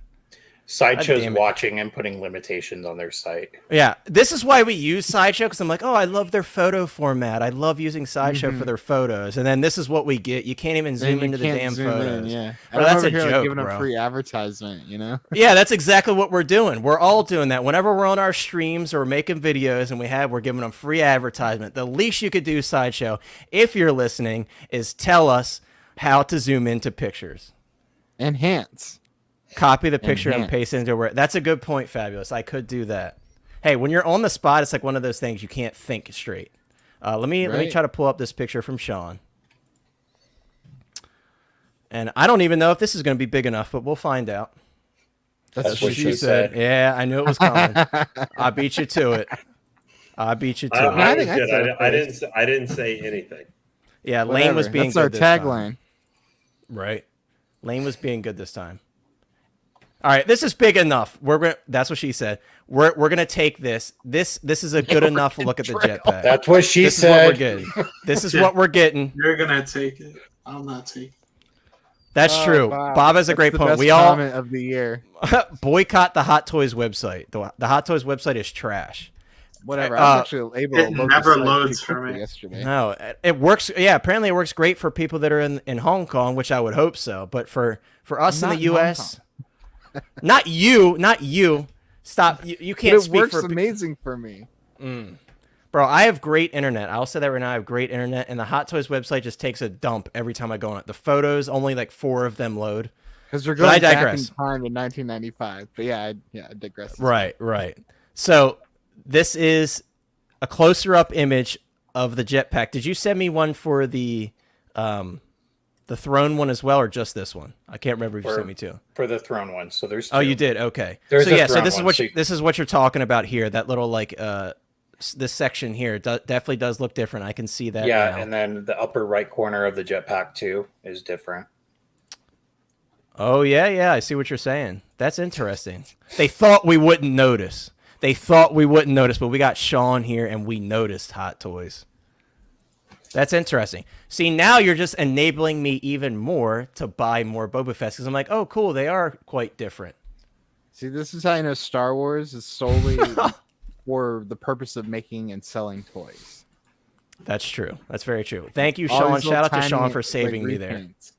[SPEAKER 4] Sideshow's watching and putting limitations on their site.
[SPEAKER 1] Yeah, this is why we use Sideshow, because I'm like, oh, I love their photo format. I love using Sideshow for their photos. And then this is what we get. You can't even zoom into the damn photos.
[SPEAKER 3] Yeah,
[SPEAKER 1] bro, that's a joke,
[SPEAKER 3] giving
[SPEAKER 1] bro.
[SPEAKER 3] a free advertisement, you know?
[SPEAKER 1] Yeah, that's exactly what we're doing. We're all doing that. Whenever we're on our streams or making videos and we're giving them free advertisement. The least you could do, Sideshow, if you're listening, is tell us how to zoom into pictures.
[SPEAKER 3] Enhance.
[SPEAKER 1] Copy the picture and paste it into where. That's a good point, Fabulous. I could do that. Hey, when you're on the spot, it's like one of those things you can't think straight. Let me try to pull up this picture from Sean. And I don't even know if this is going to be big enough, but we'll find out.
[SPEAKER 4] That's what she said.
[SPEAKER 1] Yeah, I knew it was coming. I beat you to it.
[SPEAKER 2] I didn't say anything.
[SPEAKER 1] Yeah, Lane was being good.
[SPEAKER 3] That's our tagline.
[SPEAKER 1] Right. Lane was being good this time. All right, this is big enough. That's what she said. We're gonna take this. This is a good enough look at the jetpack.
[SPEAKER 4] That's what she
[SPEAKER 1] this
[SPEAKER 4] said.
[SPEAKER 1] Is what we're getting. This is what we're getting.
[SPEAKER 5] You're gonna take it. I'll not take it.
[SPEAKER 1] That's true. Bob has a great point.
[SPEAKER 3] Best
[SPEAKER 1] We all
[SPEAKER 3] comment of the year.
[SPEAKER 1] boycott the Hot Toys website. The Hot Toys website is trash.
[SPEAKER 3] Whatever. I was actually able to load
[SPEAKER 5] never
[SPEAKER 3] the site
[SPEAKER 5] loads
[SPEAKER 3] pretty
[SPEAKER 5] for
[SPEAKER 3] quickly
[SPEAKER 5] me.
[SPEAKER 3] yesterday.
[SPEAKER 1] No, it works. Yeah, apparently it works great for people that are in Hong Kong, which I would hope so. But for us in
[SPEAKER 3] Not
[SPEAKER 1] the
[SPEAKER 3] in Hong
[SPEAKER 1] U.S., not you. Stop. You can't
[SPEAKER 3] But it
[SPEAKER 1] speak
[SPEAKER 3] works
[SPEAKER 1] for
[SPEAKER 3] amazing for me.
[SPEAKER 1] Bro, I have great internet. I'll say that right now. I have great internet, and the Hot Toys website just takes a dump every time I go on it. The photos, only like 4 of them load.
[SPEAKER 3] Because you're
[SPEAKER 1] But I
[SPEAKER 3] going back in
[SPEAKER 1] digress.
[SPEAKER 3] time to 1995. But yeah, I digress.
[SPEAKER 1] Right. So this is a closer up image of the jetpack. Did you send me one for the throne one as well, or just this one? I can't remember if you sent me two.
[SPEAKER 4] For the throne one. So there's 2.
[SPEAKER 1] Oh, you did. Okay.
[SPEAKER 4] There's
[SPEAKER 1] so
[SPEAKER 4] a
[SPEAKER 1] yeah, so
[SPEAKER 4] throne
[SPEAKER 1] this is
[SPEAKER 4] one,
[SPEAKER 1] what
[SPEAKER 4] so
[SPEAKER 1] this is what you're talking about here. That little like this section here definitely does look different. I can see that.
[SPEAKER 4] Yeah,
[SPEAKER 1] now.
[SPEAKER 4] and then the upper right corner of the jetpack too is different.
[SPEAKER 1] Oh yeah, I see what you're saying. That's interesting. They thought we wouldn't notice. But we got Sean here and we noticed Hot Toys. That's interesting. See, now you're just enabling me even more to buy more Boba Fett because I'm like, oh, cool, they are quite different.
[SPEAKER 3] See, this is how you know Star Wars is solely for the purpose of making and selling toys.
[SPEAKER 1] That's true. That's very true. Thank you,
[SPEAKER 3] All
[SPEAKER 1] Sean.
[SPEAKER 3] these little
[SPEAKER 1] Shout out to
[SPEAKER 3] tiny,
[SPEAKER 1] Sean for saving me there.
[SPEAKER 3] repaints.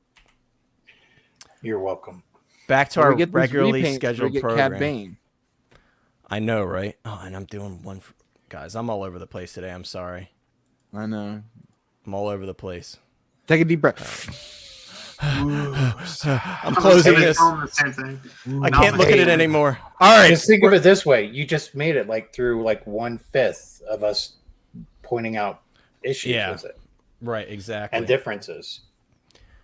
[SPEAKER 4] You're welcome.
[SPEAKER 1] Back to
[SPEAKER 3] When
[SPEAKER 1] our
[SPEAKER 3] we get these
[SPEAKER 1] regularly
[SPEAKER 3] repaints,
[SPEAKER 1] scheduled
[SPEAKER 3] we get
[SPEAKER 1] program.
[SPEAKER 3] Cad Bane.
[SPEAKER 1] I know, right? Oh, and I'm doing one. Guys, I'm all over the place today. I'm sorry.
[SPEAKER 3] I know.
[SPEAKER 1] I'm all over the place.
[SPEAKER 3] Take a deep breath.
[SPEAKER 1] I'm closing this.
[SPEAKER 5] The same thing.
[SPEAKER 1] I can't look at it anymore. All right.
[SPEAKER 4] Just think of it this way: you just made it like through like 1/5 of us pointing out issues with it,
[SPEAKER 1] Right, exactly.
[SPEAKER 4] and differences.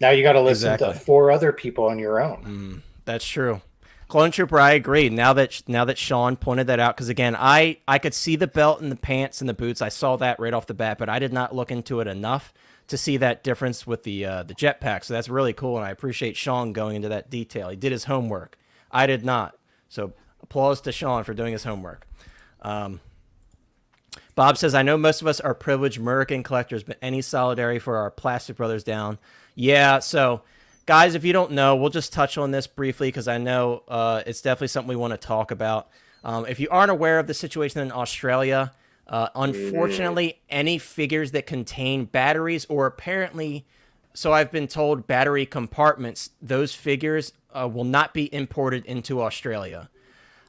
[SPEAKER 4] Now you got to listen to 4 other people on your own.
[SPEAKER 1] That's true. Clone Trooper, I agree. Now that Sean pointed that out, because again, I could see the belt and the pants and the boots. I saw that right off the bat, but I did not look into it enough to see that difference with the jetpack. So that's really cool, and I appreciate Sean going into that detail. He did his homework. I did not. So applause to Sean for doing his homework. Bob says, I know most of us are privileged American collectors, but any solidarity for our plastic brothers down? Yeah, so guys, if you don't know, we'll just touch on this briefly because I know it's definitely something we want to talk about. If you aren't aware of the situation in Australia, unfortunately, any figures that contain batteries or apparently, so I've been told, battery compartments, those figures will not be imported into Australia.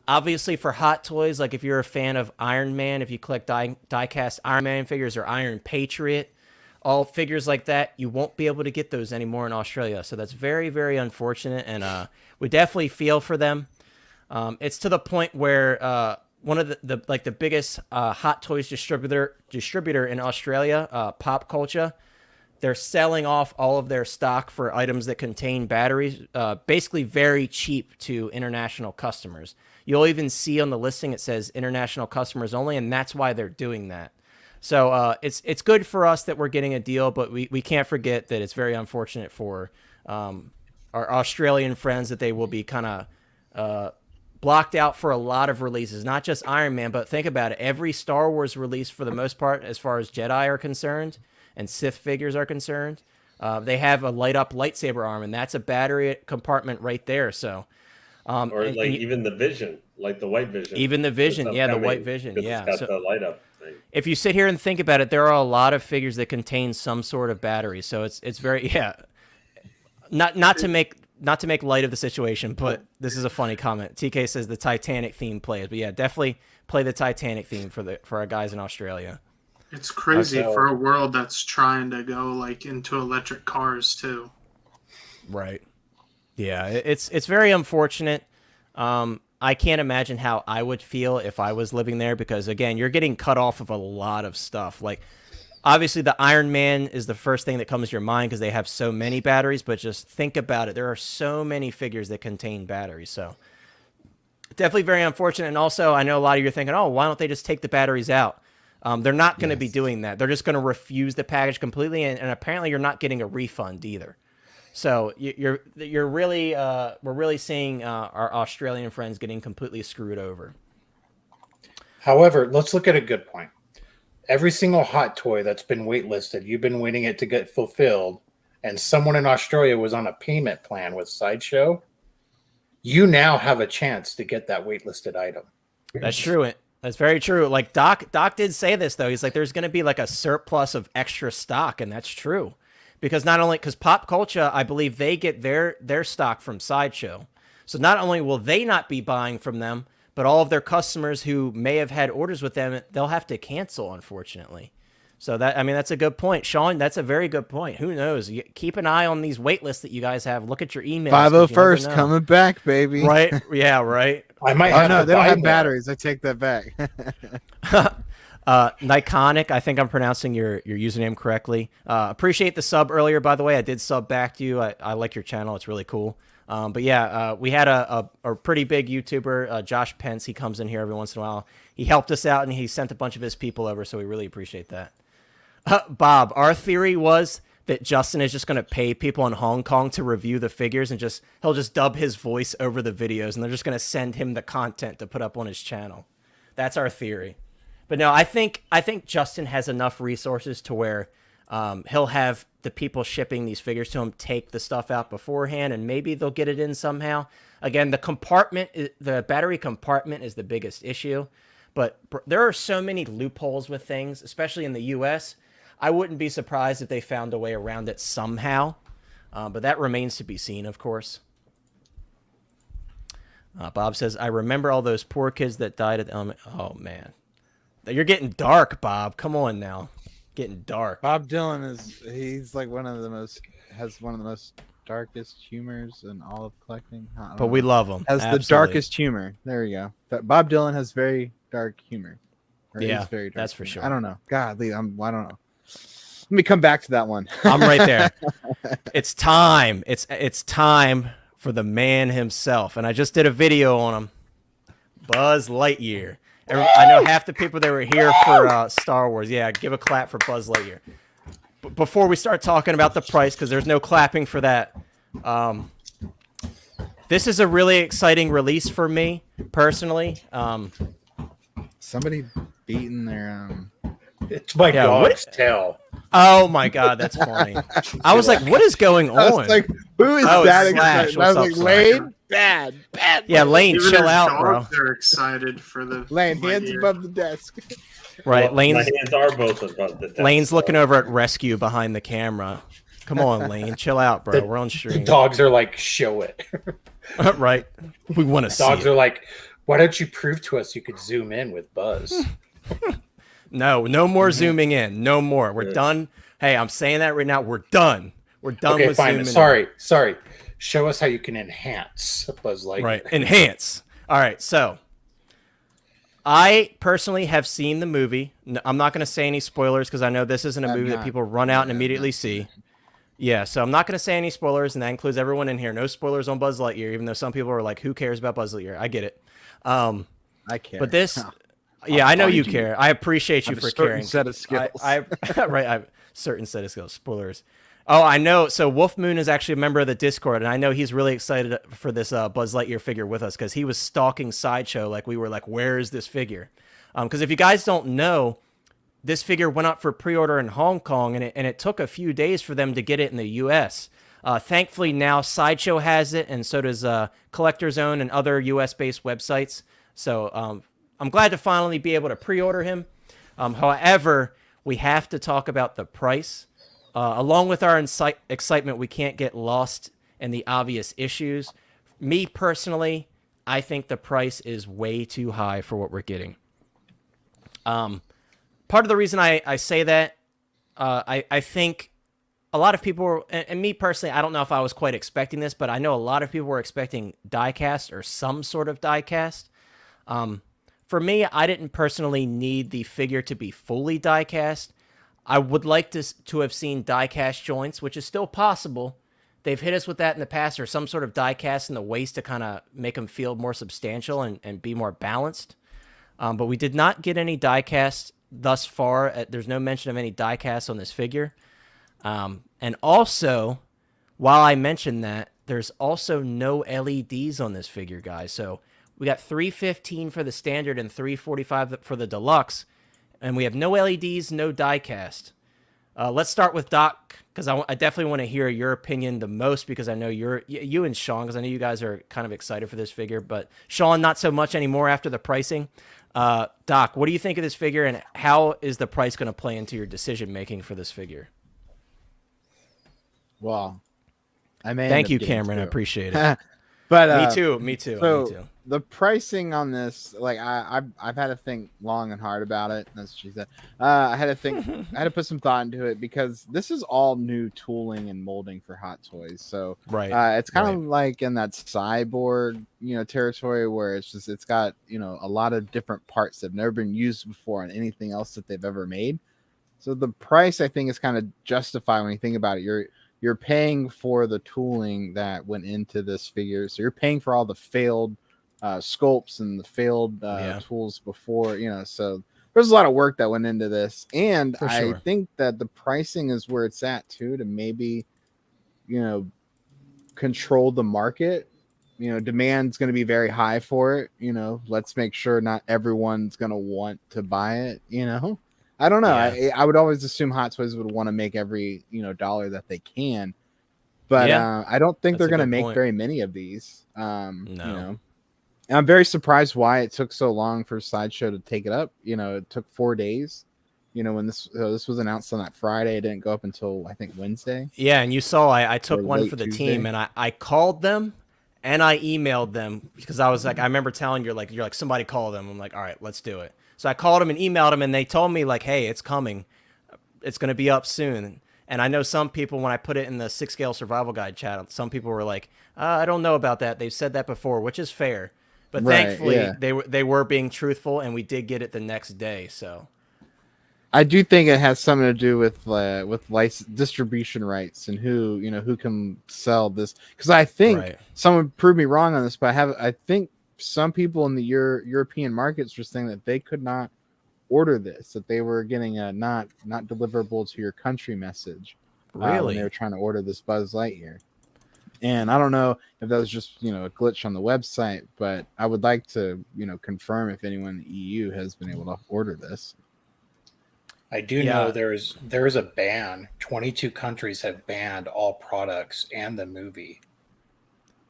[SPEAKER 1] Obviously, for Hot Toys, like if you're a fan of Iron Man, if you collect die-cast Iron Man figures or Iron Patriot, all figures like that, you won't be able to get those anymore in Australia. So that's very, very unfortunate, and we definitely feel for them. It's to the point where one of the biggest Hot Toys distributor in Australia, Pop Culture, they're selling off all of their stock for items that contain batteries, basically very cheap to international customers. You'll even see on the listing it says international customers only, and that's why they're doing that. So it's good for us that we're getting a deal, but we can't forget that it's very unfortunate for our Australian friends that they will be kind of blocked out for a lot of releases, not just Iron Man, but think about it. Every Star Wars release, for the most part, as far as Jedi are concerned and Sith figures are concerned, they have a light-up lightsaber arm, and that's a battery compartment right there. So,
[SPEAKER 2] even the Vision, like the white Vision.
[SPEAKER 1] Even the Vision, yeah, the white Vision, yeah.
[SPEAKER 2] It's got the light up thing.
[SPEAKER 1] If you sit here and think about it, there are a lot of figures that contain some sort of battery. So it's very not to make light of the situation, but this is a funny comment. TK says the Titanic theme plays, but yeah, definitely play the Titanic theme for our guys in Australia.
[SPEAKER 5] It's crazy for a world that's trying to go like into electric cars too.
[SPEAKER 1] Right. Yeah, it's very unfortunate. I can't imagine how I would feel if I was living there because, again, you're getting cut off of a lot of stuff. Like, obviously, the Iron Man is the first thing that comes to your mind because they have so many batteries, but just think about it. There are so many figures that contain batteries, so definitely very unfortunate. And also, I know a lot of you are thinking, oh, why don't they just take the batteries out? They're not going to be doing that. They're just going to refuse the package completely, and apparently you're not getting a refund either. So you're really we're really seeing our Australian friends getting completely screwed over.
[SPEAKER 4] However, let's look at a good point. Every single hot toy that's been waitlisted, you've been waiting it to get fulfilled, and someone in Australia was on a payment plan with Sideshow, you now have a chance to get that waitlisted item.
[SPEAKER 1] That's true. That's very true. Like Doc did say this though. He's like, there's going to be like a surplus of extra stock, and that's true. Because not only, because Pop Culture, I believe they get their stock from Sideshow. So not only will they not be buying from them, but all of their customers who may have had orders with them, they'll have to cancel, unfortunately. So that's a good point. Sean, that's a very good point. Who knows? Keep an eye on these wait lists that you guys have. Look at your emails.
[SPEAKER 3] 501st coming back, baby.
[SPEAKER 1] Right? Yeah, right.
[SPEAKER 4] I might have
[SPEAKER 3] no,
[SPEAKER 4] to
[SPEAKER 3] they don't
[SPEAKER 4] buy
[SPEAKER 3] have
[SPEAKER 4] more.
[SPEAKER 3] batteries. I take that back.
[SPEAKER 1] Nikonic, I think I'm pronouncing your username correctly. Appreciate the sub earlier, by the way. I did sub back to you. I like your channel. It's really cool. But yeah, we had a pretty big YouTuber, Josh Pence. He comes in here every once in a while. He helped us out, and he sent a bunch of his people over, so we really appreciate that. Bob, our theory was that Justin is just going to pay people in Hong Kong to review the figures, and he'll just dub his voice over the videos, and they're just going to send him the content to put up on his channel. That's our theory. But no, I think Justin has enough resources to where he'll have the people shipping these figures to him take the stuff out beforehand, and maybe they'll get it in somehow. Again, the battery compartment is the biggest issue, but there are so many loopholes with things, especially in the U.S. I wouldn't be surprised if they found a way around it somehow, but that remains to be seen, of course. Bob says, I remember all those poor kids that died at the element. Oh, man. You're getting dark, Bob. Come on now. Getting dark.
[SPEAKER 3] Bob Dylan he's like one of the most darkest humors in all of collecting.
[SPEAKER 1] But we love him.
[SPEAKER 3] Has the darkest humor. There we go. But Bob Dylan has very dark humor.
[SPEAKER 1] Yeah,
[SPEAKER 3] very dark
[SPEAKER 1] that's for
[SPEAKER 3] humor.
[SPEAKER 1] sure.
[SPEAKER 3] I don't know. God, I don't know. Let me come back to that one.
[SPEAKER 1] I'm right there. It's time. It's time for the man himself. And I just did a video on him. Buzz Lightyear. I know half the people that were here for Star Wars. Yeah, give a clap for Buzz Lightyear. Before we start talking about the price, because there's no clapping for that, this is a really exciting release for me, personally.
[SPEAKER 3] Somebody beating their...
[SPEAKER 4] It's my dog's tail.
[SPEAKER 1] Oh, my God, that's funny. I was like, what is going on?
[SPEAKER 3] I was like, who is that?
[SPEAKER 1] Slash.
[SPEAKER 3] I was like, Lane? Bad.
[SPEAKER 1] Yeah, Lane,
[SPEAKER 5] Even
[SPEAKER 1] chill out, bro.
[SPEAKER 5] They're excited for the
[SPEAKER 3] Lane, hands above the desk.
[SPEAKER 1] Right,
[SPEAKER 2] my hands are both above the desk.
[SPEAKER 1] Lane's looking over at Rescue behind the camera. Come on, Lane, chill out, bro. We're on stream.
[SPEAKER 4] The dogs are like, show it.
[SPEAKER 1] Right, we want to see it.
[SPEAKER 4] Dogs are like, why don't you prove to us you could zoom in with Buzz?
[SPEAKER 1] No more zooming in. No more. We're done. Hey, I'm saying that right now. We're done. We're done
[SPEAKER 4] Okay,
[SPEAKER 1] with
[SPEAKER 4] fine.
[SPEAKER 1] zooming
[SPEAKER 4] Sorry. Show us how you can enhance Buzz Lightyear.
[SPEAKER 1] Right. Enhance. All right. So I personally have seen the movie. I'm not going to say any spoilers because I know this isn't a movie that people run out and immediately see. Yeah. So I'm not going to say any spoilers, and that includes everyone in here. No spoilers on Buzz Lightyear, even though some people are like, who cares about Buzz Lightyear? I get it.
[SPEAKER 3] I care.
[SPEAKER 1] But this... Yeah, I know you care. I appreciate you for caring.
[SPEAKER 3] Set of skills.
[SPEAKER 1] I have a certain set of skills. Spoilers. Oh, I know. So Wolf Moon is actually a member of the Discord, and I know he's really excited for this Buzz Lightyear figure with us because he was stalking Sideshow. Like we were like, where is this figure? Because if you guys don't know, this figure went up for pre-order in Hong Kong, and it took a few days for them to get it in the U.S. Thankfully, now Sideshow has it, and so does CollectorZown and other U.S.-based websites. So I'm glad to finally be able to pre-order him. However, we have to talk about the price. Along with our excitement, we can't get lost in the obvious issues. Me personally, I think the price is way too high for what we're getting. Part of the reason I say that, I think a lot of people were, and me personally, I don't know if I was quite expecting this, but I know a lot of people were expecting die-cast or some sort of die-cast. For me, I didn't personally need the figure to be fully die-cast. I would like to have seen die-cast joints, which is still possible. They've hit us with that in the past, or some sort of die-cast in the waist to kind of make them feel more substantial and be more balanced. But we did not get any die-cast thus far. There's no mention of any die-cast on this figure. And also, while I mentioned that, there's also no LEDs on this figure, guys. So we got 315 for the standard and 345 for the deluxe, and we have no LEDs, no die-cast. Let's start with Doc, because I definitely want to hear your opinion the most, because I know you and Sean, because I know you guys are kind of excited for this figure, but Sean, not so much anymore after the pricing. Doc, what do you think of this figure, and how is the price going to play into your decision-making for this figure?
[SPEAKER 3] Well, I may
[SPEAKER 1] Thank you, Cameron. I appreciate it.
[SPEAKER 3] But
[SPEAKER 1] me too.
[SPEAKER 3] So the pricing on this, like I've had to think long and hard about it. That's what she said. I had to think. I had to put some thought into it because this is all new tooling and molding for Hot Toys. So it's kind of like in that cyborg, territory where it's got a lot of different parts that have never been used before on anything else that they've ever made. So the price, I think, is kind of justified when you think about it. You're paying for the tooling that went into this figure. So you're paying for all the failed sculpts and the failed tools before, so there's a lot of work that went into this. And I think that the pricing is where it's at too, to maybe, control the market. Demand's going to be very high for it. Let's make sure not everyone's going to want to buy it, I don't know. I would always assume Hot Toys would want to make every dollar that they can, but I don't think they're going to make very many of these. No. And I'm very surprised why it took so long for Sideshow to take it up. It took 4 days. When this was announced on that Friday, it didn't go up until I think Wednesday.
[SPEAKER 1] Yeah, and you saw I took one for the team, and I called them and I emailed them because I was like, I remember telling you're like somebody call them. I'm like, all right, let's do it. So I called them and emailed them, and they told me like, hey, it's coming. It's going to be up soon. And I know some people, when I put it in the 6-scale survival guide chat, some people were like, I don't know about that. They've said that before, which is fair. But thankfully, they were being truthful, and we did get it the next day. So
[SPEAKER 3] I do think it has something to do with distribution rights and who can sell this. Because I think someone proved me wrong on this, but I think some people in the European markets were saying that they could not order this, that they were getting a not deliverable to your country message. When they were trying to order this Buzz Lightyear. And I don't know if that was just, a glitch on the website, but I would like to, confirm if anyone in the EU has been able to order this.
[SPEAKER 4] I do know there is a ban. 22 countries have banned all products and the movie.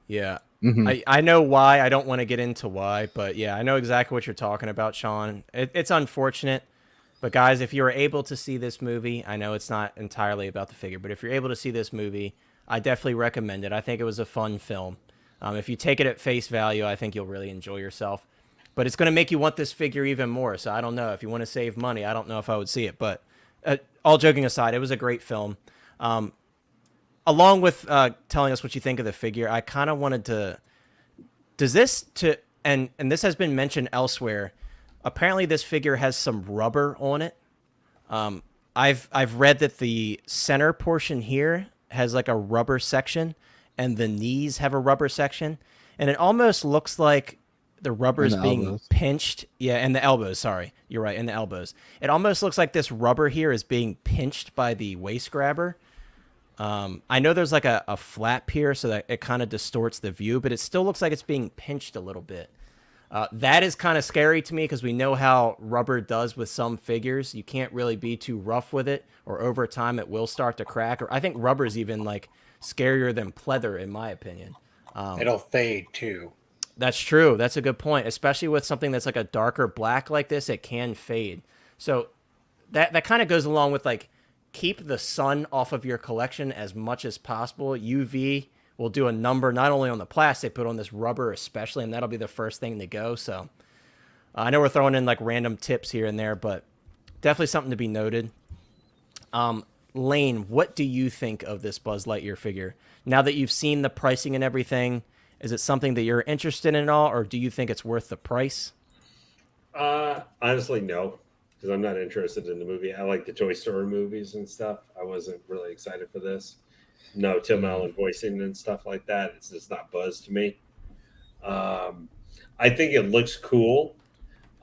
[SPEAKER 1] Yeah. Mm-hmm. I know why. I don't want to get into why, but I know exactly what you're talking about, Sean. It's unfortunate, but guys, if you're able to see this movie, I know it's not entirely about the figure, but if you're able to see this movie, I definitely recommend it. I think it was a fun film. If you take it at face value, I think you'll really enjoy yourself. But it's going to make you want this figure even more. So I don't know. If you want to save money, I don't know if I would see it. But all joking aside, it was a great film. Along with telling us what you think of the figure, I kind of wanted to... And this has been mentioned elsewhere. Apparently, this figure has some rubber on it. I've read that the center portion here has like a rubber section, and the knees have a rubber section, and it almost looks like the rubber's being pinched. Yeah, and the elbows. Sorry, you're right, and the elbows. It almost looks like this rubber here is being pinched by the waist grabber. I know there's like a flap here so that it kind of distorts the view, but it still looks like it's being pinched a little bit. That is kind of scary to me because we know how rubber does with some figures. You can't really be too rough with it, or over time it will start to crack. Or I think rubber is even like scarier than pleather, in my opinion.
[SPEAKER 4] It'll fade too.
[SPEAKER 1] That's true. That's a good point. Especially with something that's like a darker black like this, it can fade. So that kind of goes along with like keep the sun off of your collection as much as possible. UV will do a number not only on the plastic, but on this rubber especially, and that'll be the first thing to go. So I know we're throwing in like random tips here and there, but definitely something to be noted. Lane, what do you think of this Buzz Lightyear figure? Now that you've seen the pricing and everything, is it something that you're interested in at all, or do you think it's worth the price?
[SPEAKER 2] Honestly, no, because I'm not interested in the movie. I like the Toy Story movies and stuff. I wasn't really excited for this. No Tim Allen voicing and stuff like that. It's just not Buzz to me. I think it looks cool.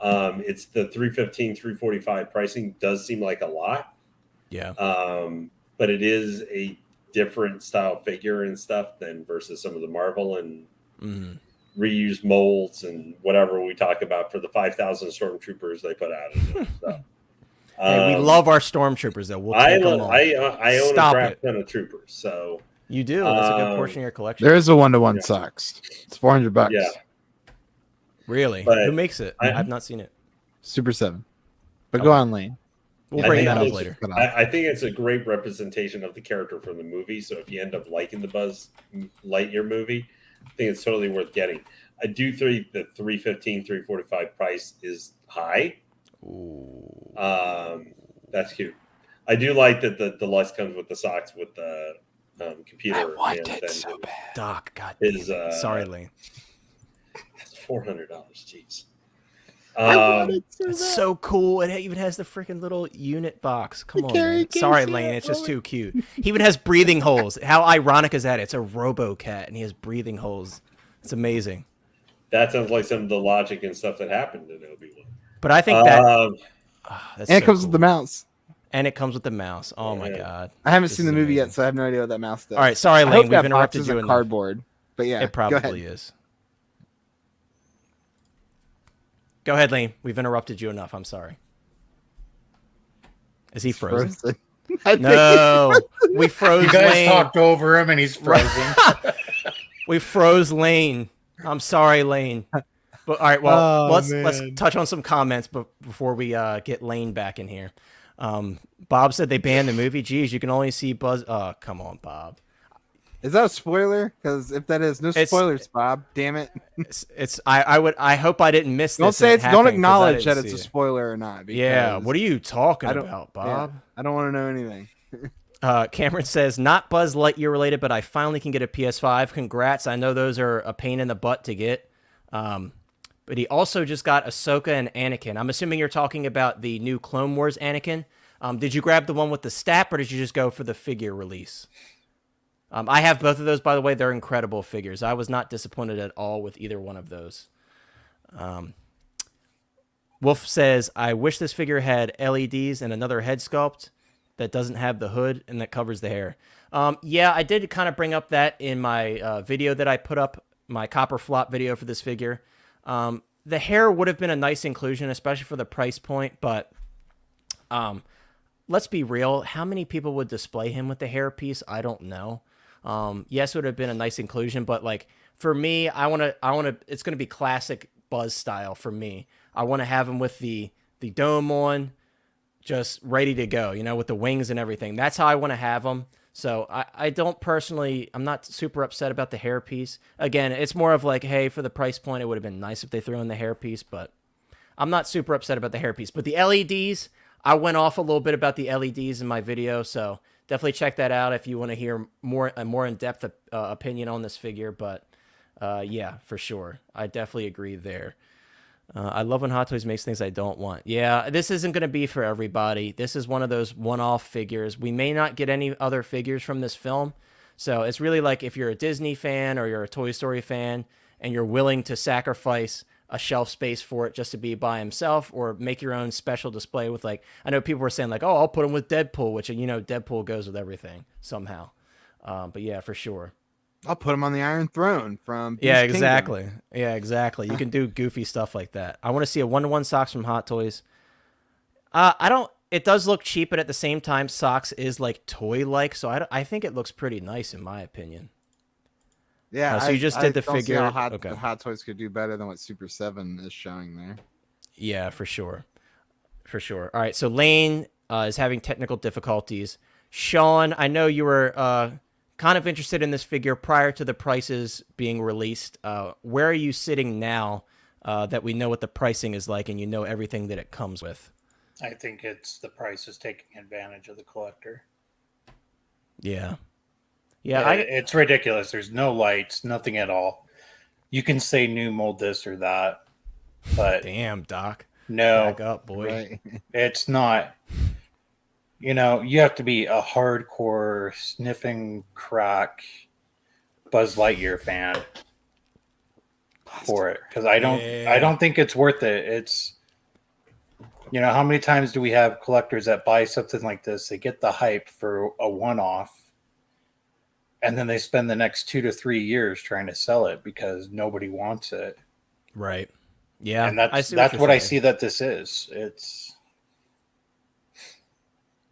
[SPEAKER 2] It's the 315, 345 pricing does seem like a lot.
[SPEAKER 1] Yeah.
[SPEAKER 2] But it is a different style figure and stuff than versus some of the Marvel and reused molds and whatever we talk about for the 5,000 stormtroopers they put out. So,
[SPEAKER 1] hey, we love our stormtroopers though. We'll take them all.
[SPEAKER 2] I own a crap ton of troopers, so
[SPEAKER 1] you do. That's a good portion of your collection.
[SPEAKER 3] There is a 1-to-1 socks. It's $400.
[SPEAKER 2] Yeah.
[SPEAKER 1] Really?
[SPEAKER 2] But
[SPEAKER 1] who makes it? I've not seen it.
[SPEAKER 3] Super 7. But go on, Lane.
[SPEAKER 1] We'll bring that up later.
[SPEAKER 2] I think it's a great representation of the character from the movie. So if you end up liking the Buzz Lightyear movie, I think it's totally worth getting. I do think the $315, $345 price is high.
[SPEAKER 1] Ooh.
[SPEAKER 2] That's cute. I do like that the deluxe comes with the socks with the computer.
[SPEAKER 3] I want it so bad.
[SPEAKER 1] Doc, God. Sorry, Lane.
[SPEAKER 2] That's $400. Jeez.
[SPEAKER 1] It's so cool. It even has the freaking little unit box. Come on, man. Sorry, Lane. It's just too cute. He even has breathing holes. How ironic is that? It's a Robo-Cat, and he has breathing holes. It's amazing.
[SPEAKER 2] That sounds like some of the logic and stuff that happened in Obi-Wan.
[SPEAKER 1] But I think that...
[SPEAKER 3] and it comes with the mouse.
[SPEAKER 1] And it comes with the mouse. Oh, my God.
[SPEAKER 3] I haven't seen the movie yet, so I have no idea what that mouse does.
[SPEAKER 1] All right, sorry, Lane. We've interrupted you.
[SPEAKER 3] Cardboard. But yeah,
[SPEAKER 1] it probably is. Go ahead, Lane. We've interrupted you enough. I'm sorry. Is he frozen? No, we froze.
[SPEAKER 4] You guys
[SPEAKER 1] Lane.
[SPEAKER 4] talked over him, and he's frozen.
[SPEAKER 1] We froze Lane. I'm sorry, Lane. But all right, well, let's touch on some comments before we get Lane back in here. Bob said they banned the movie. Geez, you can only see Buzz. Oh, come on, Bob.
[SPEAKER 3] Is that a spoiler? Because if that is, no spoilers, Bob. Damn it.
[SPEAKER 1] I hope I didn't miss this.
[SPEAKER 3] Don't acknowledge that it's a spoiler or not.
[SPEAKER 1] Yeah. What are you talking about, Bob?
[SPEAKER 3] Yeah, I don't want to know anything.
[SPEAKER 1] Cameron says, not Buzz Lightyear related, but I finally can get a PS5. Congrats. I know those are a pain in the butt to get. But he also just got Ahsoka and Anakin. I'm assuming you're talking about the new Clone Wars Anakin. Did you grab the one with the stap, or did you just go for the figure release? I have both of those, by the way. They're incredible figures. I was not disappointed at all with either one of those. Wolf says, I wish this figure had LEDs and another head sculpt that doesn't have the hood and that covers the hair. Yeah, I did kind of bring up that in my video that I put up, my copper flop video for this figure. The hair would have been a nice inclusion, especially for the price point, but let's be real. How many people would display him with the hair piece? I don't know. Yes, it would have been a nice inclusion, but like for me, I want to, it's going to be classic Buzz style for me. I want to have him with the dome on, just ready to go, with the wings and everything. That's how I want to have him. So I don't personally, I'm not super upset about the hair piece. Again, it's more of like, hey, for the price point, it would have been nice if they threw in the hair piece, but I'm not super upset about the hair piece. But the LEDs, I went off a little bit about the LEDs in my video, so definitely check that out if you want to hear a more in-depth opinion on this figure. But yeah, for sure. I definitely agree there. I love when Hot Toys makes things I don't want. Yeah, this isn't going to be for everybody. This is one of those one-off figures. We may not get any other figures from this film. So it's really like if you're a Disney fan or you're a Toy Story fan and you're willing to sacrifice a shelf space for it just to be by himself or make your own special display with, like, I know people were saying like, oh, I'll put him with Deadpool, which, Deadpool goes with everything somehow. But yeah, for sure.
[SPEAKER 3] I'll put him on the Iron Throne from Beast
[SPEAKER 1] exactly.
[SPEAKER 3] Kingdom.
[SPEAKER 1] Yeah, exactly. You can do goofy stuff like that. I want to see a 1-to-1 socks from Hot Toys. It does look cheap, but at the same time, socks is like toy-like, so I think it looks pretty nice in my opinion.
[SPEAKER 3] Yeah,
[SPEAKER 1] so you just did the figure.
[SPEAKER 3] See how the Hot Toys could do better than what Super 7 is showing there.
[SPEAKER 1] Yeah, for sure. For sure. All right, so Lane is having technical difficulties. Sean, I know you were kind of interested in this figure prior to the prices being released. Where are you sitting now that we know what the pricing is like and you know everything that it comes with?
[SPEAKER 4] I think it's the price is taking advantage of the collector.
[SPEAKER 1] Yeah.
[SPEAKER 4] It's ridiculous. There's no lights, nothing at all. You can say new mold this or that, but
[SPEAKER 1] damn, Doc.
[SPEAKER 4] No,
[SPEAKER 1] back up, boy.
[SPEAKER 3] Right.
[SPEAKER 4] It's not. You have to be a hardcore sniffing crack Buzz Lightyear fan for it, because I don't think it's worth it. It's how many times do we have collectors that buy something like this? They get the hype for a one-off, and then they spend the next 2 to 3 years trying to sell it because nobody wants it.
[SPEAKER 1] Right. Yeah.
[SPEAKER 4] And that's what I see that this is. It's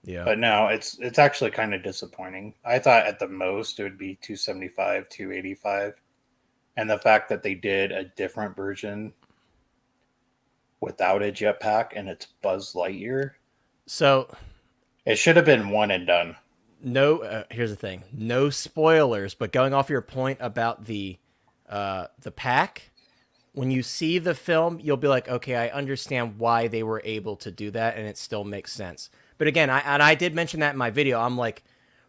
[SPEAKER 4] But no, it's actually kind of disappointing. I thought at the most it would be 275, 285. And the fact that they did a different version without a jetpack and it's Buzz Lightyear.
[SPEAKER 1] So
[SPEAKER 4] it should have been one and done.
[SPEAKER 1] No, here's the thing. No spoilers, but going off your point about the pack, when you see the film, you'll be like, okay, I understand why they were able to do that, and it still makes sense. But again, I did mention that in my video. I'm like,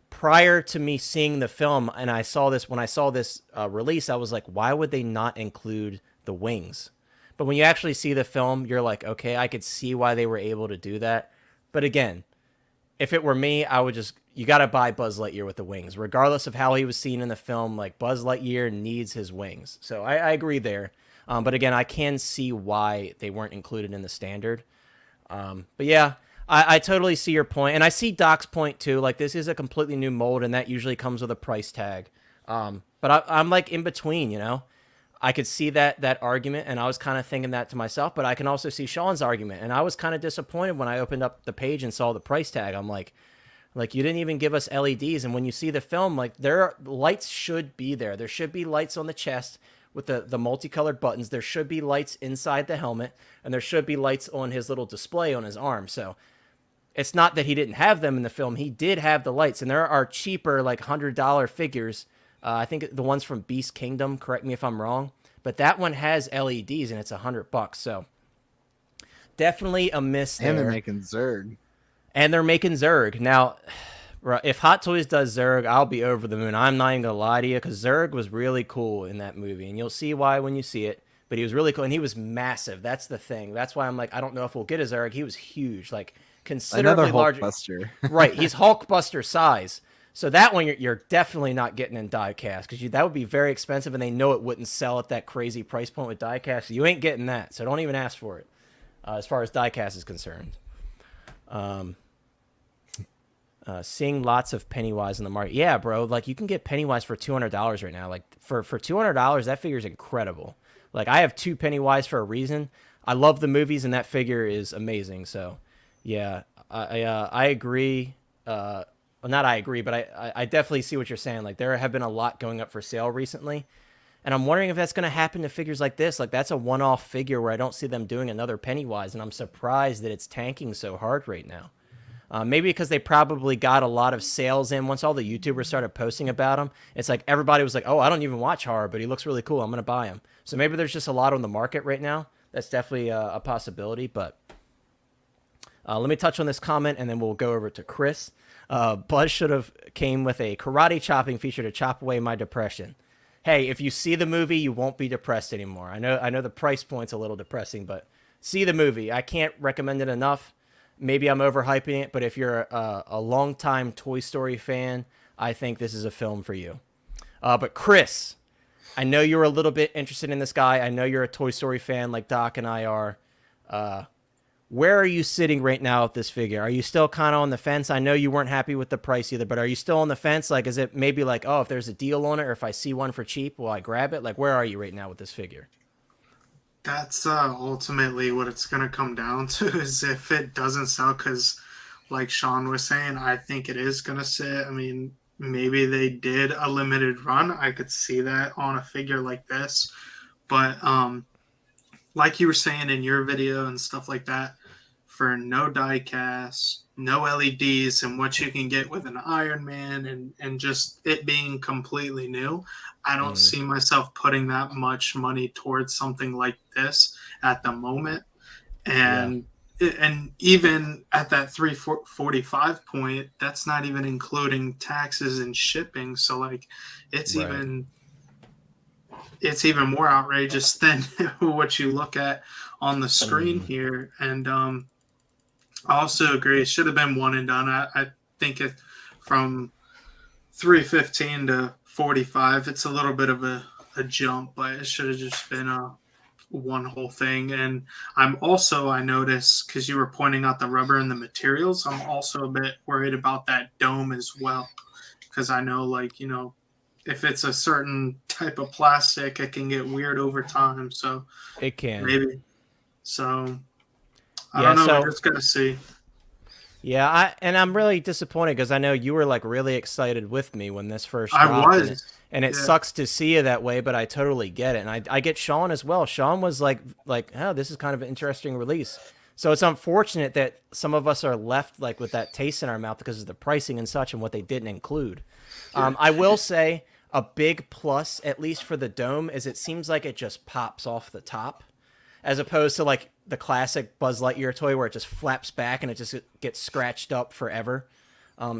[SPEAKER 1] prior to me seeing the film, and when I saw this release, I was like, why would they not include the wings? But when you actually see the film, you're like, okay, I could see why they were able to do that. But again, if it were me, I would just, you got to buy Buzz Lightyear with the wings, regardless of how he was seen in the film. Like, Buzz Lightyear needs his wings. So I agree there. But again, I can see why they weren't included in the standard. But yeah, I totally see your point. And I see Doc's point too. Like, this is a completely new mold, and that usually comes with a price tag. But I'm like in between, you know? I could see that argument, and I was kind of thinking that to myself, but I can also see Sean's argument. And I was kind of disappointed when I opened up the page and saw the price tag. I'm like, you didn't even give us LEDs. And when you see the film, like, lights should be there. There should be lights on the chest with the multicolored buttons. There should be lights inside the helmet, and there should be lights on his little display on his arm. So it's not that he didn't have them in the film. He did have the lights, and there are cheaper, like $100 figures. I think the ones from Beast Kingdom, correct me if I'm wrong, but that one has LEDs and it's $100. So definitely a miss there.
[SPEAKER 3] And they're making Zurg. Now, if Hot Toys does Zurg, I'll be over the moon. I'm not even gonna lie to you, because Zurg was really cool in that movie, and you'll see why when you see it. But he was really cool, and he was massive. That's the thing. That's why I'm like, I don't know if we'll get a Zurg. He was huge, like considerably larger. Hulkbuster.
[SPEAKER 1] Right, he's Hulkbuster size. So that one you're definitely not getting in diecast, because that would be very expensive, and they know it wouldn't sell at that crazy price point with diecast. So you ain't getting that. So don't even ask for it, as far as diecast is concerned. Seeing lots of Pennywise in the market. Yeah, bro. Like, you can get Pennywise for $200 right now. Like, for $200, that figure is incredible. Like, I have 2 Pennywise for a reason. I love the movies, and that figure is amazing. So, yeah, I agree. Well, not I agree, but I definitely see what you're saying. Like, there have been a lot going up for sale recently, and I'm wondering if that's going to happen to figures like this. Like, that's a one-off figure where I don't see them doing another Pennywise, and I'm surprised that it's tanking so hard right now. Maybe because they probably got a lot of sales in once all the YouTubers started posting about him. It's like everybody was like, oh, I don't even watch horror, but he looks really cool. I'm going to buy him. So maybe there's just a lot on the market right now. That's definitely a possibility. But let me touch on this comment, and then we'll go over to Chris. Buzz should have came with a karate chopping feature to chop away my depression. Hey, if you see the movie, you won't be depressed anymore. I know the price point's a little depressing, but see the movie. I can't recommend it enough. Maybe I'm overhyping it, but if you're a longtime Toy Story fan, I think this is a film for you. But Chris, I know you're a little bit interested in this guy. I know you're a Toy Story fan like Doc and I are. Where are you sitting right now with this figure? Are you still kind of on the fence? I know you weren't happy with the price either, but are you still on the fence? Like, is it maybe like, oh, if there's a deal on it, or if I see one for cheap, will I grab it? Like, where are you right now with this figure?
[SPEAKER 5] That's ultimately what it's going to come down to, is if it doesn't sell, because like Sean was saying, I think it is going to sit. I mean, maybe they did a limited run. I could see that on a figure like this. But like you were saying in your video and stuff like that, for no die cast, no LEDs, and what you can get with an Iron Man and just it being completely new, I don't see myself putting that much money towards something like this at the moment. And and even at that $345 point, that's not even including taxes and shipping. So like, it's even more outrageous than what you look at on the screen here. And I also agree, it should have been one and done. I think it from 315 to 45, it's a little bit of a jump, but it should have just been one whole thing. And I'm also, I noticed, because you were pointing out the rubber and the materials, I'm also a bit worried about that dome as well, because I know, like, you know, if it's a certain type of plastic, it can get weird over time. So
[SPEAKER 1] it can.
[SPEAKER 5] maybe. So I don't know.
[SPEAKER 1] So,
[SPEAKER 5] We're just gonna see.
[SPEAKER 1] Yeah, I'm really disappointed because I know you were like really excited with me when this first dropped.
[SPEAKER 5] I was.
[SPEAKER 1] And it sucks to see you that way, but I totally get it. And I get Sean as well. Sean was like, oh, this is kind of an interesting release. So it's unfortunate that some of us are left like with that taste in our mouth because of the pricing and such and what they didn't include. I will say a big plus, at least for the dome, is it seems like it just pops off the top, as opposed to like the classic Buzz Lightyear toy where it just flaps back and it just gets scratched up forever.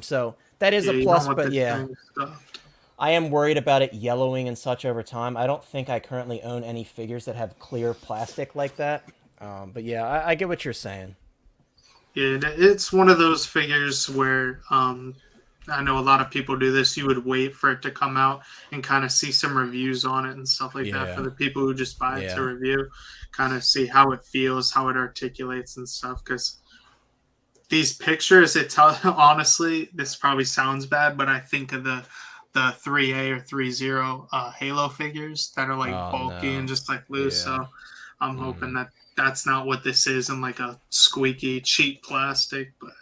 [SPEAKER 1] So that is a plus, but yeah. I am worried about it yellowing and such over time. I don't think I currently own any figures that have clear plastic like that. But yeah, I get what you're saying.
[SPEAKER 5] Yeah, it's one of those figures where I know a lot of people do this. You would wait for it to come out and kind of see some reviews on it and stuff like that for the people who just buy it to review, kind of see how it feels, how it articulates and stuff. Because these pictures, honestly, this probably sounds bad, but I think of the 3A or 3.0 Halo figures that are like bulky and just like loose. So I'm hoping that that's not what this is in like a squeaky, cheap plastic, but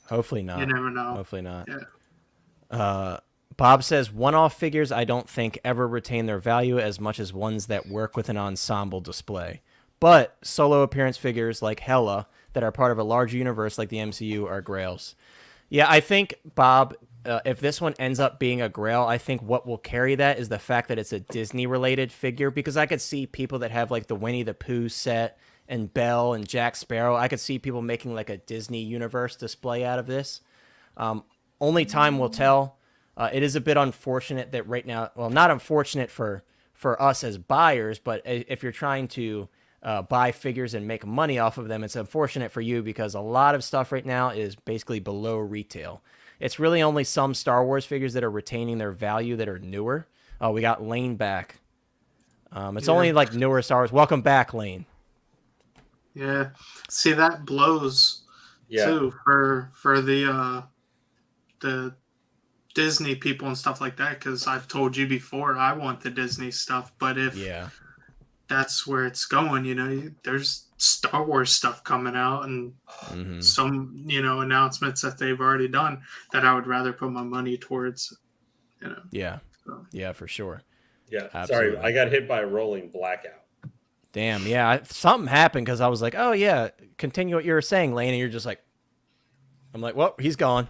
[SPEAKER 1] hopefully not.
[SPEAKER 5] You never know.
[SPEAKER 1] Hopefully not.
[SPEAKER 5] Yeah.
[SPEAKER 1] Bob says, one-off figures I don't think ever retain their value as much as ones that work with an ensemble display. But solo appearance figures like Hela that are part of a large universe like the MCU are grails. Yeah, I think, Bob, if this one ends up being a grail, I think what will carry that is the fact that it's a Disney-related figure, because I could see people that have like the Winnie the Pooh set and Belle and Jack Sparrow. I could see people making like a Disney universe display out of this. Only time will tell. It is a bit unfortunate that right now, well, not unfortunate for us as buyers, but if you're trying to buy figures and make money off of them, it's unfortunate for you because a lot of stuff right now is basically below retail. It's really only some Star Wars figures that are retaining their value that are newer. Oh, we got Lane back. It's only like newer Star Wars. Welcome back, Lane.
[SPEAKER 5] Yeah. See, that blows too for the Disney people and stuff like that, because I've told you before I want the Disney stuff, but if that's where it's going, there's Star Wars stuff coming out and some announcements that they've already done that I would rather put my money towards.
[SPEAKER 1] For sure.
[SPEAKER 2] Absolutely. Sorry, I got hit by a rolling blackout.
[SPEAKER 1] Damn, something happened because I was like, oh yeah, continue what you were saying, Lane, and you're just like, I'm like, well, he's gone.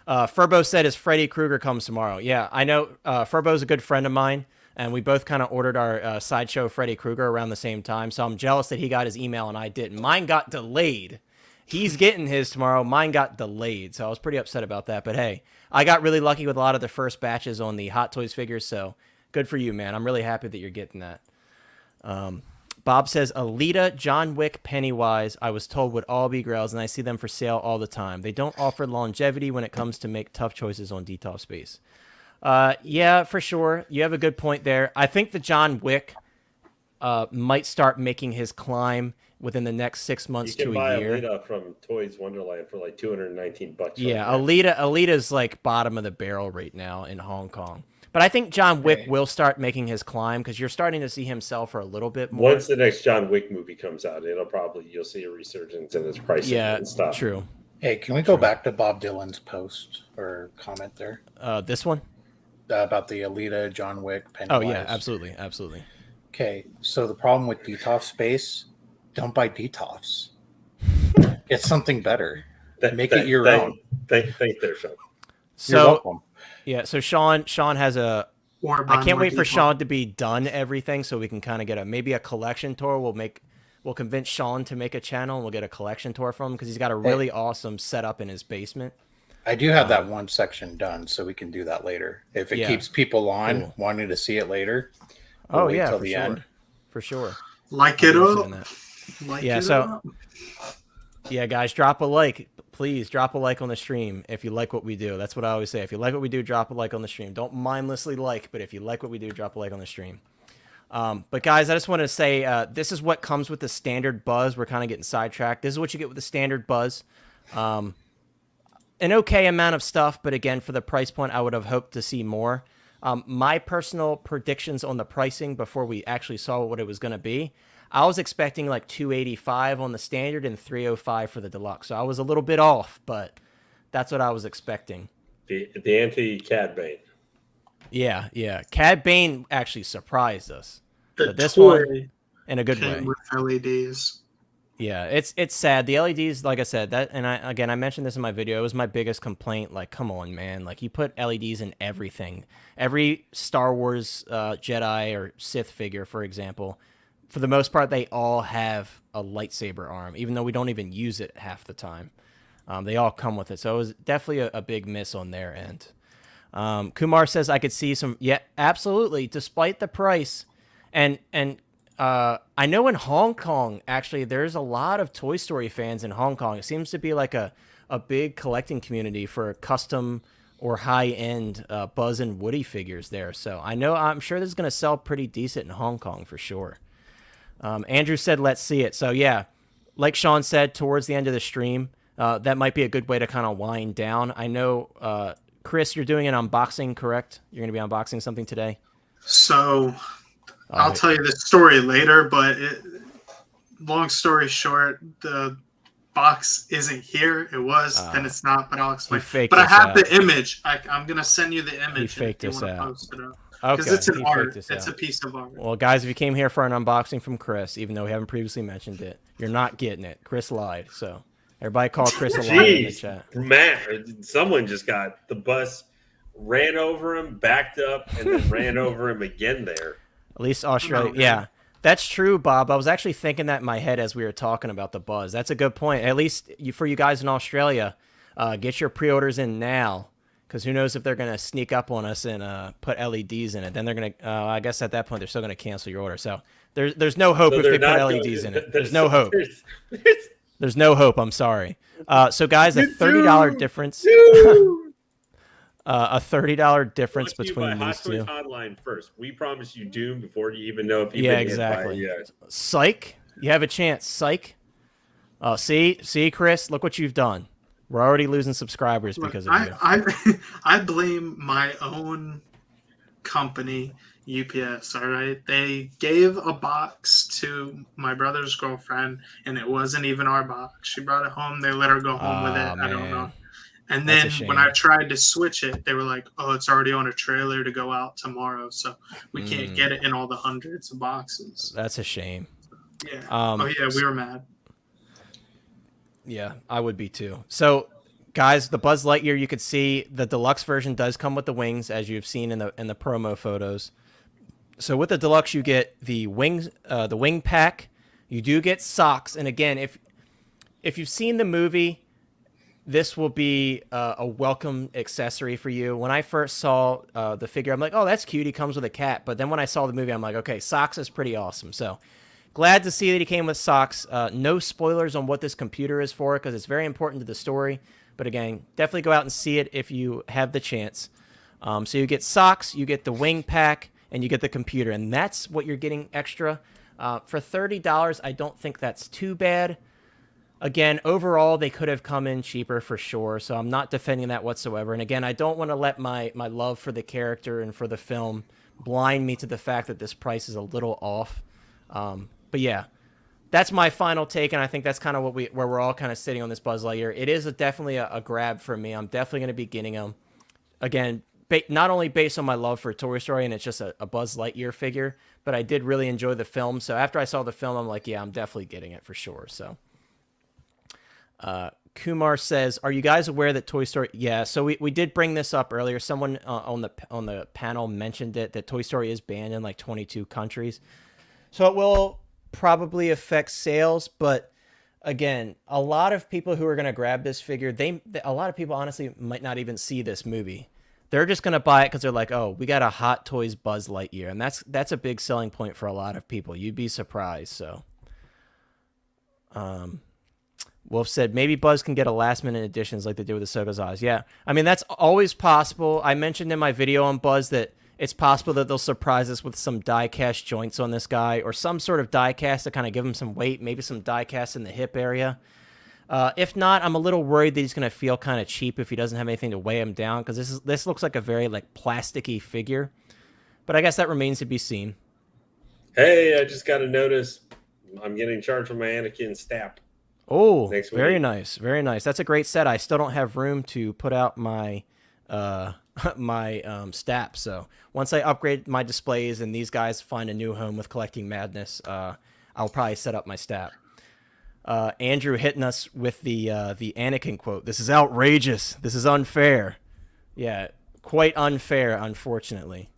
[SPEAKER 1] Furbo said his Freddy Krueger comes tomorrow. Yeah, I know. Furbo's a good friend of mine, and we both kind of ordered our Sideshow Freddy Krueger around the same time, so I'm jealous that he got his email and I didn't. Mine got delayed. He's getting his tomorrow. Mine got delayed, so I was pretty upset about that. But hey, I got really lucky with a lot of the first batches on the Hot Toys figures, so good for you, man. I'm really happy that you're getting that. Bob says, Alita, John Wick, Pennywise, I was told would all be grails, and I see them for sale all the time. They don't offer longevity when it comes to make tough choices on DTOF space. Yeah, for sure. You have a good point there. I think the John Wick might start making his climb within the next 6 months to a year.
[SPEAKER 2] You can buy Alita from Toys Wonderland for like $219.
[SPEAKER 1] Yeah, Alita's like bottom of the barrel right now in Hong Kong. But I think John Wick will start making his climb because you're starting to see him sell for a little bit more.
[SPEAKER 2] Once the next John Wick movie comes out, you'll see a resurgence in its pricing and stuff.
[SPEAKER 1] True.
[SPEAKER 4] Hey, can we go back to Bob Dylan's post or comment there?
[SPEAKER 1] This one?
[SPEAKER 4] About the Alita, John Wick, Pennywise.
[SPEAKER 1] Oh, yeah, absolutely.
[SPEAKER 4] Okay, so the problem with DTOF space, don't buy DTOFs. Get something better. Make it your own.
[SPEAKER 2] Thanks there, Sean.
[SPEAKER 4] You're welcome.
[SPEAKER 1] Yeah, so Sean has I can't wait for Sean to be done everything so we can kind of get maybe a collection tour. We'll convince Sean to make a channel and we'll get a collection tour from him because he's got a really awesome setup in his basement.
[SPEAKER 4] I do have that one section done, so we can do that later. If it keeps people on wanting to see it later.
[SPEAKER 1] We'll wait till the end. For sure.
[SPEAKER 5] Like it up.
[SPEAKER 1] Yeah, guys, drop a like. Please drop a like on the stream if you like what we do. That's what I always say. If you like what we do, drop a like on the stream. Don't mindlessly like, but if you like what we do, drop a like on the stream. But guys, I just want to say this is what comes with the standard buzz. We're kind of getting sidetracked. This is what you get with the standard buzz. An okay amount of stuff, but again, for the price point, I would have hoped to see more. My personal predictions on the pricing before we actually saw what it was going to be, I was expecting like $285 on the standard and $305 for the deluxe. So I was a little bit off, but that's what I was expecting.
[SPEAKER 2] The anti-Cad Bane.
[SPEAKER 1] Yeah. Cad Bane actually surprised us.
[SPEAKER 5] The
[SPEAKER 1] this
[SPEAKER 5] toy
[SPEAKER 1] one, in a good way.
[SPEAKER 5] with LEDs.
[SPEAKER 1] Yeah, it's sad. The LEDs, like I said, I mentioned this in my video. It was my biggest complaint. Like, come on, man! Like, you put LEDs in everything. Every Star Wars Jedi or Sith figure, for example, for the most part, they all have a lightsaber arm, even though we don't even use it half the time. They all come with it, so it was definitely a big miss on their end. Kumar says I could see some. Yeah, absolutely. Despite the price, and I know in Hong Kong, actually, there's a lot of Toy Story fans in Hong Kong. It seems to be like a big collecting community for custom or high-end Buzz and Woody figures there. So I'm sure this is going to sell pretty decent in Hong Kong for sure. Andrew said, let's see it. So yeah, like Sean said, towards the end of the stream, that might be a good way to kind of wind down. I know, Chris, you're doing an unboxing, correct? You're going to be unboxing something today?
[SPEAKER 5] So I'll tell you the story later, but long story short, the box isn't here. It was, then it's not, but I'll explain. But I have the image. I'm going to send you the image.
[SPEAKER 1] He faked this out.
[SPEAKER 5] Because it's an art. It's a piece of art.
[SPEAKER 1] Well, guys, if you came here for an unboxing from Chris, even though we haven't previously mentioned it, you're not getting it. Chris lied. So everybody call Chris a liar in the chat.
[SPEAKER 2] Matt, someone just got the bus, ran over him, backed up, and then ran over him again there.
[SPEAKER 1] At least Australia. Yeah, that's true, Bob. I was actually thinking that in my head as we were talking about the buzz. That's a good point. At least for you guys in Australia, get your pre-orders in now, because who knows if they're going to sneak up on us and put LEDs in it. Then they're going to, I guess at that point, they're still going to cancel your order. So there's no hope if they put LEDs in it. There's no hope. There's no hope. I'm sorry. So, guys, a $30 difference. A $30 difference between these two.
[SPEAKER 2] Hotline first. We promise you Doom before you even know if you've
[SPEAKER 1] been exactly. Hit by it. Psych. You have a chance. Psych. See, Chris, look what you've done. We're already losing subscribers because of you.
[SPEAKER 5] I blame my own company, UPS. All right, they gave a box to my brother's girlfriend, and it wasn't even our box. She brought it home. They let her go home with it. Man. I don't know. And then when I tried to switch it, they were like, "Oh, it's already on a trailer to go out tomorrow, so we can't get it in all the hundreds of boxes."
[SPEAKER 1] That's a shame.
[SPEAKER 5] Yeah. We were mad.
[SPEAKER 1] Yeah, I would be too. So, guys, the Buzz Lightyear, you could see the deluxe version does come with the wings, as you've seen in the promo photos. So with the deluxe, you get the wings, the wing pack. You do get socks, and again, if you've seen the movie, this will be a welcome accessory for you. When I first saw the figure, I'm like, oh, that's cute. He comes with a cat. But then when I saw the movie, I'm like, okay, socks is pretty awesome. So glad to see that he came with socks. No spoilers on what this computer is for, because it's very important to the story. But again, definitely go out and see it if you have the chance. So you get socks, you get the wing pack, and you get the computer. And that's what you're getting extra. For $30, I don't think that's too bad. Again, overall, they could have come in cheaper for sure, so I'm not defending that whatsoever. And again, I don't want to let my love for the character and for the film blind me to the fact that this price is a little off. But yeah, that's my final take, and I think that's kind of where we're all kind of sitting on this Buzz Lightyear. It is definitely a grab for me. I'm definitely going to be getting them. Again, not only based on my love for Toy Story, and it's just a Buzz Lightyear figure, but I did really enjoy the film. So after I saw the film, I'm like, yeah, I'm definitely getting it for sure. So. Kumar says, are you guys aware that Toy Story... Yeah, so we did bring this up earlier. Someone on the panel mentioned it, that Toy Story is banned in like 22 countries. So it will probably affect sales, but again, a lot of people who are going to grab this figure, a lot of people honestly might not even see this movie. They're just going to buy it because they're like, oh, we got a Hot Toys Buzz Lightyear. And that's a big selling point for a lot of people. You'd be surprised, so... Wolf said, maybe Buzz can get a last-minute additions like they did with the Ahsoka's Oz. Yeah, I mean, that's always possible. I mentioned in my video on Buzz that it's possible that they'll surprise us with some die-cast joints on this guy or some sort of die-cast to kind of give him some weight, maybe some die-cast in the hip area. If not, I'm a little worried that he's going to feel kind of cheap if he doesn't have anything to weigh him down, because this looks like a very like plasticky figure. But I guess that remains to be seen.
[SPEAKER 2] Hey, I just got a notice. I'm getting charged for my Anakin stap.
[SPEAKER 1] Oh, very nice, very nice. That's a great set. I still don't have room to put out my my stap. So once I upgrade my displays and these guys find a new home with Collecting Madness, I'll probably set up my stap. Andrew hitting us with the Anakin quote. This is outrageous. This is unfair. Yeah, quite unfair, unfortunately.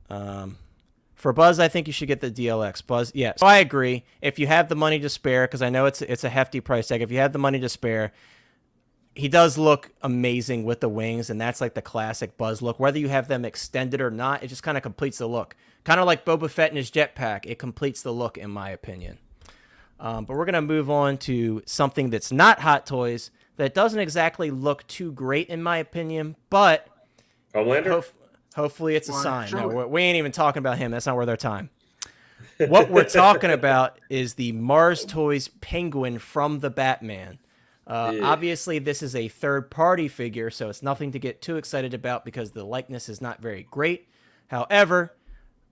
[SPEAKER 1] For Buzz, I think you should get the DLX. Buzz, yeah. So I agree. If you have the money to spare, because I know it's a hefty price tag. If you have the money to spare, he does look amazing with the wings, and that's like the classic Buzz look. Whether you have them extended or not, it just kind of completes the look. Kind of like Boba Fett and his jetpack. It completes the look, in my opinion. But we're going to move on to something that's not Hot Toys, that doesn't exactly look too great, in my opinion, but hopefully it's a sign. No, we ain't even talking about him. That's not worth our time. What we're talking about is the Mars Toys Penguin from the Batman. Obviously, this is a third-party figure, so it's nothing to get too excited about because the likeness is not very great. However,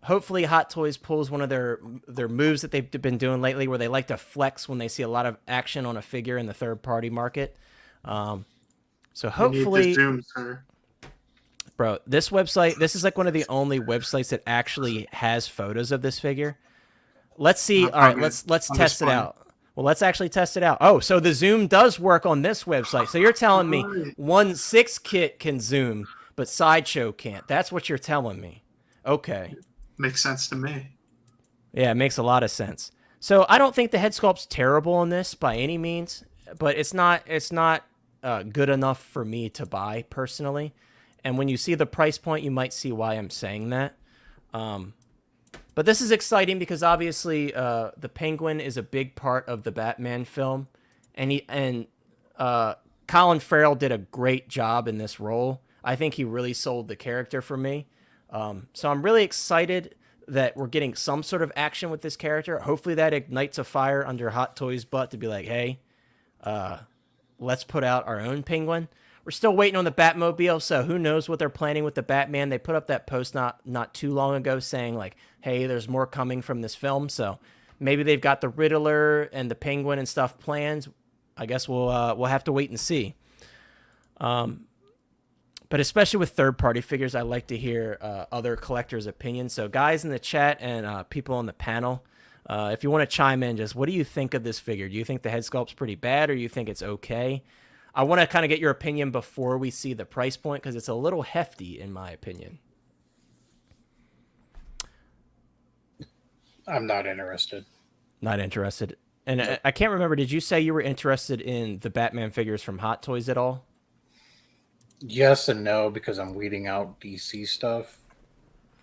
[SPEAKER 1] hopefully Hot Toys pulls one of their moves that they've been doing lately where they like to flex when they see a lot of action on a figure in the third-party market. So hopefully...
[SPEAKER 5] You need the zoom, sir.
[SPEAKER 1] Bro, this website, this is like one of the only websites that actually has photos of this figure. Let's see. All right, let's test it out. Well, let's actually test it out. Oh, so the zoom does work on this website. So you're telling me 1/6 kit can zoom, but Sideshow can't. That's what you're telling me. Okay.
[SPEAKER 5] Makes sense to me.
[SPEAKER 1] Yeah, it makes a lot of sense. So I don't think the head sculpt's terrible on this by any means, but it's not good enough for me to buy personally. And when you see the price point, you might see why I'm saying that. But this is exciting because obviously the Penguin is a big part of the Batman film, and Colin Farrell did a great job in this role. I think he really sold the character for me. So I'm really excited that we're getting some sort of action with this character. Hopefully that ignites a fire under Hot Toys' butt to be like, hey, let's put out our own Penguin. We're still waiting on the Batmobile, so who knows what they're planning with the Batman. They put up that post not too long ago saying, like, hey, there's more coming from this film, so maybe they've got the Riddler and the Penguin and stuff planned. I guess we'll have to wait and see. But especially with third-party figures, I like to hear other collectors' opinions. So guys in the chat and people on the panel, if you want to chime in, just what do you think of this figure? Do you think the head sculpt's pretty bad, or you think it's okay? I want to kind of get your opinion before we see the price point because it's a little hefty in my opinion.
[SPEAKER 4] I'm not interested.
[SPEAKER 1] Not interested. And I can't remember, did you say you were interested in the Batman figures from Hot Toys at all?
[SPEAKER 4] Yes and no, because I'm weeding out DC stuff.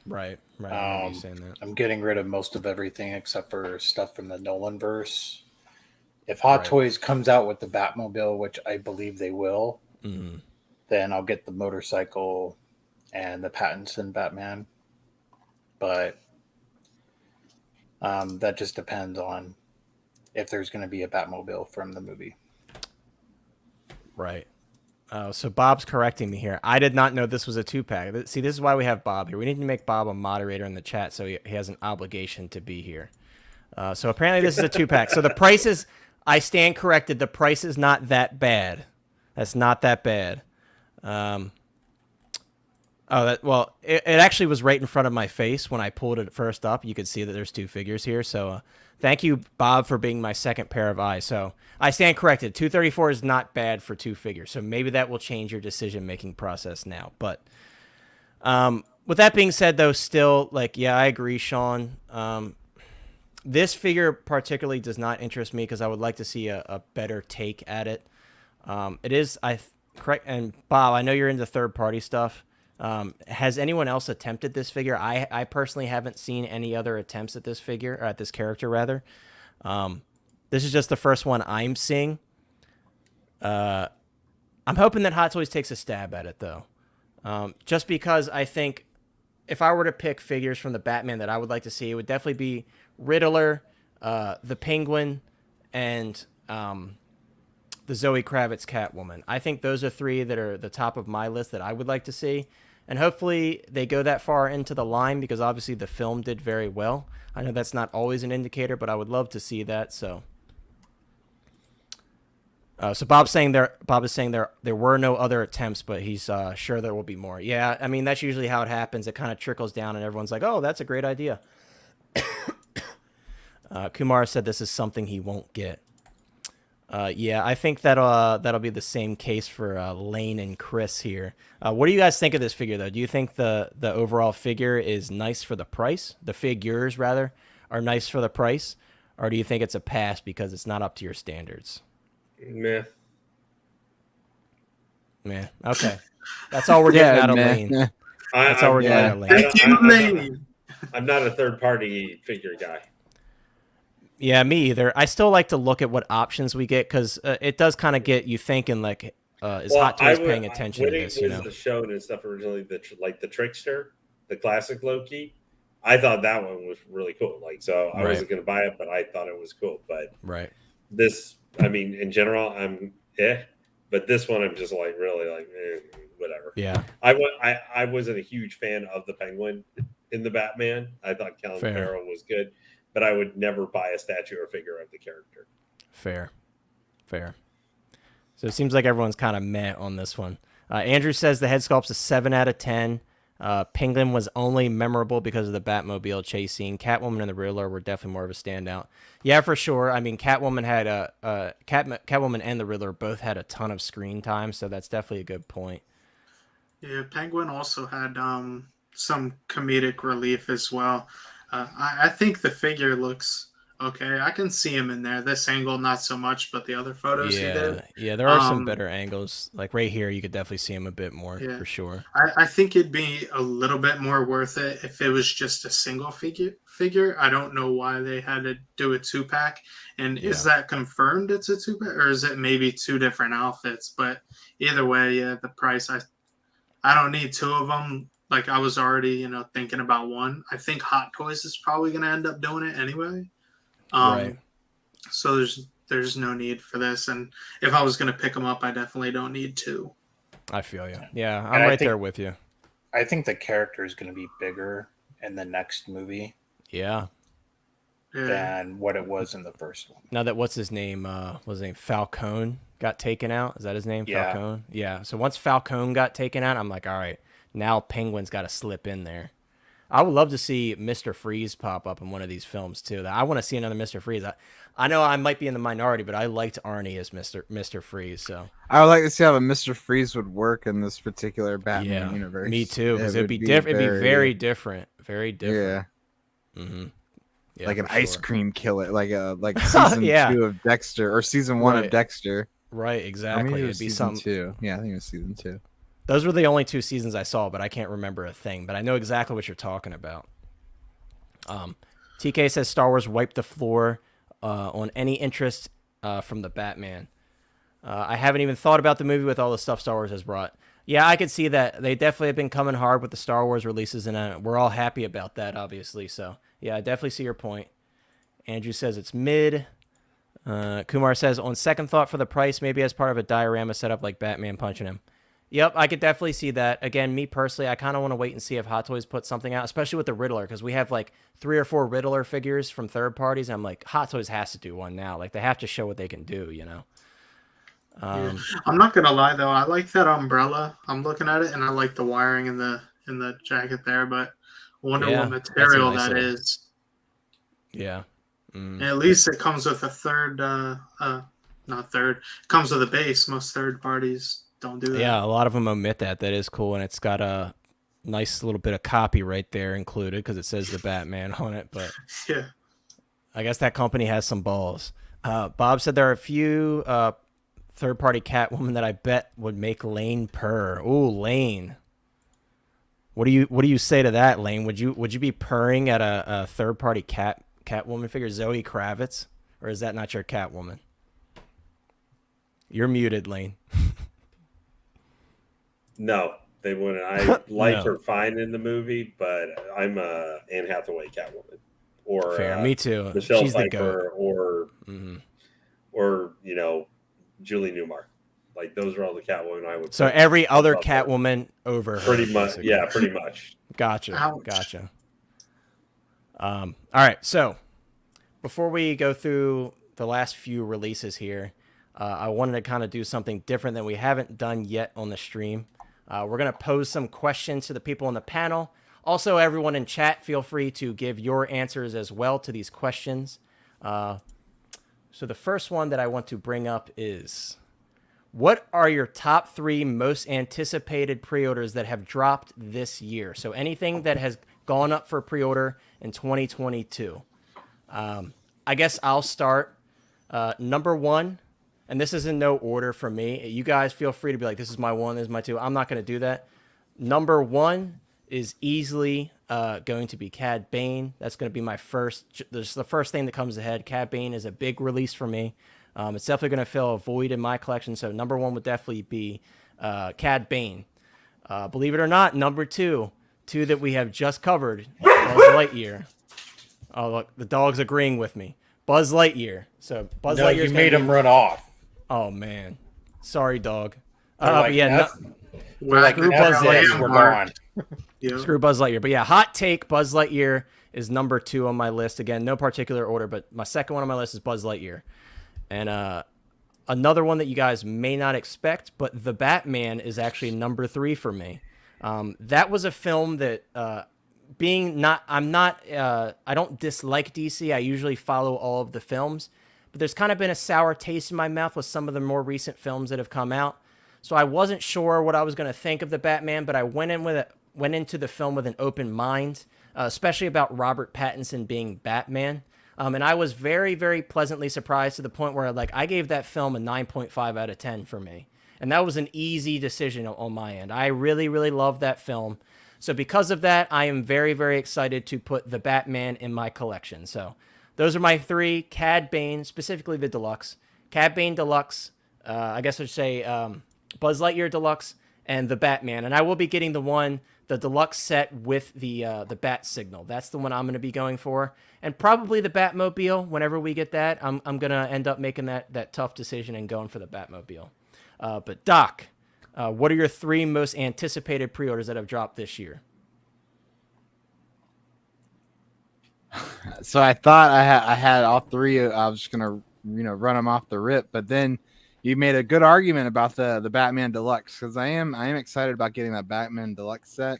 [SPEAKER 1] Right. I remember you saying that.
[SPEAKER 4] I'm getting rid of most of everything except for stuff from the Nolanverse. If Hot Toys comes out with the Batmobile, which I believe they will, then I'll get the motorcycle and the Pattinson Batman. But that just depends on if there's going to be a Batmobile from the movie.
[SPEAKER 1] Right. So Bob's correcting me here. I did not know this was a 2-pack. See, this is why we have Bob here. We need to make Bob a moderator in the chat so he has an obligation to be here. So apparently this is a 2-pack. So the price is... I stand corrected. The price is not that bad. That's not that bad. It actually was right in front of my face when I pulled it first up. You could see that there's 2 figures here. So thank you, Bob, for being my second pair of eyes. So I stand corrected. 234 is not bad for 2 figures. So maybe that will change your decision-making process now. But with that being said, though, still, like, yeah, I agree, Sean. This figure particularly does not interest me because I would like to see a better take at it. It is, correct, and Bob, I know you're into third-party stuff. Has anyone else attempted this figure? I personally haven't seen any other attempts at this figure, or at this character, rather. This is just the first one I'm seeing. I'm hoping that Hot Toys takes a stab at it, though. Just because I think if I were to pick figures from the Batman that I would like to see, it would definitely be Riddler, the Penguin, and the Zoe Kravitz Catwoman. I think those are three that are the top of my list that I would like to see. And hopefully they go that far into the line because obviously the film did very well. I know that's not always an indicator, but I would love to see that. So Bob is saying there were no other attempts, but he's sure there will be more. Yeah, I mean, that's usually how it happens. It kind of trickles down and everyone's like, oh, that's a great idea. Kumar said this is something he won't get. Yeah, I think that'll be the same case for Lane and Chris here. What do you guys think of this figure, though? Do you think the overall figure is nice for the price? The figures, rather, are nice for the price? Or do you think it's a pass because it's not up to your standards?
[SPEAKER 2] Meh.
[SPEAKER 1] Meh. Okay. That's all we're getting out of Lane. That's all we're getting out of Lane.
[SPEAKER 5] Thank you, Lane.
[SPEAKER 2] I'm not a third-party figure guy.
[SPEAKER 1] Yeah, me either. I still like to look at what options we get because it does kind of get you thinking, like, is Hot Toys paying attention to this? You know,
[SPEAKER 2] the show and stuff originally, the Trickster, the classic Loki. I thought that one was really cool. Like, so I wasn't going to buy it, but I thought it was cool. But this, I mean, in general, I'm but this one I'm just like really like whatever.
[SPEAKER 1] Yeah,
[SPEAKER 2] I wasn't a huge fan of the Penguin in the Batman. I thought Colin Farrell was good. But I would never buy a statue or figure of the character.
[SPEAKER 1] Fair. So it seems like everyone's kind of meh on this one. Andrew says the head sculpt's a 7 out of 10. Penguin was only memorable because of the Batmobile chase scene. Catwoman and the Riddler were definitely more of a standout. Yeah, for sure. I mean, Catwoman and the Riddler both had a ton of screen time, so that's definitely a good point.
[SPEAKER 5] Yeah, Penguin also had some comedic relief as well. I think the figure looks okay. I can see him in there. This angle, not so much, but the other photos he did.
[SPEAKER 1] Yeah, there are some better angles. Like right here, you could definitely see him a bit more for sure.
[SPEAKER 5] I think it'd be a little bit more worth it if it was just a single figure. I don't know why they had to do a 2-pack. And is that confirmed it's a 2-pack? Or is it maybe 2 different outfits? But either way, the price, I don't need 2 of them. Like I was already, thinking about one. I think Hot Toys is probably going to end up doing it anyway. So there's no need for this. And if I was going to pick them up, I definitely don't need 2.
[SPEAKER 1] I feel you. Yeah, I'm right there with you.
[SPEAKER 4] I think the character is going to be bigger in the next movie.
[SPEAKER 1] Yeah.
[SPEAKER 4] Than what it was in the first one.
[SPEAKER 1] Now that what's his name? Falcone got taken out. Is that his name?
[SPEAKER 4] Yeah.
[SPEAKER 1] Falcone. Yeah. So once Falcone got taken out, I'm like, all right. Now Penguin's got to slip in there. I would love to see Mr. Freeze pop up in one of these films too. I want to see another Mr. Freeze. I know I might be in the minority, but I liked Arnie as Mr. Freeze. So
[SPEAKER 3] I would like to see how a Mr. Freeze would work in this particular Batman universe.
[SPEAKER 1] Me too, because it'd be different. It'd be very different. Very different.
[SPEAKER 3] Yeah.
[SPEAKER 1] Mm-hmm. Yeah,
[SPEAKER 3] like an ice cream killer, like season 2 of Dexter or season 1 of Dexter.
[SPEAKER 1] Right. Exactly. It'd be
[SPEAKER 3] season 2. Yeah, I think it was season 2.
[SPEAKER 1] Those were the only 2 seasons I saw, but I can't remember a thing. But I know exactly what you're talking about. TK says Star Wars wiped the floor on any interest from the Batman. I haven't even thought about the movie with all the stuff Star Wars has brought. Yeah, I could see that. They definitely have been coming hard with the Star Wars releases, and we're all happy about that, obviously. So, yeah, I definitely see your point. Andrew says it's mid. Kumar says, on second thought for the price, maybe as part of a diorama setup like Batman punching him. Yep, I could definitely see that. Again, me personally, I kind of want to wait and see if Hot Toys put something out, especially with the Riddler, because we have like 3 or 4 Riddler figures from third parties. I'm like, Hot Toys has to do one now. Like, they have to show what they can do,
[SPEAKER 5] I'm not gonna lie though, I like that umbrella. I'm looking at it, and I like the wiring in the jacket there, but I wonder what material that is.
[SPEAKER 1] Yeah.
[SPEAKER 5] And at least it comes with a third. Not third. It comes with a base. Most third parties don't do that.
[SPEAKER 1] Yeah, a lot of them omit that. That is cool, and it's got a nice little bit of copyright there included because it says the Batman on it. But
[SPEAKER 5] yeah,
[SPEAKER 1] I guess that company has some balls. Bob said there are a few third-party Catwoman that I bet would make Lane purr. Ooh, Lane. What do you say to that, Lane? Would you be purring at a third-party Catwoman figure, Zoe Kravitz, or is that not your Catwoman? You're muted, Lane.
[SPEAKER 2] No, they wouldn't. I like her fine in the movie, but I'm a Anne Hathaway Catwoman, or
[SPEAKER 1] fair. Me too.
[SPEAKER 2] Michelle
[SPEAKER 1] She's
[SPEAKER 2] Pfeiffer,
[SPEAKER 1] the goat.
[SPEAKER 2] or Julie Newmar. Like those are all the Catwoman I would.
[SPEAKER 1] So every other Catwoman over her.
[SPEAKER 2] Pretty much, basically. Yeah, pretty much.
[SPEAKER 1] Gotcha.
[SPEAKER 5] Ouch.
[SPEAKER 1] Gotcha. All right. So before we go through the last few releases here, I wanted to kind of do something different that we haven't done yet on the stream. We're going to pose some questions to the people on the panel. Also, everyone in chat, feel free to give your answers as well to these questions. So the first one that I want to bring up is, what are your top 3 most anticipated pre-orders that have dropped this year? So anything that has gone up for pre-order in 2022. I guess I'll start. Number 1, and this is in no order for me. You guys feel free to be like, this is my 1, this is my 2. I'm not going to do that. Number 1 is easily going to be Cad Bane. That's going to be my first. This is the first thing that comes ahead. Cad Bane is a big release for me. It's definitely going to fill a void in my collection. So number 1 would definitely be Cad Bane. Believe it or not, number 2 that we have just covered, Buzz Lightyear. Oh, look, the dog's agreeing with me. Buzz Lightyear. So Buzz Lightyear.
[SPEAKER 4] You made him run off.
[SPEAKER 1] Oh man, sorry, dog.
[SPEAKER 4] Like,
[SPEAKER 1] yeah,
[SPEAKER 5] We're like,
[SPEAKER 1] screw Buzz Lightyear.
[SPEAKER 4] We're gone.
[SPEAKER 5] Yeah.
[SPEAKER 1] Screw Buzz Lightyear. But yeah, hot take, Buzz Lightyear is number 2 on my list. Again, no particular order, but my second one on my list is Buzz Lightyear. And another one that you guys may not expect, but The Batman is actually number 3 for me. That was a film that, I don't dislike DC. I usually follow all of the films, but there's kind of been a sour taste in my mouth with some of the more recent films that have come out. So I wasn't sure what I was going to think of The Batman, but I went into the film with an open mind, especially about Robert Pattinson being Batman. And I was very, very pleasantly surprised to the point where I gave that film a 9.5 out of 10 for me. And that was an easy decision on my end. I really, really love that film. So because of that, I am very, very excited to put The Batman in my collection. So those are my 3. Cad Bane, specifically the Deluxe. Cad Bane Deluxe, I guess I'd say Buzz Lightyear Deluxe, and The Batman. And I will be getting the Deluxe set with the Bat Signal. That's the one I'm going to be going for. And probably the Batmobile. Whenever we get that, I'm going to end up making that tough decision and going for the Batmobile. But Doc, what are your 3 most anticipated pre-orders that have dropped this year?
[SPEAKER 3] So I thought I had all 3. I was just gonna run them off the rip, but then you made a good argument about the Batman Deluxe, because I am excited about getting that Batman Deluxe set.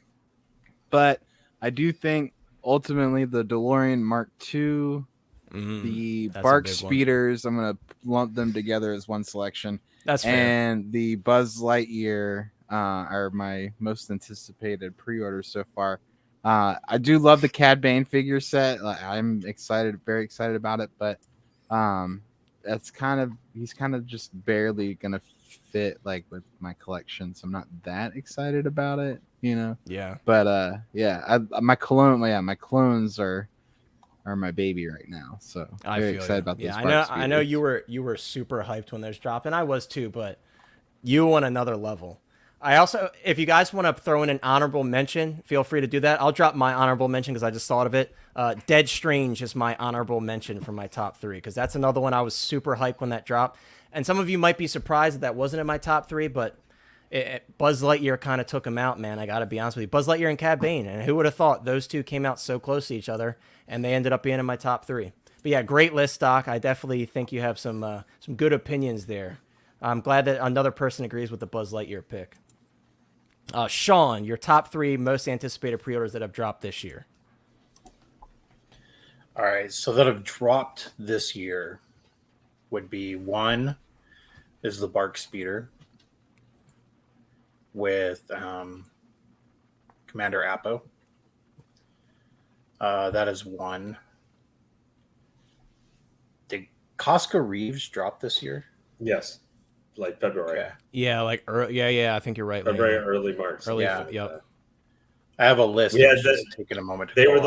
[SPEAKER 3] But I do think ultimately the DeLorean Mark II, the Bark Speeders, I'm gonna lump them together as one selection.
[SPEAKER 1] That's fair.
[SPEAKER 3] And the Buzz Lightyear are my most anticipated pre-orders so far. I do love the Cad Bane figure set. I'm very excited about it, but he's kind of just barely gonna fit with my collection, so I'm not that excited about it,
[SPEAKER 1] Yeah.
[SPEAKER 3] But my clones are my baby right now, so I'm very excited about those.
[SPEAKER 1] Yeah, I know you were super hyped when those dropped, and I was too, but you on another level. I also, if you guys want to throw in an honorable mention, feel free to do that. I'll drop my honorable mention because I just thought of it. Dead Strange is my honorable mention for my top 3, because that's another one I was super hyped when that dropped. And some of you might be surprised that wasn't in my top 3, but Buzz Lightyear kind of took him out, man. I got to be honest with you. Buzz Lightyear and Cad Bane, and who would have thought those 2 came out so close to each other, and they ended up being in my top 3. But yeah, great list, Doc. I definitely think you have some good opinions there. I'm glad that another person agrees with the Buzz Lightyear pick. Sean, your top 3 most anticipated pre-orders that have dropped this year.
[SPEAKER 4] All right, so that have dropped this year would be 1 is the Bark Speeder with Commander Appo. That is 1. Did Casca Reeves drop this year?
[SPEAKER 2] Yes, February.
[SPEAKER 4] Okay.
[SPEAKER 1] Yeah, I think you're right.
[SPEAKER 2] February, early March.
[SPEAKER 1] Yep.
[SPEAKER 4] I have a list.
[SPEAKER 2] Yeah,
[SPEAKER 4] just taking a moment.
[SPEAKER 2] They were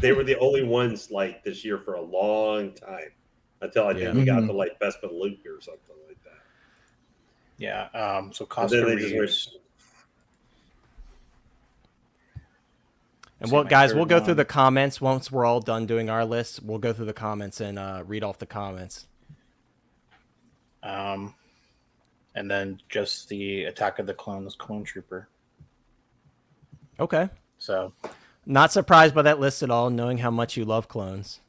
[SPEAKER 2] they were the only ones this year for a long time, until I think we got to Vespa Luke or something like that.
[SPEAKER 4] Yeah. So Casca Reeves.
[SPEAKER 1] And guys, we'll go through the comments once we're all done doing our list. We'll go through the comments and read off the comments.
[SPEAKER 4] And then just the Attack of the Clones Clone Trooper.
[SPEAKER 1] Okay.
[SPEAKER 4] So,
[SPEAKER 1] not surprised by that list at all, knowing how much you love clones.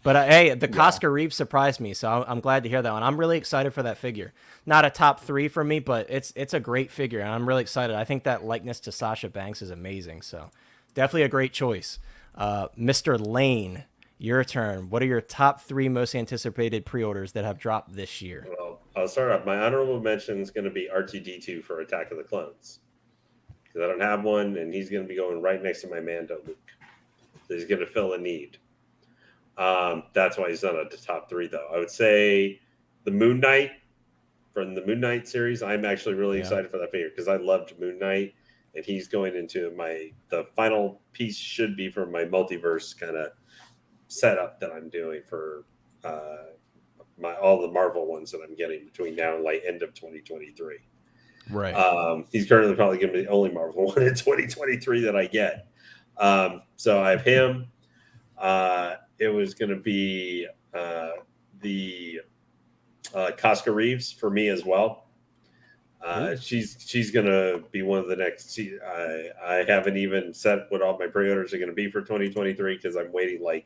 [SPEAKER 1] But hey, the Casca Reeve surprised me, so I'm glad to hear that one. I'm really excited for that figure. Not a top 3 for me, but it's a great figure, and I'm really excited. I think that likeness to Sasha Banks is amazing, so definitely a great choice. Mr. Lane, your turn. What are your top 3 most anticipated pre-orders that have dropped this year?
[SPEAKER 2] Well, I'll start off. My honorable mention is going to be R2-D2 for Attack of the Clones. Because I don't have one, and he's going to be going right next to my Mando Luke. So he's going to fill a need. That's why he's not at the top 3, though. I would say the Moon Knight from the Moon Knight series. I'm actually really excited for that figure because I loved Moon Knight, and he's going into the final piece should be for my multiverse kind of setup that I'm doing for all the Marvel ones that I'm getting between now and like end of 2023.
[SPEAKER 1] Right.
[SPEAKER 2] He's currently probably going to be the only Marvel one in 2023 that I get. So I have him. It was going to be the Casca Reeves for me as well. She's going to be one of the next. I haven't even set what all my pre-orders are going to be for 2023 because I'm waiting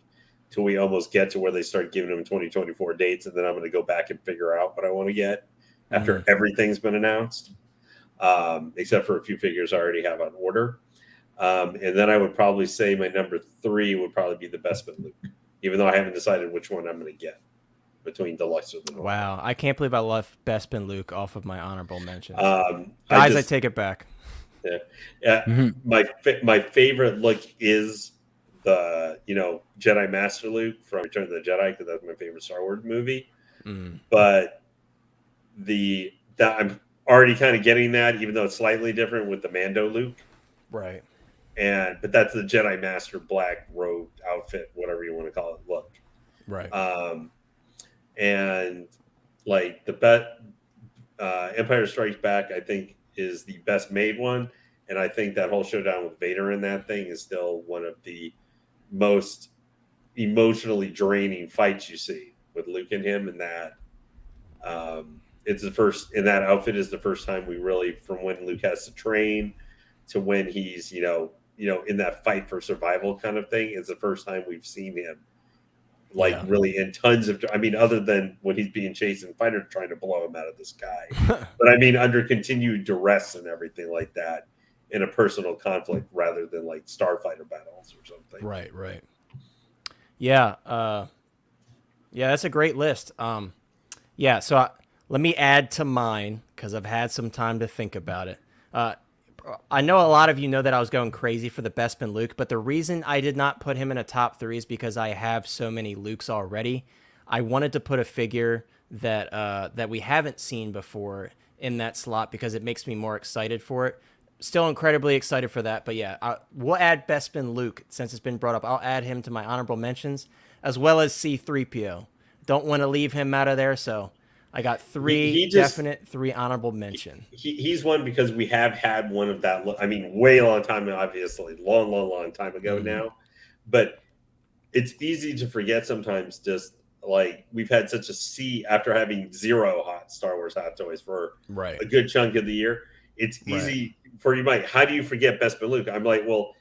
[SPEAKER 2] till we almost get to where they start giving them 2024 dates, and then I'm going to go back and figure out what I want to get after everything's been announced, except for a few figures I already have on order. And then I would probably say my number 3 would probably be the Bespin Luke, even though I haven't decided which one I'm going to get between Deluxe or the Normal.
[SPEAKER 1] Wow, I can't believe I left Bespin Luke off of my honorable mentions.
[SPEAKER 2] Guys,
[SPEAKER 1] I take it back.
[SPEAKER 2] Yeah, my favorite look is the Jedi Master Luke from Return of the Jedi because that's my favorite Star Wars movie. But I'm already kind of getting that, even though it's slightly different with the Mando Luke.
[SPEAKER 1] Right.
[SPEAKER 2] But that's the Jedi Master black robe outfit, whatever you want to call it, look.
[SPEAKER 1] Right.
[SPEAKER 2] And like the Empire Strikes Back, I think is the best made one. And I think that whole showdown with Vader in that thing is still one of the most emotionally draining fights you see with Luke and him. And that it's the first in that outfit is the first time we really, from when Luke has to train to when he's, in that fight for survival kind of thing, is the first time we've seen him really in tons of, other than when he's being chased and fighter trying to blow him out of the sky. But under continued duress and everything like that in a personal conflict rather than like starfighter battles or something.
[SPEAKER 1] Right. Yeah. That's a great list. So let me add to mine because I've had some time to think about it. I know a lot of you know that I was going crazy for the Bespin Luke, but the reason I did not put him in a top 3 is because I have so many Lukes already. I wanted to put a figure that we haven't seen before in that slot because it makes me more excited for it. Still incredibly excited for that, but we'll add Bespin Luke since it's been brought up. I'll add him to my honorable mentions as well as C-3PO. Don't want to leave him out of there, so I got 3 definite, 3 honorable mention.
[SPEAKER 2] He's one because we have had one of that. Way long time, obviously, long time ago now. But it's easy to forget sometimes. Just like we've had such a sea after having 0 Star Wars hot toys for a good chunk of the year. It's easy for you, Mike. How do you forget Bespin Luke? I'm like, well,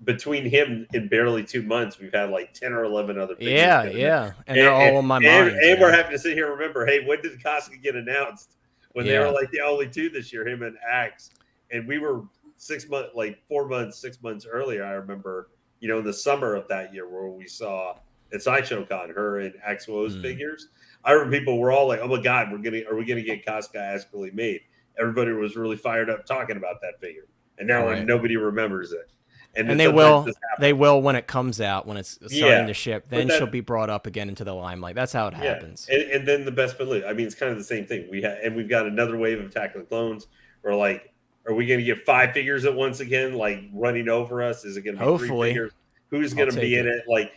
[SPEAKER 2] between him in barely 2 months, we've had like 10 or 11 other figures.
[SPEAKER 1] Yeah. And they're all on my mind.
[SPEAKER 2] And we're having to sit here and remember, hey, when did Casca get announced? When they were like the only 2 this year, him and Axe. And we were 6 months earlier, I remember, in the summer of that year where we saw at Sideshow Con, her and Axe Wo's figures. I remember people were all like, oh my God, are we gonna get Casca actually made? Everybody was really fired up talking about that figure. And now nobody remembers it. And
[SPEAKER 1] they will when it comes out, when it's starting to ship. Then she'll be brought up again into the limelight. That's how it happens.
[SPEAKER 2] And then the Bespin Luke. It's kind of the same thing. We've got another wave of Attack of the Clones. We're like, are we going to get 5 figures at once again, like running over us? Is it going to be 3 figures? Who's going to be in it? Like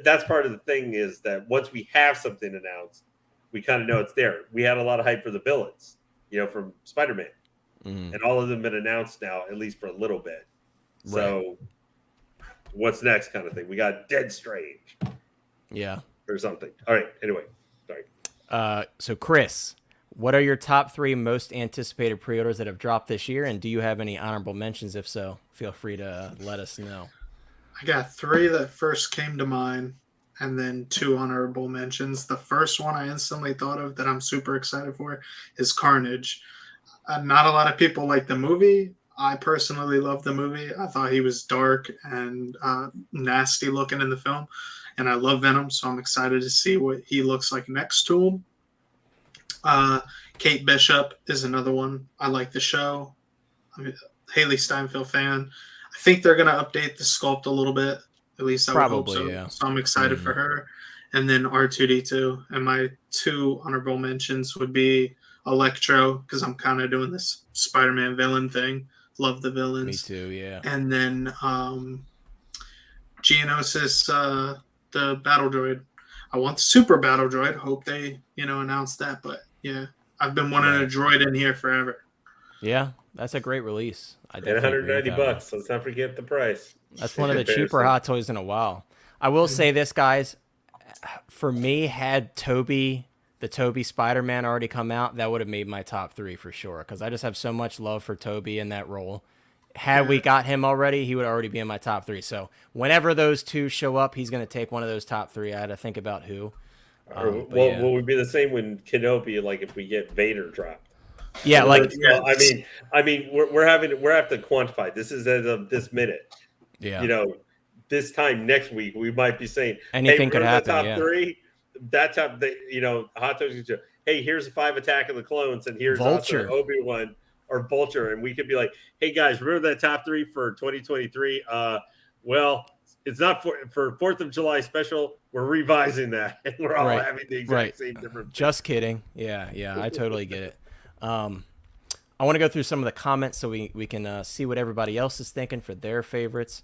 [SPEAKER 2] that's part of the thing is that once we have something announced, we kind of know it's there. We had a lot of hype for the villains, from Spider-Man, and all of them have been announced now, at least for a little bit. So what's next kind of thing? We got Dead Strange.
[SPEAKER 1] Yeah.
[SPEAKER 2] Or something. All right. Anyway, sorry.
[SPEAKER 1] So Chris, What are your top 3 most anticipated pre-orders that have dropped this year, and do you have any honorable mentions? If so, feel free to let us know.
[SPEAKER 5] I got 3 that first came to mind, and then 2 honorable mentions. The first one I instantly thought of that I'm super excited for is Carnage. Not a lot of people like the movie. I personally love the movie. I thought he was dark and nasty looking in the film, and I love Venom, so I'm excited to see what he looks like next to him. Kate Bishop is another one. I like the show. I'm a Haley Steinfeld fan. I think they're going to update the sculpt a little bit. At least I would hope so.
[SPEAKER 1] Yeah.
[SPEAKER 5] So I'm excited for her. And then R2-D2. And my 2 honorable mentions would be Electro, because I'm kind of doing this Spider-Man villain thing. Love the villains.
[SPEAKER 1] Me too, yeah.
[SPEAKER 5] And then Geonosis, the battle droid. I want the super battle droid. Hope they, announce that. But yeah, I've been wanting a droid in here forever.
[SPEAKER 1] Yeah, that's a great release.
[SPEAKER 2] And $190. Let's not forget the price.
[SPEAKER 1] That's one of the cheaper Hot Toys in a while. I will say this, guys. For me, had the Tobey Spider-Man already come out, that would have made my top 3 for sure. Because I just have so much love for Tobey in that role. Had we got him already, he would already be in my top 3. So whenever those 2 show up, he's going to take one of those top 3. I had to think about who.
[SPEAKER 2] Will we be the same when Kenobi? Like if we get Vader dropped?
[SPEAKER 1] Yeah,
[SPEAKER 2] I mean, we're having to quantify. This is as of this minute.
[SPEAKER 1] Yeah.
[SPEAKER 2] This time next week we might be saying
[SPEAKER 1] anything could happen.
[SPEAKER 2] Top 3. That top, Hot Toys. Hey, here's 5 Attack of the Clones, and here's
[SPEAKER 1] Vulture,
[SPEAKER 2] Obi-Wan or Vulture, and we could be like, hey guys, remember that top 3 for 2023? Well, it's not for 4th of July special. We're revising that, and we're all having the exact same different.
[SPEAKER 1] Just kidding. Yeah, I totally get it. I want to go through some of the comments so we can see what everybody else is thinking for their favorites.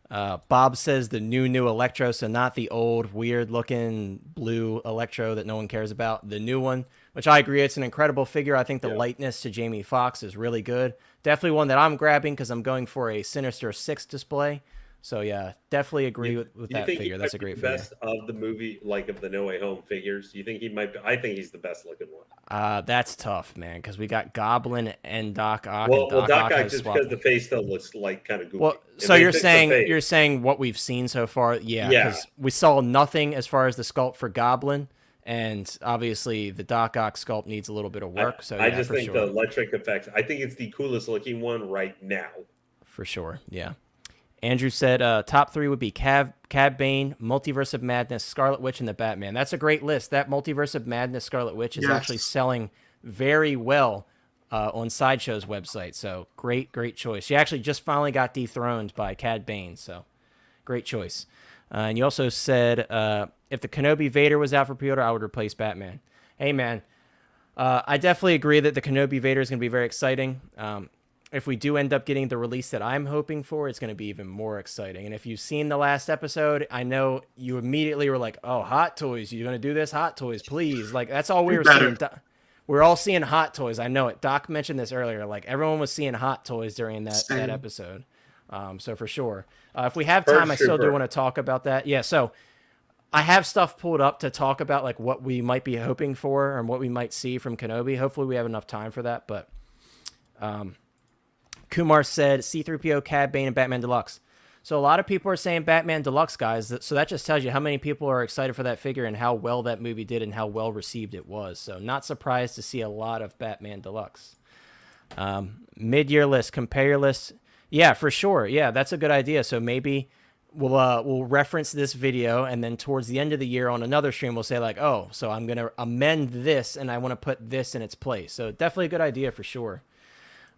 [SPEAKER 1] Bob says the new Electro, so not the old weird-looking blue Electro that no one cares about. The new one, which I agree, it's an incredible figure. I think the likeness to Jamie Foxx is really good. Definitely one that I'm grabbing because I'm going for a Sinister Six display. So yeah, definitely agree with that figure. That's a great figure.
[SPEAKER 2] Best of the movie, like of the No Way Home figures. Do you think he might be? I think he's the best looking one.
[SPEAKER 1] That's tough, man, because we got Goblin and Doc Ock.
[SPEAKER 2] Well, Doc Ock just because the face still looks like kind of goofy.
[SPEAKER 1] Well, so you're saying what we've seen so far? Yeah, because we saw nothing as far as the sculpt for Goblin, and obviously the Doc Ock sculpt needs a little bit of work.
[SPEAKER 2] I just think the electric effects. I think it's the coolest looking one right now.
[SPEAKER 1] For sure, yeah. Andrew said top 3 would be Cad Bane, Multiverse of Madness, Scarlet Witch, and the Batman. That's a great list. That Multiverse of Madness Scarlet Witch is actually selling very well on Sideshow's website. So great choice. She actually just finally got dethroned by Cad Bane. So great choice. And you also said if the Kenobi Vader was out for pre-order, I would replace Batman. Hey, man. I definitely agree that the Kenobi Vader is going to be very exciting. If we do end up getting the release that I'm hoping for, it's going to be even more exciting. And if you've seen the last episode, I know you immediately were like, oh, Hot Toys, you're going to do this? Hot Toys, please. Like, that's all we were seeing. We're all seeing Hot Toys. I know it. Doc mentioned this earlier. Like, everyone was seeing Hot Toys during that episode. So for sure. If we have time, I still do want to talk about that. Yeah, so I have stuff pulled up to talk about, like, what we might be hoping for and what we might see from Kenobi. Hopefully we have enough time for that, but... Kumar said C-3PO, Cad Bane, and Batman Deluxe. So a lot of people are saying Batman Deluxe, guys. So that just tells you how many people are excited for that figure and how well that movie did and how well received it was. So not surprised to see a lot of Batman Deluxe. Mid-year list, compare your list. Yeah, for sure. Yeah, that's a good idea. So maybe we'll reference this video, and then towards the end of the year on another stream, we'll say like, oh, so I'm going to amend this, and I want to put this in its place. So definitely a good idea for sure.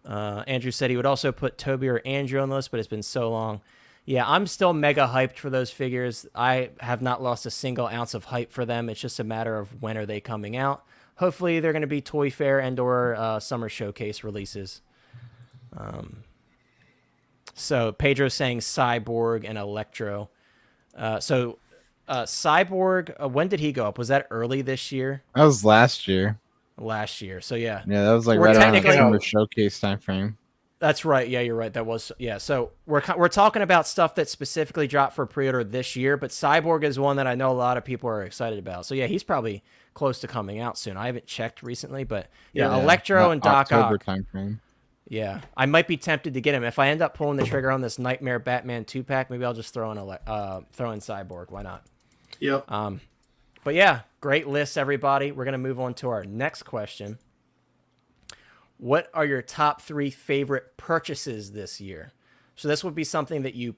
[SPEAKER 1] Andrew said he would also put Toby or Andrew on the list, but it's been so long. Yeah, I'm still mega hyped for those figures. I have not lost a single ounce of hype for them. It's just a matter of when are they coming out. Hopefully they're going to be Toy Fair and or Summer Showcase releases. So Pedro's saying Cyborg and Electro. Cyborg, when did he go up? Was that early this year?
[SPEAKER 3] That was last year.
[SPEAKER 1] So yeah.
[SPEAKER 3] Yeah, that was like right around the Summer Showcase time frame.
[SPEAKER 1] That's right. Yeah, you're right. That was So we're talking about stuff that specifically dropped for pre-order this year, but Cyborg is one that I know a lot of people are excited about. So yeah, he's probably close to coming out soon. I haven't checked recently, but Electro and Doc
[SPEAKER 3] October
[SPEAKER 1] Ock.
[SPEAKER 3] timeframe.
[SPEAKER 1] Yeah, I might be tempted to get him if I end up pulling the trigger on this Nightmare Batman 2-pack. Maybe I'll just throw in Cyborg. Why not?
[SPEAKER 5] Yep.
[SPEAKER 1] But yeah, great list, everybody. We're gonna move on to our next question. What are your top 3 favorite purchases this year? So this would be something that you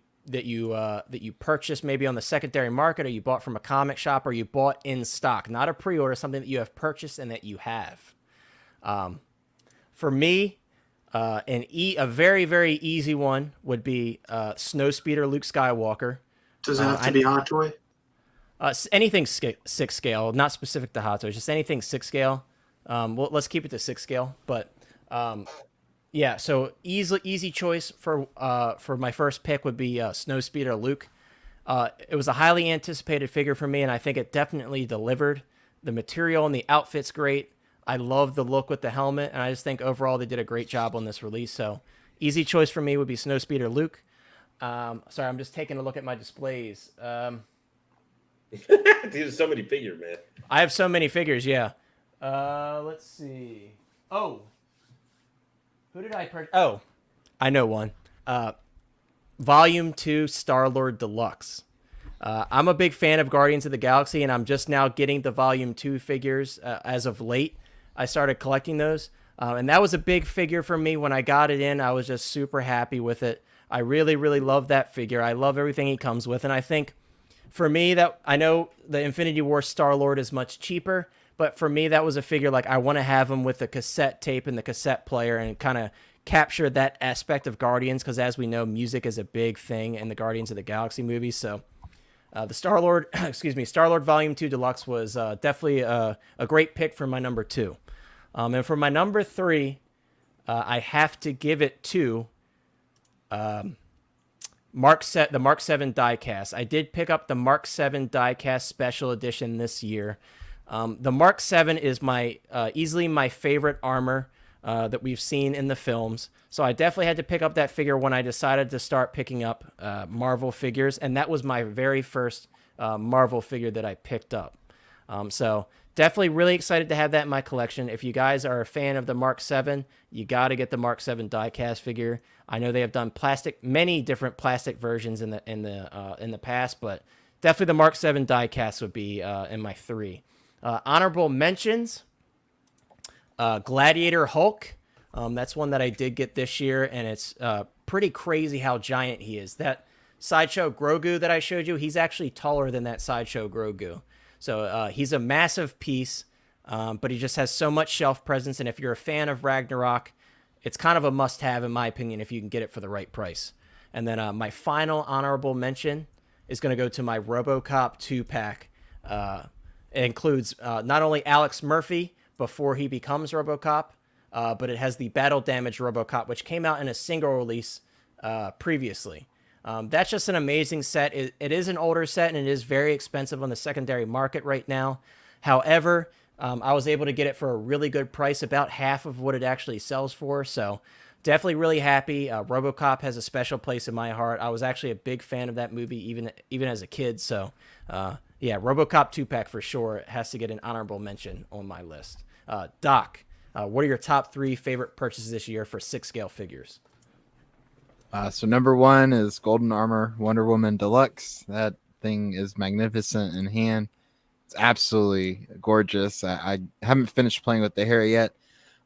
[SPEAKER 1] purchased maybe on the secondary market, or you bought from a comic shop, or you bought in stock, not a pre-order, something that you have purchased and that you have. For me, a very, very easy one would be Snowspeeder Luke Skywalker.
[SPEAKER 5] Does it have to be Hot Toy?
[SPEAKER 1] Anything 6 scale, not specific to Hot Toys, just anything 6 scale. Well, let's keep it to 6 scale, but yeah. So easy choice for my first pick would be Snowspeeder Luke. It was a highly anticipated figure for me, and I think it definitely delivered. The material and the outfit's great. I love the look with the helmet, and I just think overall they did a great job on this release. So easy choice for me would be Snowspeeder Luke. Sorry, I'm just taking a look at my displays.
[SPEAKER 2] There's so many figures, man.
[SPEAKER 1] I have so many figures, yeah. Let's see. Oh. Who did I purchase? Oh, I know one. Volume 2 Star-Lord Deluxe. I'm a big fan of Guardians of the Galaxy, and I'm just now getting the Volume 2 figures as of late. I started collecting those, and that was a big figure for me. When I got it in, I was just super happy with it. I really, really love that figure. I love everything he comes with, and I think for me, that I know the Infinity War Star-Lord is much cheaper, but for me, that was a figure like I want to have him with the cassette tape and the cassette player and kind of capture that aspect of Guardians, because as we know, music is a big thing in the Guardians of the Galaxy movies. So the Star-Lord, Star-Lord Volume 2 Deluxe was definitely a great pick for my number 2. And for my number 3, I have to give it to the Mark 7 diecast. I did pick up the Mark 7 diecast special edition this year. The Mark 7 is easily my favorite armor that we've seen in the films. So I definitely had to pick up that figure when I decided to start picking up Marvel figures, and that was my very first Marvel figure that I picked up. So definitely really excited to have that in my collection. If you guys are a fan of the Mark 7, you got to get the Mark 7 diecast figure. I know they have done many different plastic versions in the past, but definitely the Mark 7 diecast would be in my 3. Honorable mentions: Gladiator Hulk. That's one that I did get this year, and it's pretty crazy how giant he is. That Sideshow Grogu that I showed you, he's actually taller than that Sideshow Grogu. So he's a massive piece, but he just has so much shelf presence, and if you're a fan of Ragnarok, it's kind of a must-have, in my opinion, if you can get it for the right price. And then my final honorable mention is going to go to my RoboCop 2-pack. It includes not only Alex Murphy before he becomes RoboCop, but it has the Battle Damage RoboCop, which came out in a single release previously. That's just an amazing set. It is an older set, and it is very expensive on the secondary market right now. However, I was able to get it for a really good price, about half of what it actually sells for. So definitely really happy. RoboCop has a special place in my heart. I was actually a big fan of that movie even as a kid. So yeah, RoboCop 2-pack for sure has to get an honorable mention on my list. Doc, what are your top 3 favorite purchases this year for 6-scale figures?
[SPEAKER 3] So number 1 is Golden Armor Wonder Woman Deluxe. That thing is magnificent in hand. It's absolutely gorgeous. I haven't finished playing with the hair yet,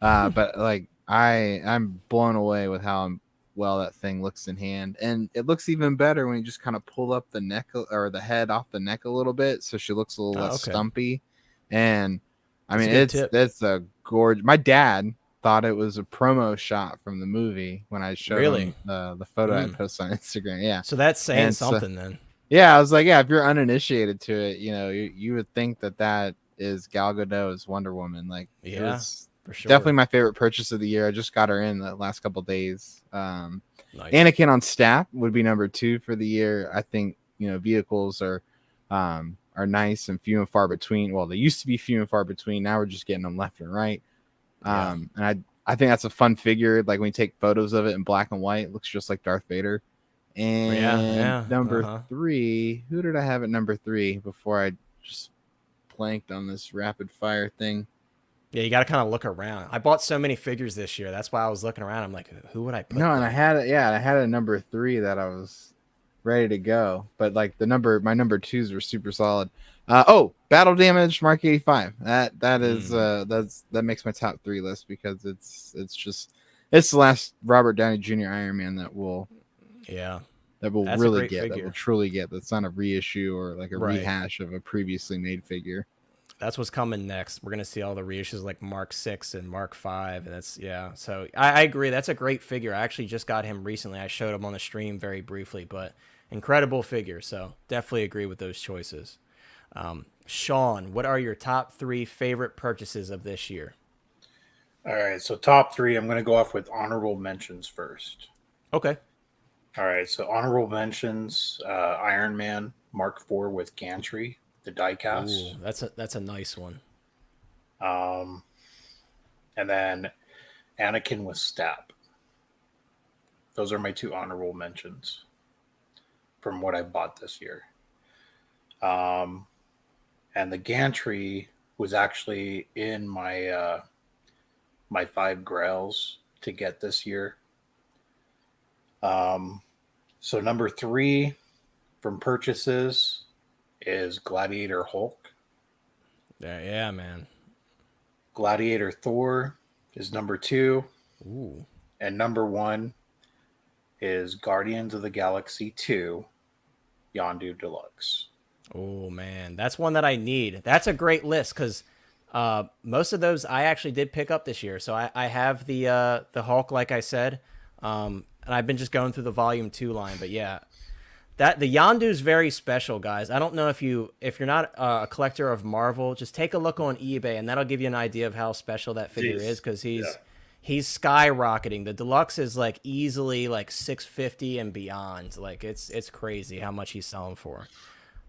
[SPEAKER 3] but like I'm blown away with how well that thing looks in hand, and it looks even better when you just kind of pull up the neck or the head off the neck a little bit, so she looks a little less stumpy. And I mean, it's a gorgeous. My dad thought it was a promo shot from the movie when I showed him the photo I posted on Instagram. Yeah,
[SPEAKER 1] so that's saying something then.
[SPEAKER 3] Yeah, I was like, yeah, if you're uninitiated to it, you would think that is Gal Gadot's Wonder Woman. Like, it was for sure definitely my favorite purchase of the year. I just got her in the last couple of days. Nice. Anakin on staff would be number 2 for the year. I think vehicles are nice and few and far between. Well, they used to be few and far between. Now we're just getting them left and right. And I think that's a fun figure. Like when you take photos of it in black and white, it looks just like Darth Vader. And number 3, who did I have at number 3 before I just blanked on this rapid fire thing?
[SPEAKER 1] Yeah, you got to kind of look around. I bought so many figures this year. That's why I was looking around. I'm like, who would I put?
[SPEAKER 3] No, and I had a number 3 that I was ready to go, but like my number 2s were super solid. Battle Damage Mark 85. That makes my top 3 list because it's the last Robert Downey Jr. Iron Man that will really get, that will truly get. That's not a reissue or like a rehash of a previously made figure.
[SPEAKER 1] That's what's coming next. We're gonna see all the reissues like Mark 6 and Mark 5, and so I agree. That's a great figure. I actually just got him recently. I showed him on the stream very briefly, but incredible figure. So definitely agree with those choices. Sean, what are your top 3 favorite purchases of this year?
[SPEAKER 4] All right, so top 3, I'm going to go off with honorable mentions first.
[SPEAKER 1] Okay.
[SPEAKER 4] All right, so honorable mentions, Iron Man Mark IV with gantry, the diecast.
[SPEAKER 1] Ooh, that's a nice one.
[SPEAKER 4] And then Anakin with Stab. Those are my 2 honorable mentions from what I bought this year. And the gantry was actually in my my 5 grails to get this year. So number 3 from purchases is Gladiator Hulk.
[SPEAKER 1] Yeah, man.
[SPEAKER 4] Gladiator Thor is number 2.
[SPEAKER 1] Ooh.
[SPEAKER 4] And number 1 is Guardians of the Galaxy 2 Yondu Deluxe.
[SPEAKER 1] Oh, man. That's one that I need. That's a great list because most of those I actually did pick up this year. So I have the Hulk, like I said, and I've been just going through the Volume 2 line. But, yeah, the Yondu is very special, guys. I don't know if you're not a collector of Marvel, just take a look on eBay, and that'll give you an idea of how special that figure is because he's skyrocketing. The deluxe is like easily like $650 and beyond. Like it's crazy how much he's selling for.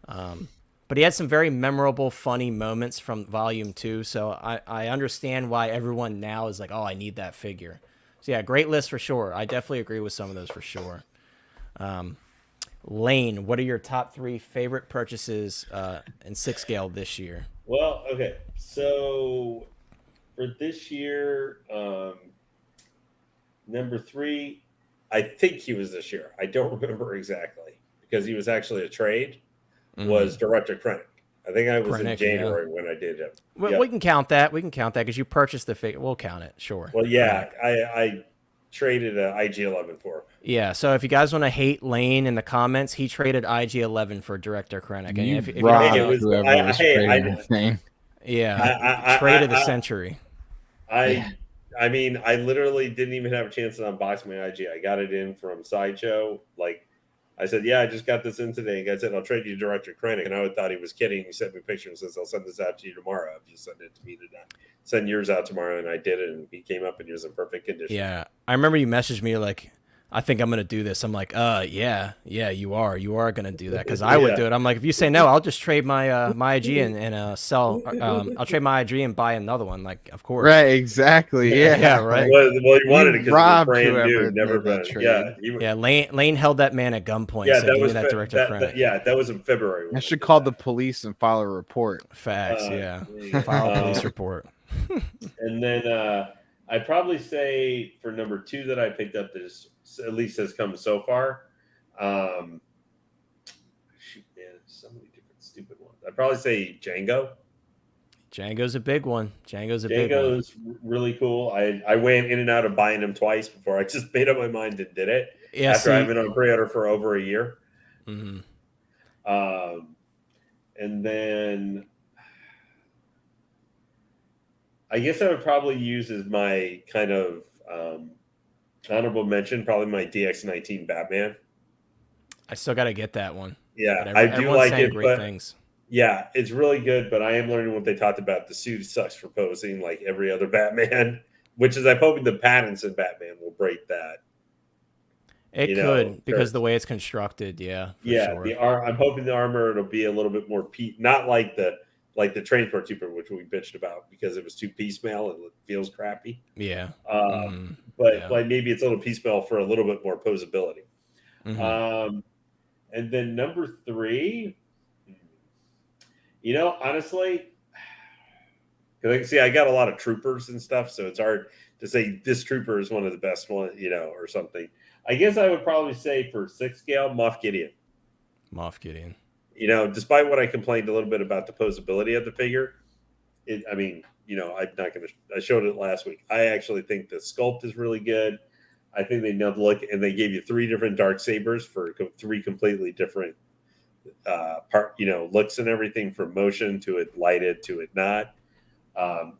[SPEAKER 1] But he had some very memorable, funny moments from Volume 2, so I understand why everyone now is like, oh, I need that figure. So yeah, great list for sure. I definitely agree with some of those for sure. Lane, what are your top 3 favorite purchases in 6 scale this year?
[SPEAKER 2] Well, okay, so for this year, number 3, I think he was this year. I don't remember exactly because he was actually a trade. Was Director Krennic. I think I was in January when I did it.
[SPEAKER 1] Well, we can count that. We can count that because you purchased the figure. We'll count it. Sure.
[SPEAKER 2] Well, yeah, I traded an IG-11 for him.
[SPEAKER 1] Yeah, so if you guys want to hate Lane in the comments, he traded IG-11 for Director Krennic.
[SPEAKER 3] You
[SPEAKER 1] if traded the century.
[SPEAKER 2] I mean, I literally didn't even have a chance to unbox my IG. I got it in from Sideshow. Like, I said, yeah, I just got this in today. And I said, I'll trade you Director Krennic. And I thought he was kidding. He sent me a picture and says, I'll send this out to you tomorrow. If you send it to me today. Send yours out tomorrow. And I did it. And he came up and he was in perfect condition.
[SPEAKER 1] Yeah. I remember you messaged me like, I think I'm going to do this. I'm like, yeah, you are going to do that. Because I would do it. I'm like, if you say no, I'll just trade my IG and sell. I'll trade my IG and buy another one. Like, of course.
[SPEAKER 3] Right, exactly. Yeah,
[SPEAKER 1] right.
[SPEAKER 2] Well, he wanted it because it was brand new. Never been.
[SPEAKER 1] Yeah, Lane held that man at gunpoint.
[SPEAKER 2] Yeah,
[SPEAKER 1] that was that Director Krennic.
[SPEAKER 2] That was in February.
[SPEAKER 3] I should call the police and file a report.
[SPEAKER 1] Facts, file a police report.
[SPEAKER 2] And then I'd probably say for number 2 that I picked up that is, at least has come so far. So many different stupid ones. I'd probably say Django.
[SPEAKER 1] Django's a big one. Django's
[SPEAKER 2] really cool. I went in and out of buying him twice before I just made up my mind and did it.
[SPEAKER 1] Yeah,
[SPEAKER 2] after I've been on pre-order for over a year.
[SPEAKER 1] Mm-hmm.
[SPEAKER 2] And then I guess I would probably use as my kind of honorable mention, probably my DX19 Batman.
[SPEAKER 1] I still got to get that one.
[SPEAKER 2] Yeah, I do like it.
[SPEAKER 1] Great things.
[SPEAKER 2] Yeah, it's really good, but I am learning what they talked about. The suit sucks for posing like every other Batman, which is I'm hoping the Pattinson Batman will break that.
[SPEAKER 1] It could because the way it's constructed, sure.
[SPEAKER 2] I'm hoping the armor it'll be a little bit more not like the like the Transport Trooper, which we bitched about because it was too piecemeal and it feels crappy.
[SPEAKER 1] Yeah.
[SPEAKER 2] But like maybe it's a little piecemeal for a little bit more posability.
[SPEAKER 1] Mm-hmm.
[SPEAKER 2] And then number 3, honestly, see, I got a lot of troopers and stuff, so it's hard to say this trooper is one of the best one, or something. I guess I would probably say for 6 scale, Moff Gideon. Despite what I complained a little bit about the posability of the figure, I'm not going to. I showed it last week. I actually think the sculpt is really good. I think they nailed the look, and they gave you 3 different dark sabers for 3 completely different looks and everything, from motion to it lighted to it not.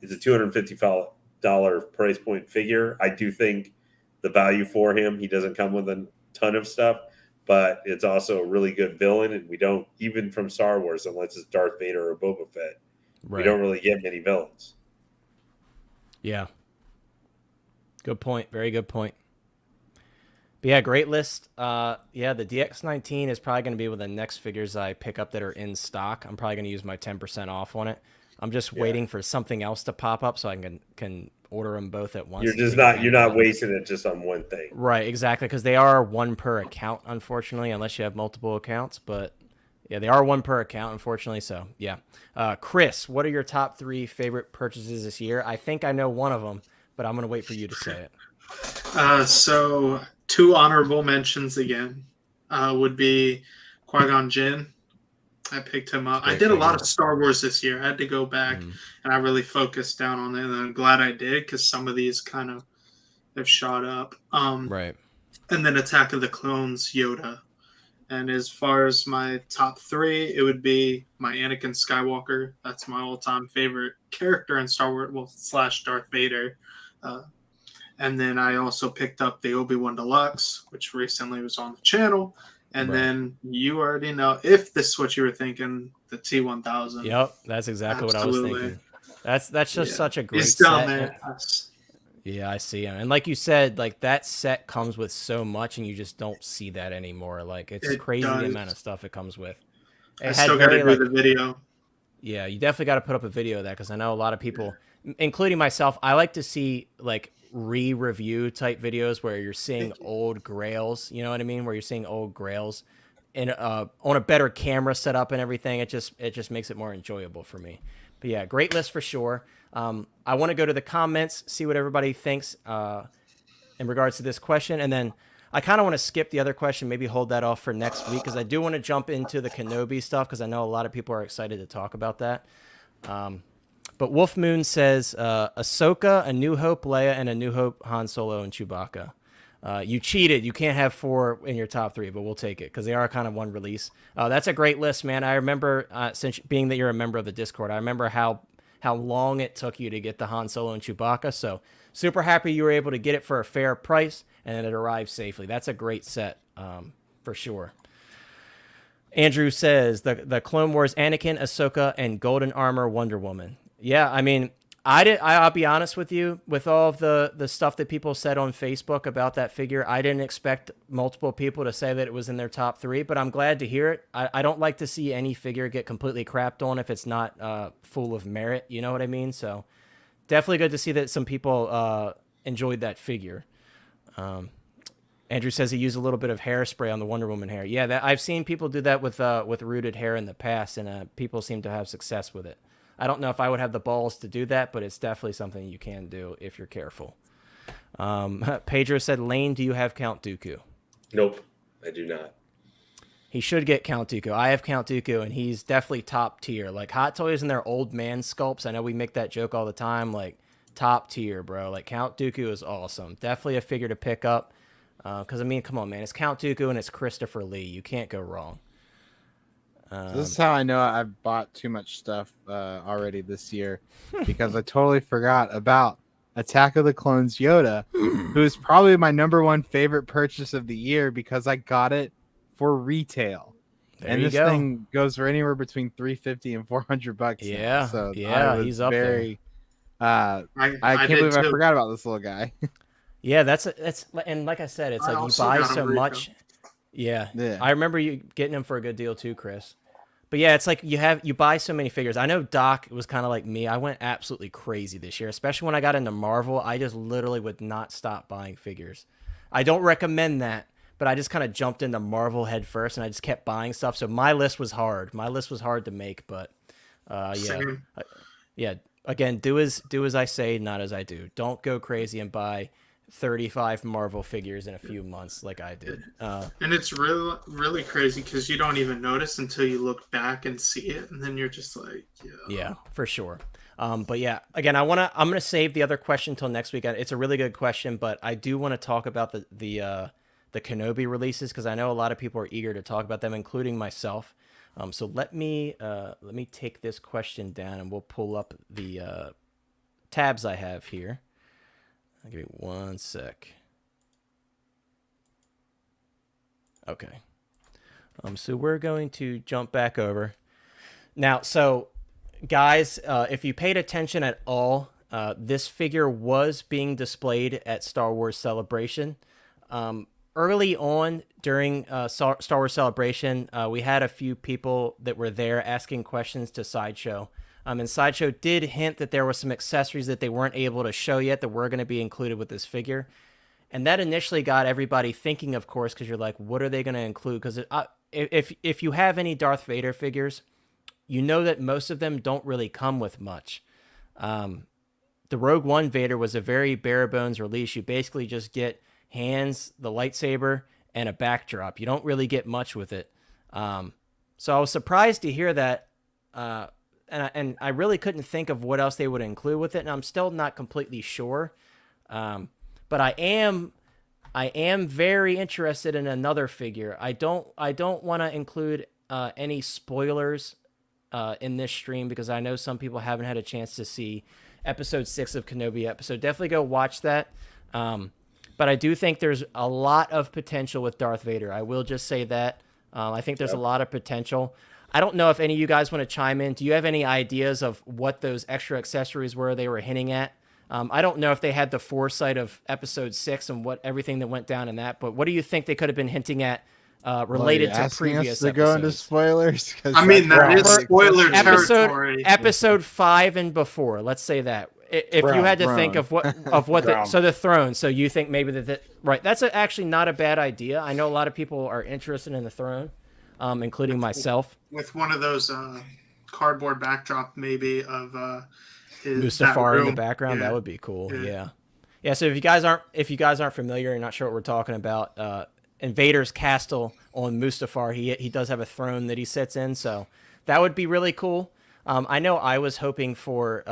[SPEAKER 2] It's a $250 price point figure. I do think the value for him, he doesn't come with a ton of stuff, but it's also a really good villain, and we don't, even from Star Wars, unless it's Darth Vader or Boba Fett, we don't really get many villains.
[SPEAKER 1] Yeah. Good point. Very good point. But yeah, great list. The DX19 is probably going to be one of the next figures I pick up that are in stock. I'm probably going to use my 10% off on it. I'm just waiting for something else to pop up so I can order them both at once.
[SPEAKER 2] You're not wasting it just on one thing.
[SPEAKER 1] Right, exactly, because they are 1 per account, unfortunately, unless you have multiple accounts. But yeah, they are 1 per account, unfortunately. So yeah, Chris, what are your top 3 favorite purchases this year? I think I know one of them, but I'm gonna wait for you to say it.
[SPEAKER 5] So 2 honorable mentions again would be Qui-Gon Jinn. I picked him up. I did a lot of Star Wars this year. I had to go back and I really focused down on it, and I'm glad I did, because some of these kind of have shot up.
[SPEAKER 1] Right.
[SPEAKER 5] And then Attack of the Clones Yoda. And as far as my top 3, it would be my Anakin Skywalker. That's my all-time favorite character in Star Wars, / Darth Vader. And then I also picked up the Obi-Wan Deluxe, which recently was on the channel. And then you already know, if this is what you were thinking, the T1000.
[SPEAKER 1] Yep, that's exactly what I was thinking. That's just such a great
[SPEAKER 5] He's
[SPEAKER 1] set.
[SPEAKER 5] down there.
[SPEAKER 1] Yeah, I see him. And like you said, like that set comes with so much, and you just don't see that anymore. Like it's crazy the amount of stuff it comes with.
[SPEAKER 5] I still got to do the video.
[SPEAKER 1] Yeah, you definitely got to put up a video of that, because I know a lot of people, including myself, I like to see like re-review type videos where you're seeing old grails, you know what I mean, where you're seeing old grails and on a better camera setup and everything. It just makes it more enjoyable for me. But yeah, great list for sure. I want to go to the comments, see what everybody thinks in regards to this question, and then I kind of want to skip the other question, maybe hold that off for next week, because I do want to jump into the Kenobi stuff, because I know a lot of people are excited to talk about that. But Wolf Moon says, Ahsoka, A New Hope Leia, and A New Hope Han Solo and Chewbacca. You cheated. You can't have 4 in your top 3, but we'll take it, because they are kind of one release. That's a great list, man. I remember, since being that you're a member of the Discord, I remember how long it took you to get the Han Solo and Chewbacca. So super happy you were able to get it for a fair price, and it arrived safely. That's a great set, for sure. Andrew says, the Clone Wars Anakin, Ahsoka, and Golden Armor Wonder Woman. Yeah, I mean, I'll be honest with you, with all of the stuff that people said on Facebook about that figure, I didn't expect multiple people to say that it was in their top 3, but I'm glad to hear it. I don't like to see any figure get completely crapped on if it's not full of merit, you know what I mean? So definitely good to see that some people enjoyed that figure. Andrew says he used a little bit of hairspray on the Wonder Woman hair. Yeah, I've seen people do that with rooted hair in the past, and people seem to have success with it. I don't know if I would have the balls to do that, but it's definitely something you can do if you're careful. Pedro said, Lane, do you have Count Dooku?
[SPEAKER 2] Nope, I do not.
[SPEAKER 1] He should get Count Dooku. I have Count Dooku, and he's definitely top tier. Like Hot Toys and their old man sculpts, I know we make that joke all the time, like top tier, bro. Like Count Dooku is awesome. Definitely a figure to pick up. Because, I mean, come on, man. It's Count Dooku and it's Christopher Lee. You can't go wrong.
[SPEAKER 3] So this is how I know I've bought too much stuff already this year, because I totally forgot about Attack of the Clones Yoda, who is probably my #1 favorite purchase of the year, because I got it for retail. And this thing goes for anywhere between $350 and $400.
[SPEAKER 1] Yeah,
[SPEAKER 3] now. So
[SPEAKER 1] yeah, he's up there.
[SPEAKER 3] I can't believe I forgot about this little guy.
[SPEAKER 1] Yeah, that's and like I said, it's like you buy so much. Yeah, I remember you getting him for a good deal too, Chris. But yeah, it's like you buy so many figures. I know Doc was kind of like me. I went absolutely crazy this year, especially when I got into Marvel. I just literally would not stop buying figures. I don't recommend that, but I just kind of jumped into Marvel head first, and I just kept buying stuff. So my list was hard. My list was hard to make, but yeah. Again, do as I say, not as I do. Don't go crazy and buy 35 Marvel figures in a few months like I did.
[SPEAKER 5] And it's really crazy because you don't even notice until you look back and see it, and then you're just like,
[SPEAKER 1] yeah, for sure. But yeah, again, I'm gonna save the other question till next week. It's a really good question, but I do want to talk about the Kenobi releases because I know a lot of people are eager to talk about them, including myself. So let me take this question down, and we'll pull up the tabs I have here. Give me one sec. Okay. So we're going to jump back over. Now, so guys, if you paid attention at all, this figure was being displayed at Star Wars Celebration. Early on during Star Wars Celebration, we had a few people that were there asking questions to Sideshow. And Sideshow did hint that there were some accessories that they weren't able to show yet that were going to be included with this figure. And that initially got everybody thinking, of course, because you're like, what are they going to include? Because if you have any Darth Vader figures, you know that most of them don't really come with much. The Rogue One Vader was a very bare bones release. You basically just get hands, the lightsaber, and a backdrop. You don't really get much with it. So I was surprised to hear that. And I really couldn't think of what else they would include with it, and I'm still not completely sure. But I am very interested in another figure. I don't want to include any spoilers in this stream because I know some people haven't had a chance to see episode 6 of Kenobi episode. Definitely go watch that. But I do think there's a lot of potential with Darth Vader. I will just say that. I think there's a lot of potential. I don't know if any of you guys want to chime in. Do you have any ideas of what those extra accessories were they were hinting at? I don't know if they had the foresight of episode 6 and what everything that went down in that, but what do you think they could have been hinting at related to previous
[SPEAKER 3] to
[SPEAKER 1] episodes?
[SPEAKER 3] Go into spoilers?
[SPEAKER 5] I mean, that is spoiler territory.
[SPEAKER 1] Episode 5 and before, let's say that. If you had to think of what the throne, so you think maybe that right? That's actually not a bad idea. I know a lot of people are interested in the throne, including myself.
[SPEAKER 5] With one of those cardboard backdrop, maybe of
[SPEAKER 1] Mustafar in the background, that would be cool. Yeah. So if you guys aren't familiar, you're not sure what we're talking about. In Vader's castle on Mustafar, he does have a throne that he sits in, so that would be really cool. I know I was hoping for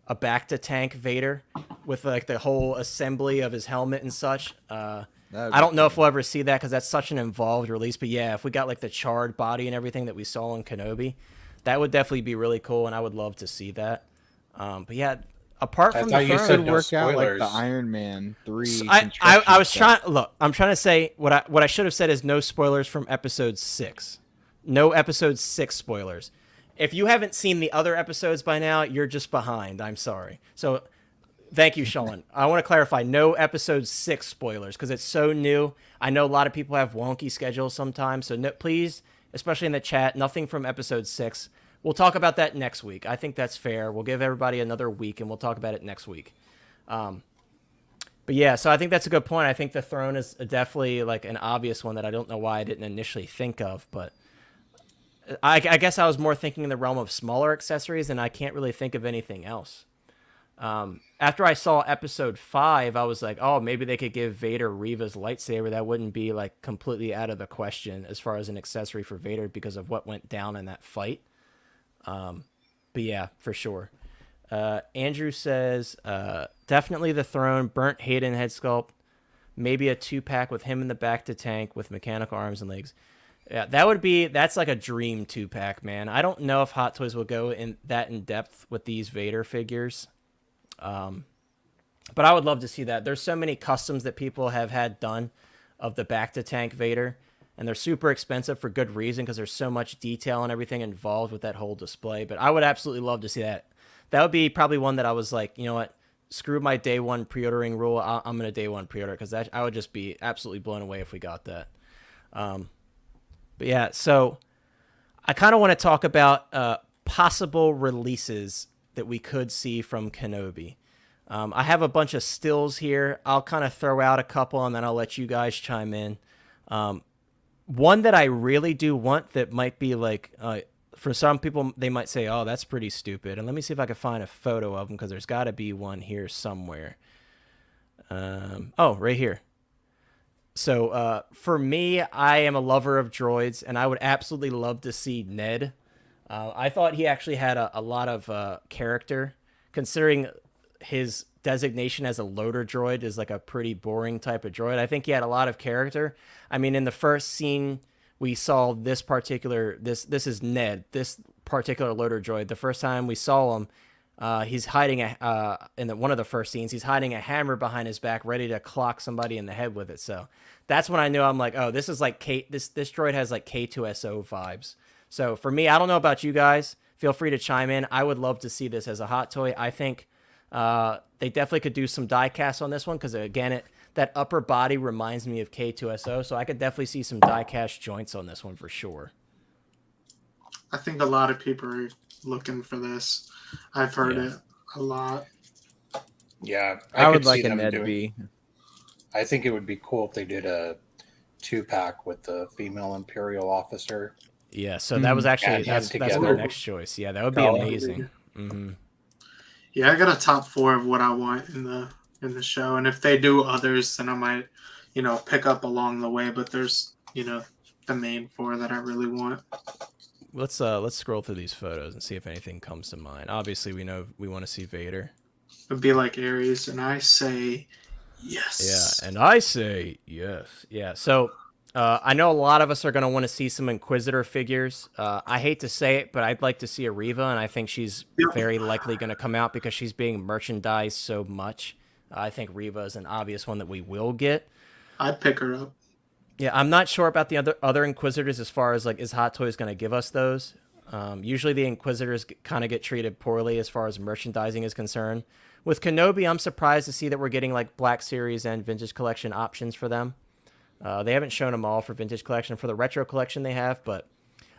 [SPEAKER 1] a back to tank Vader with like the whole assembly of his helmet and such. I don't know if we'll ever see that because that's such an involved release. But yeah, if we got like the charred body and everything that we saw in Kenobi, that would definitely be really cool, and I would love to see that. But yeah, apart from the
[SPEAKER 3] you said work out like the Iron Man 3.
[SPEAKER 1] I was trying. Look, I'm trying to say what I should have said is no spoilers from episode 6. No episode 6 spoilers. If you haven't seen the other episodes by now, you're just behind. I'm sorry. So thank you, Sean. I want to clarify, no episode 6 spoilers because it's so new. I know a lot of people have wonky schedules sometimes. So please, especially in the chat, nothing from episode 6. We'll talk about that next week. I think that's fair. We'll give everybody another week and we'll talk about it next week. But yeah, so I think that's a good point. I think the throne is definitely like an obvious one that I don't know why I didn't initially think of, but I guess I was more thinking in the realm of smaller accessories, and I can't really think of anything else. After I saw episode 5, I was like, oh, maybe they could give Vader Reva's lightsaber. That wouldn't be like completely out of the question as far as an accessory for Vader because of what went down in that fight. But yeah, for sure. Andrew says, definitely the throne, burnt Hayden head sculpt, maybe a 2-pack with him in the back to tank with mechanical arms and legs. Yeah, that's like a dream 2-pack, man. I don't know if Hot Toys will go in depth with these Vader figures. But I would love to see that. There's so many customs that people have had done of the back to tank Vader, and they're super expensive for good reason because there's so much detail and everything involved with that whole display. But I would absolutely love to see that. That would be probably one that I was like, you know what? Screw my day one pre-ordering rule. I'm going to day one pre-order because I would just be absolutely blown away if we got that. But yeah, so I kind of want to talk about possible releases that we could see from Kenobi. I have a bunch of stills here. I'll kind of throw out a couple, and then I'll let you guys chime in. One that I really do want that might be like, for some people, they might say, oh, that's pretty stupid. And let me see if I can find a photo of them, because there's got to be one here somewhere. Oh, right here. So for me, I am a lover of droids, and I would absolutely love to see Ned. I thought he actually had a lot of character, considering his designation as a loader droid is like a pretty boring type of droid. I think he had a lot of character. I mean, in the first scene, we saw this particular, this is Ned, this particular loader droid. The first time we saw him, he's hiding one of the first scenes, he's hiding a hammer behind his back, ready to clock somebody in the head with it. So that's when I knew, I'm like, oh, this is like this droid has like K2SO vibes. So for me, I don't know about you guys. Feel free to chime in. I would love to see this as a hot toy. I think they definitely could do some die cast on this one, because again, that upper body reminds me of K2SO. So I could definitely see some die cast joints on this one for sure.
[SPEAKER 5] I think a lot of people are looking for this. I've heard it a lot.
[SPEAKER 4] Yeah,
[SPEAKER 3] I would like a Ned B.
[SPEAKER 4] I think it would be cool if they did a 2-pack with the female Imperial officer.
[SPEAKER 1] Yeah, so that was actually that's my next choice. Yeah, that would be amazing. Mm-hmm.
[SPEAKER 5] Yeah, I got a top 4 of what I want in the show, and if they do others, then I might, pick up along the way. But there's, the main 4 that I really want.
[SPEAKER 1] Let's scroll through these photos and see if anything comes to mind. Obviously, we know we want to see Vader.
[SPEAKER 5] It'd be like Ares, and I say yes.
[SPEAKER 1] Yeah, and I say yes. Yeah, so I know a lot of us are going to want to see some Inquisitor figures. I hate to say it, but I'd like to see a Reva, and I think she's very likely going to come out because she's being merchandised so much. I think Reva is an obvious one that we will get.
[SPEAKER 5] I'd pick her up.
[SPEAKER 1] Yeah, I'm not sure about the other Inquisitors as far as like, is Hot Toys going to give us those? Usually the Inquisitors kind of get treated poorly as far as merchandising is concerned. With Kenobi, I'm surprised to see that we're getting like Black Series and Vintage Collection options for them. They haven't shown them all for Vintage Collection. For the Retro Collection they have, but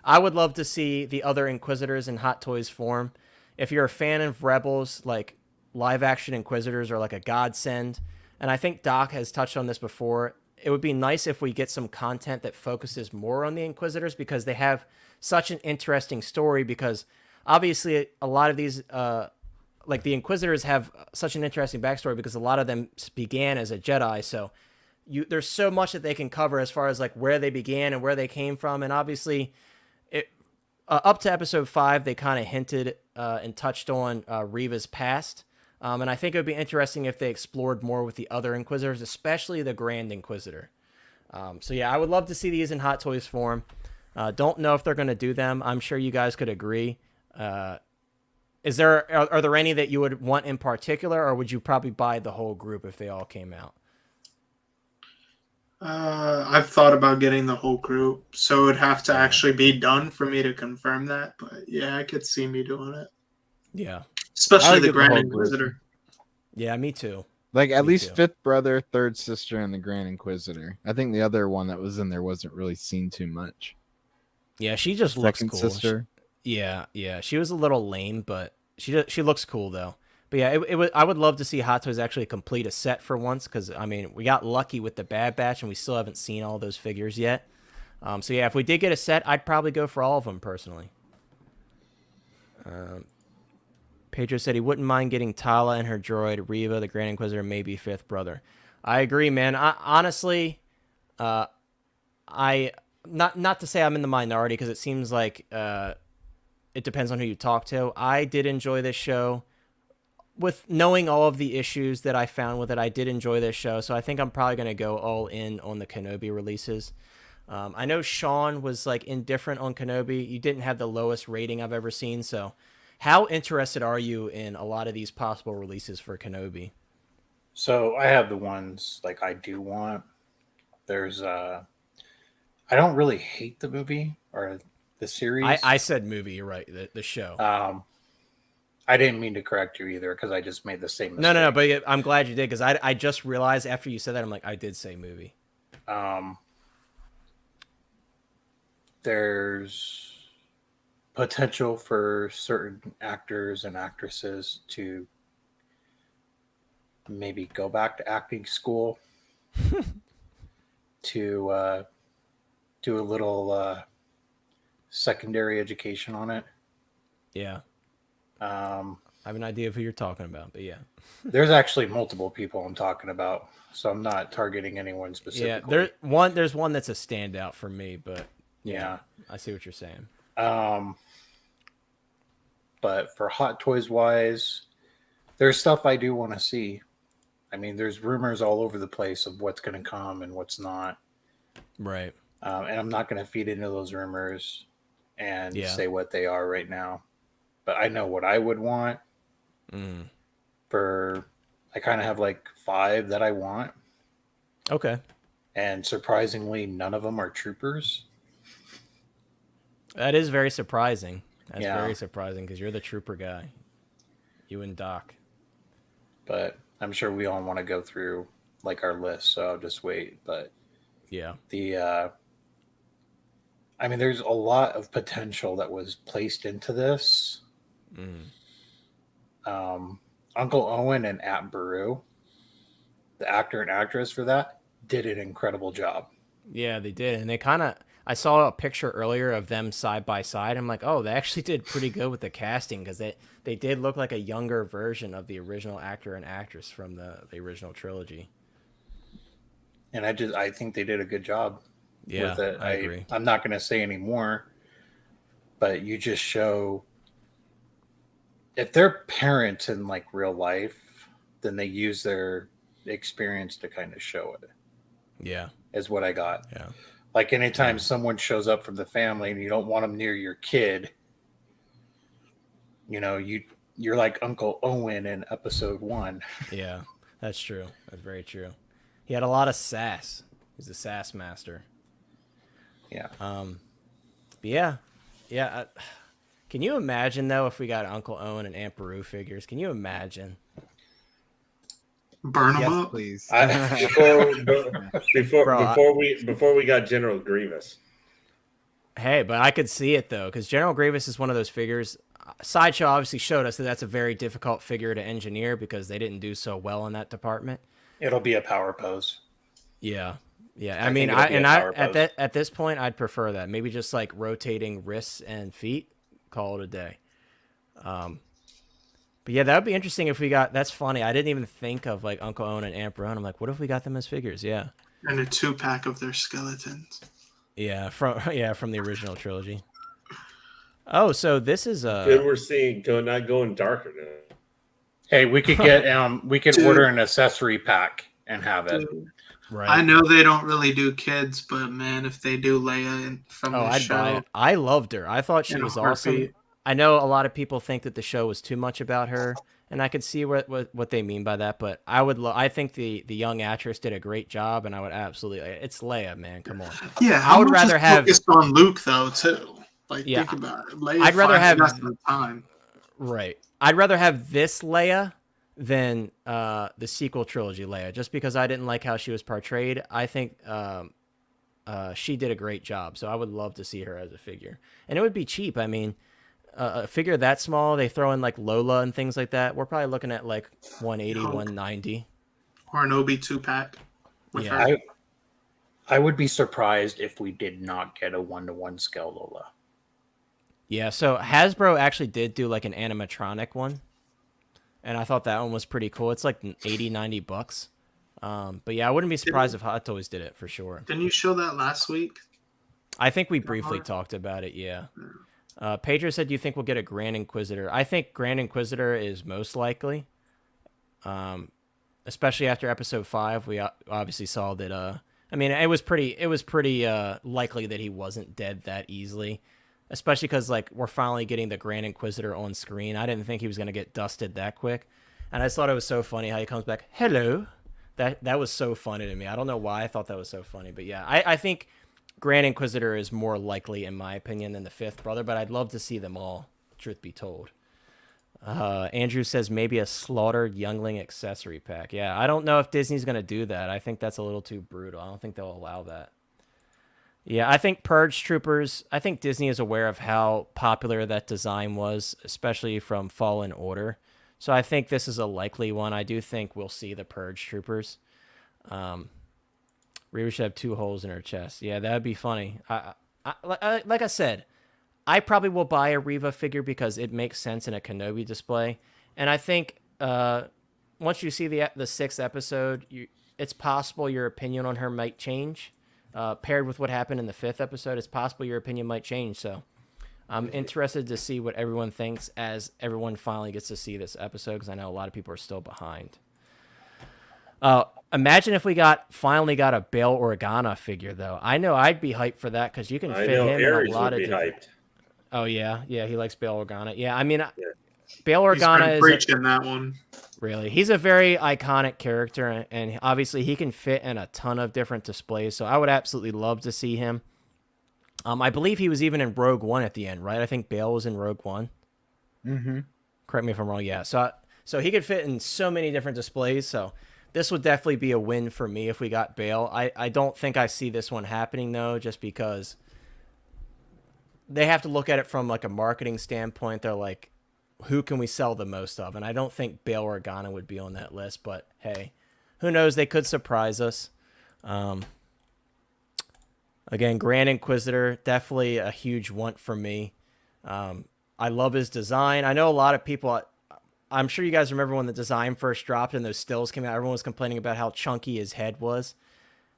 [SPEAKER 1] I would love to see the other Inquisitors in Hot Toys form. If you're a fan of Rebels, like live action Inquisitors are like a godsend. And I think Doc has touched on this before. It would be nice if we get some content that focuses more on the Inquisitors, because they have such an interesting story, because obviously a lot of these, like the Inquisitors have such an interesting backstory because a lot of them began as a Jedi. So there's so much that they can cover as far as like where they began and where they came from. And obviously up to episode 5, they kind of hinted and touched on Reva's past. And I think it would be interesting if they explored more with the other Inquisitors, especially the Grand Inquisitor. So yeah, I would love to see these in Hot Toys form. Don't know if they're going to do them. I'm sure you guys could agree. Are there any that you would want in particular, or would you probably buy the whole group if they all came out?
[SPEAKER 5] I've thought about getting the whole group, so it would have to actually be done for me to confirm that. But yeah, I could see me doing it.
[SPEAKER 1] Yeah.
[SPEAKER 5] Especially the Grand Inquisitor.
[SPEAKER 1] Yeah, me too.
[SPEAKER 3] Like at least fifth brother, third sister, and the Grand Inquisitor. I think the other one that was in there wasn't really seen too much.
[SPEAKER 1] Yeah, she just looks cool.
[SPEAKER 3] Sister.
[SPEAKER 1] Yeah. She was a little lame, but she looks cool though. But yeah, I would love to see Hot Toys actually complete a set for once, because I mean we got lucky with the Bad Batch and we still haven't seen all those figures yet. So yeah, if we did get a set, I'd probably go for all of them personally. Pedro said he wouldn't mind getting Tala and her droid, Reva, the Grand Inquisitor, maybe fifth brother. I agree, man. Honestly, not to say I'm in the minority, because it seems like it depends on who you talk to. I did enjoy this show. With knowing all of the issues that I found with it, I did enjoy this show. So I think I'm probably going to go all in on the Kenobi releases. I know Sean was like indifferent on Kenobi. You didn't have the lowest rating I've ever seen, so... How interested are you in a lot of these possible releases for Kenobi?
[SPEAKER 4] So I have the ones like I do want. There's I don't really hate the movie or the series.
[SPEAKER 1] I said movie, you're right, the show.
[SPEAKER 4] I didn't mean to correct you either, because I just made the same mistake.
[SPEAKER 1] No, but I'm glad you did, because I just realized after you said that, I'm like, I did say movie.
[SPEAKER 4] There's potential for certain actors and actresses to maybe go back to acting school to do a little secondary education on it.
[SPEAKER 1] Yeah.
[SPEAKER 4] I
[SPEAKER 1] have an idea of who you're talking about, but yeah.
[SPEAKER 4] There's actually multiple people I'm talking about, so I'm not targeting anyone specifically.
[SPEAKER 1] Yeah, there's one that's a standout for me, but yeah, I see what you're saying.
[SPEAKER 4] But for Hot Toys wise, there's stuff I do want to see. I mean, there's rumors all over the place of what's going to come and what's not.
[SPEAKER 1] Right.
[SPEAKER 4] And I'm not going to feed into those rumors and say what they are right now. But I know what I would want. I kind of have like 5 that I want.
[SPEAKER 1] Okay.
[SPEAKER 4] And surprisingly, none of them are troopers.
[SPEAKER 1] That is very surprising. That's very surprising because you're the trooper guy. You and Doc.
[SPEAKER 4] But I'm sure we all want to go through like our list, so I'll just wait. But
[SPEAKER 1] yeah,
[SPEAKER 4] I mean, there's a lot of potential that was placed into this. Uncle Owen and Aunt Beru, the actor and actress for that, did an incredible job.
[SPEAKER 1] Yeah, they did. And they kind of, I saw a picture earlier of them side by side. I'm like, oh, they actually did pretty good with the casting because they did look like a younger version of the original actor and actress from the original trilogy.
[SPEAKER 4] And I think they did a good job with it.
[SPEAKER 1] I agree.
[SPEAKER 4] I'm not going to say any more, but you just show if they're parents in like real life, then they use their experience to kind of show it.
[SPEAKER 1] Yeah.
[SPEAKER 4] Is what I got.
[SPEAKER 1] Yeah.
[SPEAKER 4] Like anytime someone shows up from the family and you don't want them near your kid, you know, you're like Uncle Owen in episode 1.
[SPEAKER 1] Yeah, that's true. That's very true. He had a lot of sass. He's a sass master.
[SPEAKER 4] Yeah.
[SPEAKER 1] But yeah. Can you imagine though if we got Uncle Owen and Aunt Beru figures? Can you imagine?
[SPEAKER 5] Burn them up,
[SPEAKER 3] please.
[SPEAKER 2] Before we got General Grievous.
[SPEAKER 1] Hey, but I could see it though, because General Grievous is one of those figures. Sideshow obviously showed us that that's a very difficult figure to engineer because they didn't do so well in that department.
[SPEAKER 4] It'll be a power pose.
[SPEAKER 1] Yeah. I mean, at this point, I'd prefer that. Maybe just like rotating wrists and feet, call it a day. But yeah, that would be interesting if we got. That's funny. I didn't even think of like Uncle Owen and Aunt Beru. I'm like, what if we got them as figures? Yeah.
[SPEAKER 5] And a 2-pack of their skeletons.
[SPEAKER 1] Yeah, from the original trilogy. Oh, so this is
[SPEAKER 2] good. We're seeing not going darker now.
[SPEAKER 4] Hey, we could get we could order an accessory pack and have it.
[SPEAKER 1] Right.
[SPEAKER 5] I know they don't really do kids, but man, if they do Leia from the
[SPEAKER 1] I'd
[SPEAKER 5] show,
[SPEAKER 1] buy it. I loved her. I thought she was awesome. I know a lot of people think that the show was too much about her, and I could see what they mean by that. But I think the young actress did a great job, and I would absolutely. It's Leia, man. Come on.
[SPEAKER 5] Yeah,
[SPEAKER 1] I would rather have
[SPEAKER 5] focused on Luke though too. Like think about it. Leia
[SPEAKER 1] I'd rather have
[SPEAKER 5] the time.
[SPEAKER 1] Right. I'd rather have this Leia than the sequel trilogy Leia, just because I didn't like how she was portrayed. I think she did a great job, so I would love to see her as a figure, and it would be cheap. I mean. A figure that small, they throw in like Lola and things like that. We're probably looking at like 180, 190.
[SPEAKER 5] Or an Obi 2-pack.
[SPEAKER 1] Yeah.
[SPEAKER 4] I would be surprised if we did not get a 1-to-1 scale Lola.
[SPEAKER 1] Yeah, so Hasbro actually did do like an animatronic one. And I thought that one was pretty cool. It's like 80, 90 bucks. But yeah, I wouldn't be surprised if Hot Toys did it for sure.
[SPEAKER 5] Didn't you show that last week?
[SPEAKER 1] I think we briefly talked about it, yeah. Pedro said, do you think we'll get a Grand Inquisitor? I think Grand Inquisitor is most likely. Especially after episode 5, we obviously saw that, I mean, it was pretty likely that he wasn't dead that easily. Especially because, like, we're finally getting the Grand Inquisitor on screen. I didn't think he was going to get dusted that quick. And I just thought it was so funny how he comes back, hello. That was so funny to me. I don't know why I thought that was so funny. But yeah, I think Grand Inquisitor is more likely, in my opinion, than the 5th brother, but I'd love to see them all, truth be told. Andrew says maybe a slaughtered youngling accessory pack. Yeah, I don't know if Disney's going to do that. I think that's a little too brutal. I don't think they'll allow that. Yeah, I think Purge Troopers, I think Disney is aware of how popular that design was, especially from Fallen Order. So I think this is a likely one. I do think we'll see the Purge Troopers. Reva should have 2 holes in her chest. Yeah, that'd be funny. Like I said, I probably will buy a Reva figure because it makes sense in a Kenobi display. And I think once you see the 6th episode, it's possible your opinion on her might change. Paired with what happened in the 5th episode, it's possible your opinion might change. So I'm interested to see what everyone thinks as everyone finally gets to see this episode, because I know a lot of people are still behind. Imagine if we finally got a Bail Organa figure, though. I know I'd be hyped for that, because you can fit him
[SPEAKER 2] Aries
[SPEAKER 1] in a lot of different...
[SPEAKER 2] hyped.
[SPEAKER 1] Oh, yeah. Yeah, he likes Bail Organa. Yeah, I mean, Bail Organa is...
[SPEAKER 5] preaching that one.
[SPEAKER 1] Really. He's a very iconic character, and obviously he can fit in a ton of different displays, so I would absolutely love to see him. I believe he was even in Rogue One at the end, right? I think Bail was in Rogue One.
[SPEAKER 3] Mm-hmm.
[SPEAKER 1] Correct me if I'm wrong. Yeah. So he could fit in so many different displays. So this would definitely be a win for me if we got Bail. I don't think I see this one happening, though, just because they have to look at it from like a marketing standpoint. They're like, who can we sell the most of? And I don't think Bail Organa would be on that list, but hey, who knows? They could surprise us. Again, Grand Inquisitor, definitely a huge want for me. I love his design. I know a lot of people, I'm sure you guys remember when the design first dropped and those stills came out, everyone was complaining about how chunky his head was.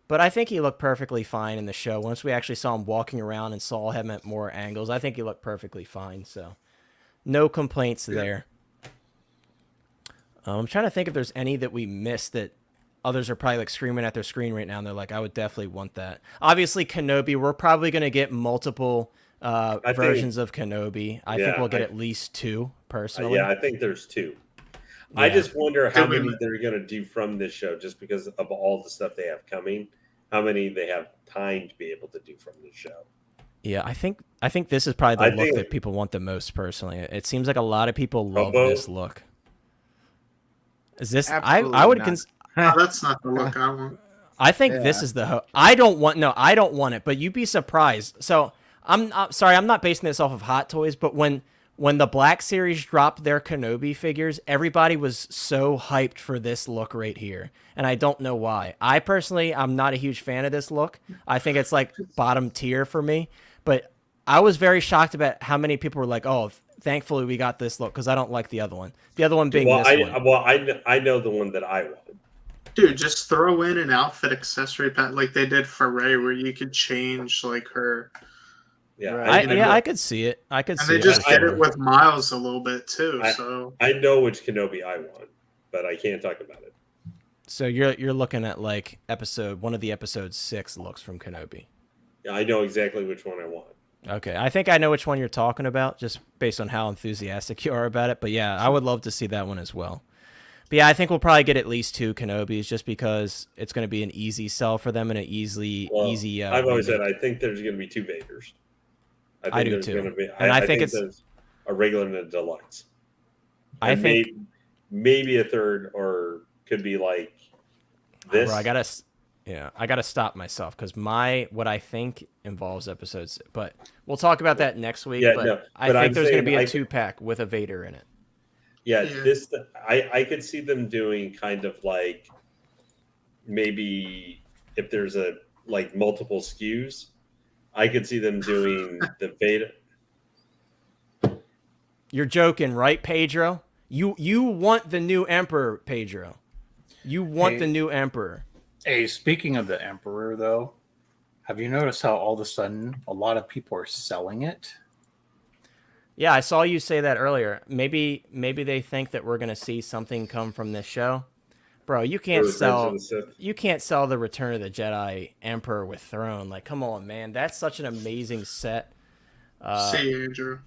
[SPEAKER 1] But I think he looked perfectly fine in the show. Once we actually saw him walking around and saw him at more angles, I think he looked perfectly fine. So no complaints there. I'm trying to think if there's any that we missed that others are probably like screaming at their screen right now, and they're like, I would definitely want that. Obviously, Kenobi, we're probably going to get multiple versions of Kenobi. I think we'll get at least 2, personally.
[SPEAKER 2] Yeah, I think there's 2.
[SPEAKER 1] Yeah.
[SPEAKER 2] I just wonder how many they're going to do from this show, just because of all the stuff they have coming, how many they have time to be able to do from this show.
[SPEAKER 1] Yeah, I think this is probably the look that people want the most, personally. It seems like a lot of people love this look. Is this... I would...
[SPEAKER 5] No, that's not the look I want.
[SPEAKER 1] I think this is the... I don't want it, but you'd be surprised. So, I'm sorry, I'm not basing this off of Hot Toys, but when the Black Series dropped their Kenobi figures, everybody was so hyped for this look right here. And I don't know why. I personally, I'm not a huge fan of this look. I think it's like bottom tier for me. But I was very shocked about how many people were like, oh, thankfully we got this look, because I don't like the other one. The other one being this one.
[SPEAKER 2] Well, I know the one that I want.
[SPEAKER 5] Dude, just throw in an outfit accessory pack like they did for Rey, where you could change like her.
[SPEAKER 2] Yeah,
[SPEAKER 1] right. I could see it. I could see it.
[SPEAKER 5] And they just did it with Miles a little bit too.
[SPEAKER 2] I know which Kenobi I want, but I can't talk about it.
[SPEAKER 1] So you're looking at like one of the episode 6 looks from Kenobi.
[SPEAKER 2] Yeah, I know exactly which one I want.
[SPEAKER 1] Okay, I think I know which one you're talking about, just based on how enthusiastic you are about it. But yeah, I would love to see that one as well. But yeah, I think we'll probably get at least 2 Kenobis, just because it's going to be an easy sell for them and an easy.
[SPEAKER 2] I've always said I think there's going to be 2 Vaders.
[SPEAKER 1] I do too.
[SPEAKER 2] I think it's a regular and a deluxe.
[SPEAKER 1] I think
[SPEAKER 2] maybe a third, or could be like this.
[SPEAKER 1] Bro, I gotta stop myself, because what I think involves episodes, but we'll talk about that next week.
[SPEAKER 2] Yeah,
[SPEAKER 1] but I think there's going to be a 2-pack with a Vader in it.
[SPEAKER 2] Yeah, I could see them doing kind of like, maybe if there's like multiple SKUs, I could see them doing the Vader.
[SPEAKER 1] You're joking, right, Pedro? You want the new Emperor, Pedro. You want the new Emperor.
[SPEAKER 4] Hey, speaking of the Emperor, though, have you noticed how all of a sudden a lot of people are selling it?
[SPEAKER 1] Yeah, I saw you say that earlier. Maybe they think that we're gonna see something come from this show. Bro, you can't sell the Return of the Jedi Emperor with Throne. Like, come on, man. That's such an amazing set.
[SPEAKER 5] See you, Andrew.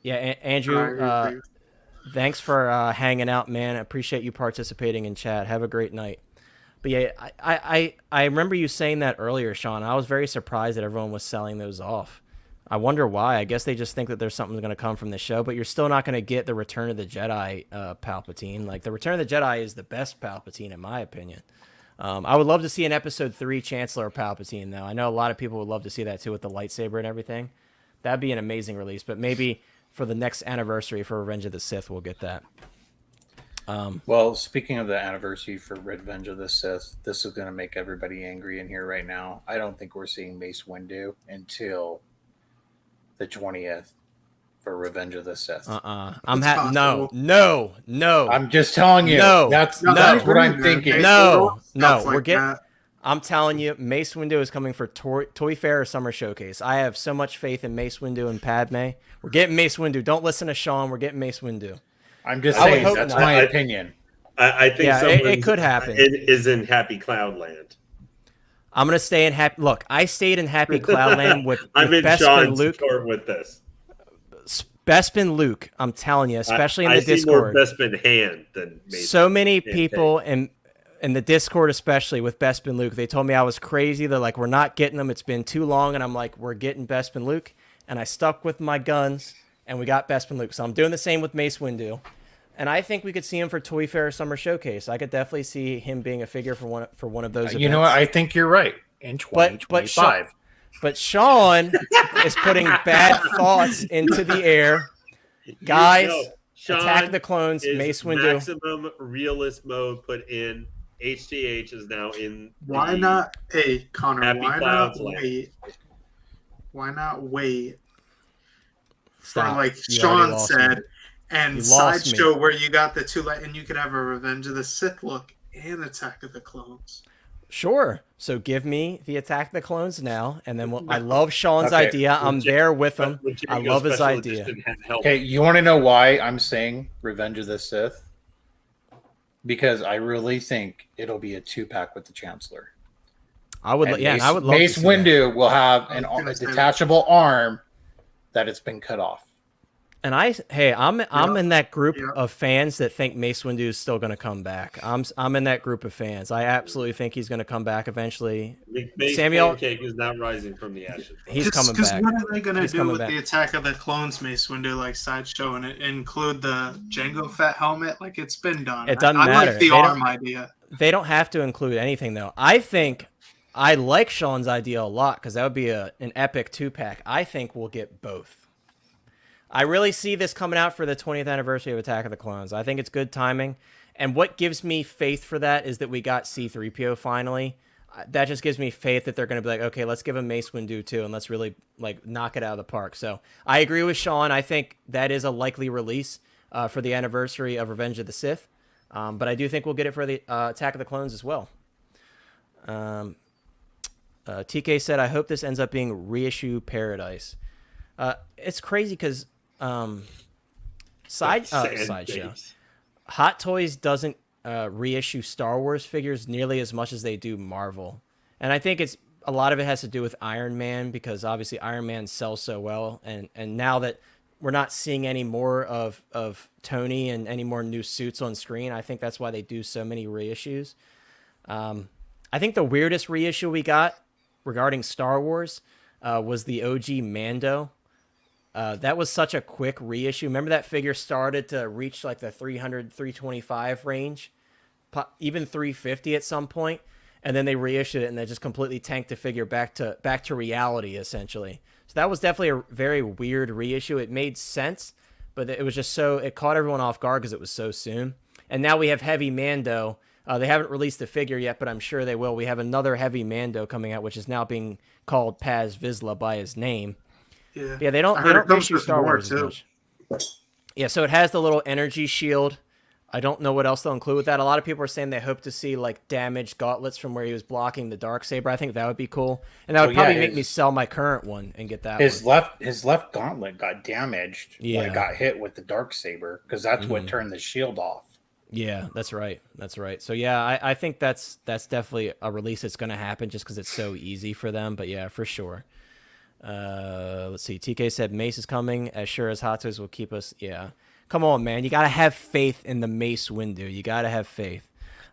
[SPEAKER 1] Yeah, Andrew, thanks for hanging out, man. I appreciate you participating in chat. Have a great night. But yeah, I remember you saying that earlier, Sean. I was very surprised that everyone was selling those off. I wonder why. I guess they just think that there's something going to come from the show, but you're still not going to get the Return of the Jedi Palpatine. Like, the Return of the Jedi is the best Palpatine, in my opinion. I would love to see an episode 3 Chancellor Palpatine, though. I know a lot of people would love to see that too with the lightsaber and everything. That'd be an amazing release, but maybe for the next anniversary for Revenge of the Sith, we'll get that.
[SPEAKER 4] Well, speaking of the anniversary for Revenge of the Sith, this is going to make everybody angry in here right now. I don't think we're seeing Mace Windu until the 20th for Revenge of the Sith.
[SPEAKER 1] No.
[SPEAKER 4] I'm just telling you.
[SPEAKER 1] No.
[SPEAKER 4] That's what I'm thinking.
[SPEAKER 1] No.
[SPEAKER 5] Stuff
[SPEAKER 1] We're
[SPEAKER 5] like
[SPEAKER 1] getting.
[SPEAKER 5] that.
[SPEAKER 1] I'm telling you, Mace Windu is coming for Toy Fair or Summer Showcase. I have so much faith in Mace Windu and Padme. We're getting Mace Windu. Don't listen to Sean. We're getting Mace Windu.
[SPEAKER 4] I'm just
[SPEAKER 1] I would
[SPEAKER 4] saying
[SPEAKER 1] hope
[SPEAKER 4] that's
[SPEAKER 1] not.
[SPEAKER 4] my opinion.
[SPEAKER 2] I think
[SPEAKER 1] Yeah,
[SPEAKER 2] someone
[SPEAKER 1] it could happen.
[SPEAKER 2] Is in Happy Cloudland.
[SPEAKER 1] I'm gonna stay in happy. Look, I stayed in Happy Cloudland with
[SPEAKER 2] I'm in
[SPEAKER 1] Bespin
[SPEAKER 2] Sean's
[SPEAKER 1] Luke.
[SPEAKER 2] court with this.
[SPEAKER 1] Bespin Luke. I'm telling you, especially in the
[SPEAKER 2] I see
[SPEAKER 1] Discord.
[SPEAKER 2] more Bespin hand than Mace.
[SPEAKER 1] So many
[SPEAKER 2] Hand
[SPEAKER 1] people in the Discord, especially with Bespin Luke, they told me I was crazy. They're like, "We're not getting them. It's been too long." And I'm like, "We're getting Bespin Luke." And I stuck with my guns, and we got Bespin Luke. So I'm doing the same with Mace Windu. And I think we could see him for Toy Fair Summer Showcase. I could definitely see him being a figure for one of those events.
[SPEAKER 4] You know what? I think you're right. In 2025.
[SPEAKER 1] But Sean is putting bad thoughts into the air. Guys,
[SPEAKER 2] Sean
[SPEAKER 1] Attack of the Clones,
[SPEAKER 2] is
[SPEAKER 1] Mace Windu.
[SPEAKER 2] maximum realist mode put in. HTH is now in.
[SPEAKER 5] Why not? Hey, Connor,
[SPEAKER 2] Happy
[SPEAKER 5] why
[SPEAKER 2] Clouds
[SPEAKER 5] not
[SPEAKER 2] land.
[SPEAKER 5] wait? Why not wait for
[SPEAKER 1] Stop.
[SPEAKER 5] like
[SPEAKER 1] You already
[SPEAKER 5] Sean
[SPEAKER 1] lost
[SPEAKER 5] said,
[SPEAKER 1] me.
[SPEAKER 5] and
[SPEAKER 1] You lost me.
[SPEAKER 5] Sideshow where you got the two, and you could have a Revenge of the Sith look and Attack of the Clones.
[SPEAKER 1] Sure. So give me the Attack of the Clones now, and then I love Sean's
[SPEAKER 4] Okay.
[SPEAKER 1] idea. I'm there with him. I love his idea.
[SPEAKER 4] Okay, you want to know why I'm saying Revenge of the Sith? Because I really think it'll be a 2-pack with the Chancellor.
[SPEAKER 1] I would,
[SPEAKER 4] And
[SPEAKER 1] yeah,
[SPEAKER 4] Mace,
[SPEAKER 1] and I would love
[SPEAKER 4] Mace
[SPEAKER 1] to see that.
[SPEAKER 4] Windu will have a
[SPEAKER 5] gonna say that.
[SPEAKER 4] detachable arm that it's been cut off.
[SPEAKER 1] And I'm in that group
[SPEAKER 5] Yeah.
[SPEAKER 1] of fans that think Mace Windu is still going to come back. I'm in that group of fans. I absolutely think he's going to come back eventually.
[SPEAKER 2] Mace
[SPEAKER 1] Samuel-
[SPEAKER 2] Pancake is not rising from the ashes.
[SPEAKER 1] He's coming
[SPEAKER 5] Because
[SPEAKER 1] back.
[SPEAKER 5] what are they going to
[SPEAKER 1] He's
[SPEAKER 5] do
[SPEAKER 1] coming
[SPEAKER 5] with
[SPEAKER 1] back.
[SPEAKER 5] the Attack of the Clones Mace Windu like Sideshow and include the Jango Fett helmet? Like it's been done.
[SPEAKER 1] It doesn't
[SPEAKER 5] I
[SPEAKER 1] matter.
[SPEAKER 5] like the
[SPEAKER 1] They don't-
[SPEAKER 5] arm idea.
[SPEAKER 1] They don't have to include anything though. I think I like Sean's idea a lot because that would be an epic 2-pack. I think we'll get both. I really see this coming out for the 20th anniversary of Attack of the Clones. I think it's good timing. And what gives me faith for that is that we got C-3PO finally. That just gives me faith that they're going to be like, okay, let's give him Mace Windu too, and let's really like knock it out of the park. So I agree with Sean. I think that is a likely release for the anniversary of Revenge of the Sith. But I do think we'll get it for the Attack of the Clones as well. TK said, I hope this ends up being reissue paradise. It's crazy because Sideshow. Hot Toys doesn't reissue Star Wars figures nearly as much as they do Marvel. And I think a lot of it has to do with Iron Man because obviously Iron Man sells so well. And now that we're not seeing any more of Tony and any more new suits on screen, I think that's why they do so many reissues. I think the weirdest reissue we got regarding Star Wars was the OG Mando. That was such a quick reissue. Remember that figure started to reach like the 300, 325 range, even 350 at some point, and then they reissued it and they just completely tanked the figure back to reality essentially. So that was definitely a very weird reissue. It made sense, but it was just it caught everyone off guard because it was so soon. And now we have Heavy Mando. They haven't released the figure yet, but I'm sure they will. We have another Heavy Mando coming out, which is now being called Paz Vizsla by his name. Yeah, they don't reissue Star Wars as much. Yeah, so it has the little energy shield. I don't know what else they'll include with that. A lot of people are saying they hope to see like damaged gauntlets from where he was blocking the Darksaber. I think that would be cool, and that would probably make me sell my current one and get that.
[SPEAKER 4] His left gauntlet got damaged when
[SPEAKER 1] Yeah.
[SPEAKER 4] it got hit with the Darksaber because that's what turned the shield off.
[SPEAKER 1] Yeah, that's right. That's right. So yeah, I think that's definitely a release that's going to happen just because it's so easy for them. But yeah, for sure. Let's see. TK said Mace is coming as sure as Hot Toys will keep us. Yeah, come on, man. You got to have faith in the Mace Windu. You got to have faith.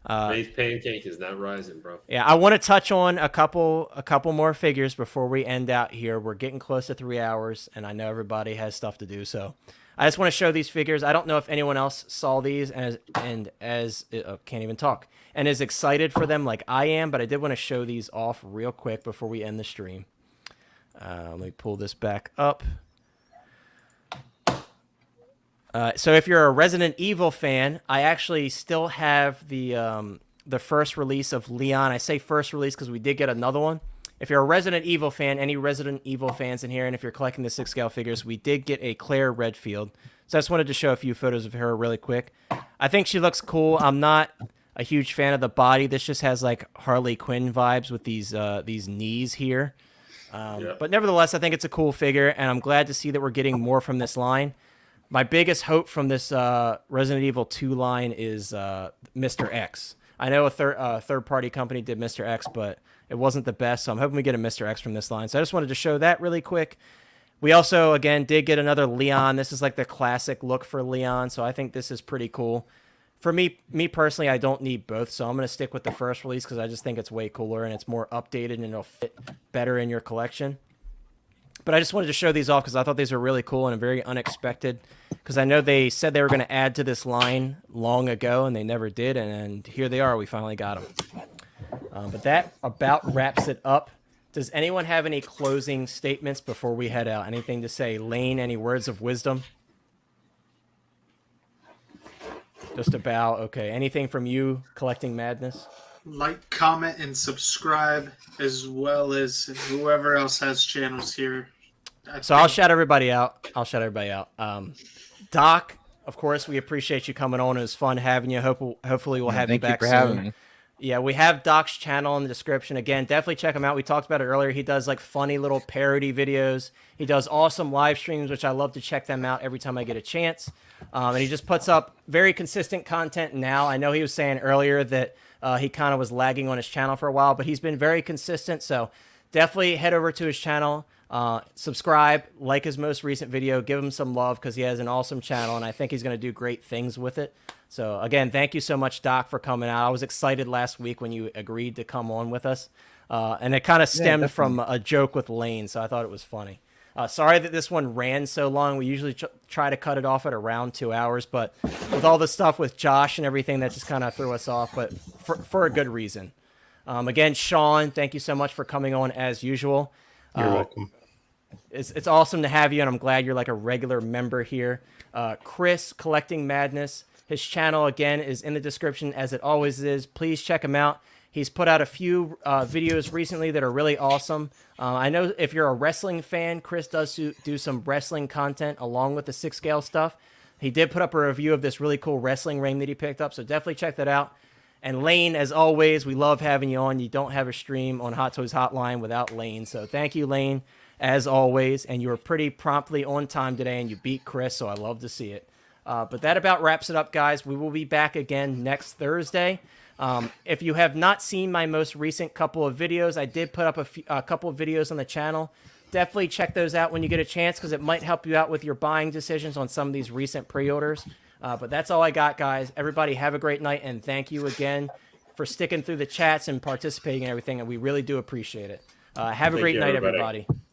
[SPEAKER 2] Mace Pancake is not rising, bro.
[SPEAKER 1] Yeah, I want to touch on a couple more figures before we end out here. We're getting close to 3 hours, and I know everybody has stuff to do. So I just want to show these figures. I don't know if anyone else saw these and can't even talk and is excited for them like I am, but I did want to show these off real quick before we end the stream. Let me pull this back up. So if you're a Resident Evil fan, I actually still have the first release of Leon. I say first release because we did get another one. If you're a Resident Evil fan, any Resident Evil fans in here, and if you're collecting the 6-scale figures, we did get a Claire Redfield. So I just wanted to show a few photos of her really quick. I think she looks cool. I'm not a huge fan of the body. This just has like Harley Quinn vibes with these knees here. But nevertheless, I think it's a cool figure, and I'm glad to see that we're getting more from this line. My biggest hope from this Resident Evil 2 line is Mr. X. I know a third-party company did Mr. X, but it wasn't the best, so I'm hoping we get a Mr. X from this line. So I just wanted to show that really quick. We also, again, did get another Leon. This is like the classic look for Leon, so I think this is pretty cool. For me personally, I don't need both, so I'm going to stick with the first release because I just think it's way cooler and it's more updated and it'll fit better in your collection. But I just wanted to show these off because I thought these were really cool and very unexpected. Because I know they said they were going to add to this line long ago, and they never did. And here they are. We finally got them. But that about wraps it up. Does anyone have any closing statements before we head out? Anything to say? Lane, any words of wisdom? Just about. Okay. Anything from you, Collecting Madness?
[SPEAKER 5] Like, comment, and subscribe, as well as whoever else has channels here.
[SPEAKER 1] I'll shout everybody out. Doc, of course, we appreciate you coming on. It was fun having you. Hopefully we'll have you back soon.
[SPEAKER 3] Having me.
[SPEAKER 1] Yeah, we have Doc's channel in the description. Again, definitely check him out. We talked about it earlier. He does like funny little parody videos. He does awesome live streams, which I love to check them out every time I get a chance. And he just puts up very consistent content now. I know he was saying earlier that he kind of was lagging on his channel for a while, but he's been very consistent. So definitely head over to his channel, subscribe, like his most recent video, give him some love because he has an awesome channel, and I think he's going to do great things with it. So again, thank you so much, Doc, for coming out. I was excited last week when you agreed to come on with us, and it kind of stemmed from a joke with Lane, so I thought it was funny. Sorry that this one ran so long. We usually try to cut it off at around 2 hours, but with all the stuff with Josh and everything, that just kind of threw us off, but for a good reason. Again, Sean, thank you so much for coming on as usual.
[SPEAKER 4] You're welcome.
[SPEAKER 1] It's awesome to have you, and I'm glad you're like a regular member here. Chris, Collecting Madness, his channel, again, is in the description, as it always is. Please check him out. He's put out a few videos recently that are really awesome. I know if you're a wrestling fan, Chris does do some wrestling content along with the 6-scale stuff. He did put up a review of this really cool wrestling ring that he picked up, so definitely check that out. And Lane, as always, we love having you on. You don't have a stream on Hot Toys Hotline without Lane, so thank you, Lane, as always. And you were pretty promptly on time today, and you beat Chris, so I love to see it. But that about wraps it up, guys. We will be back again next Thursday. If you have not seen my most recent couple of videos, I did put up a couple of videos on the channel. Definitely check those out when you get a chance because it might help you out with your buying decisions on some of these recent pre-orders. But that's all I got, guys. Everybody have a great night, and thank you again for sticking through the chats and participating in everything, and we really do appreciate it. Have a great night, everybody.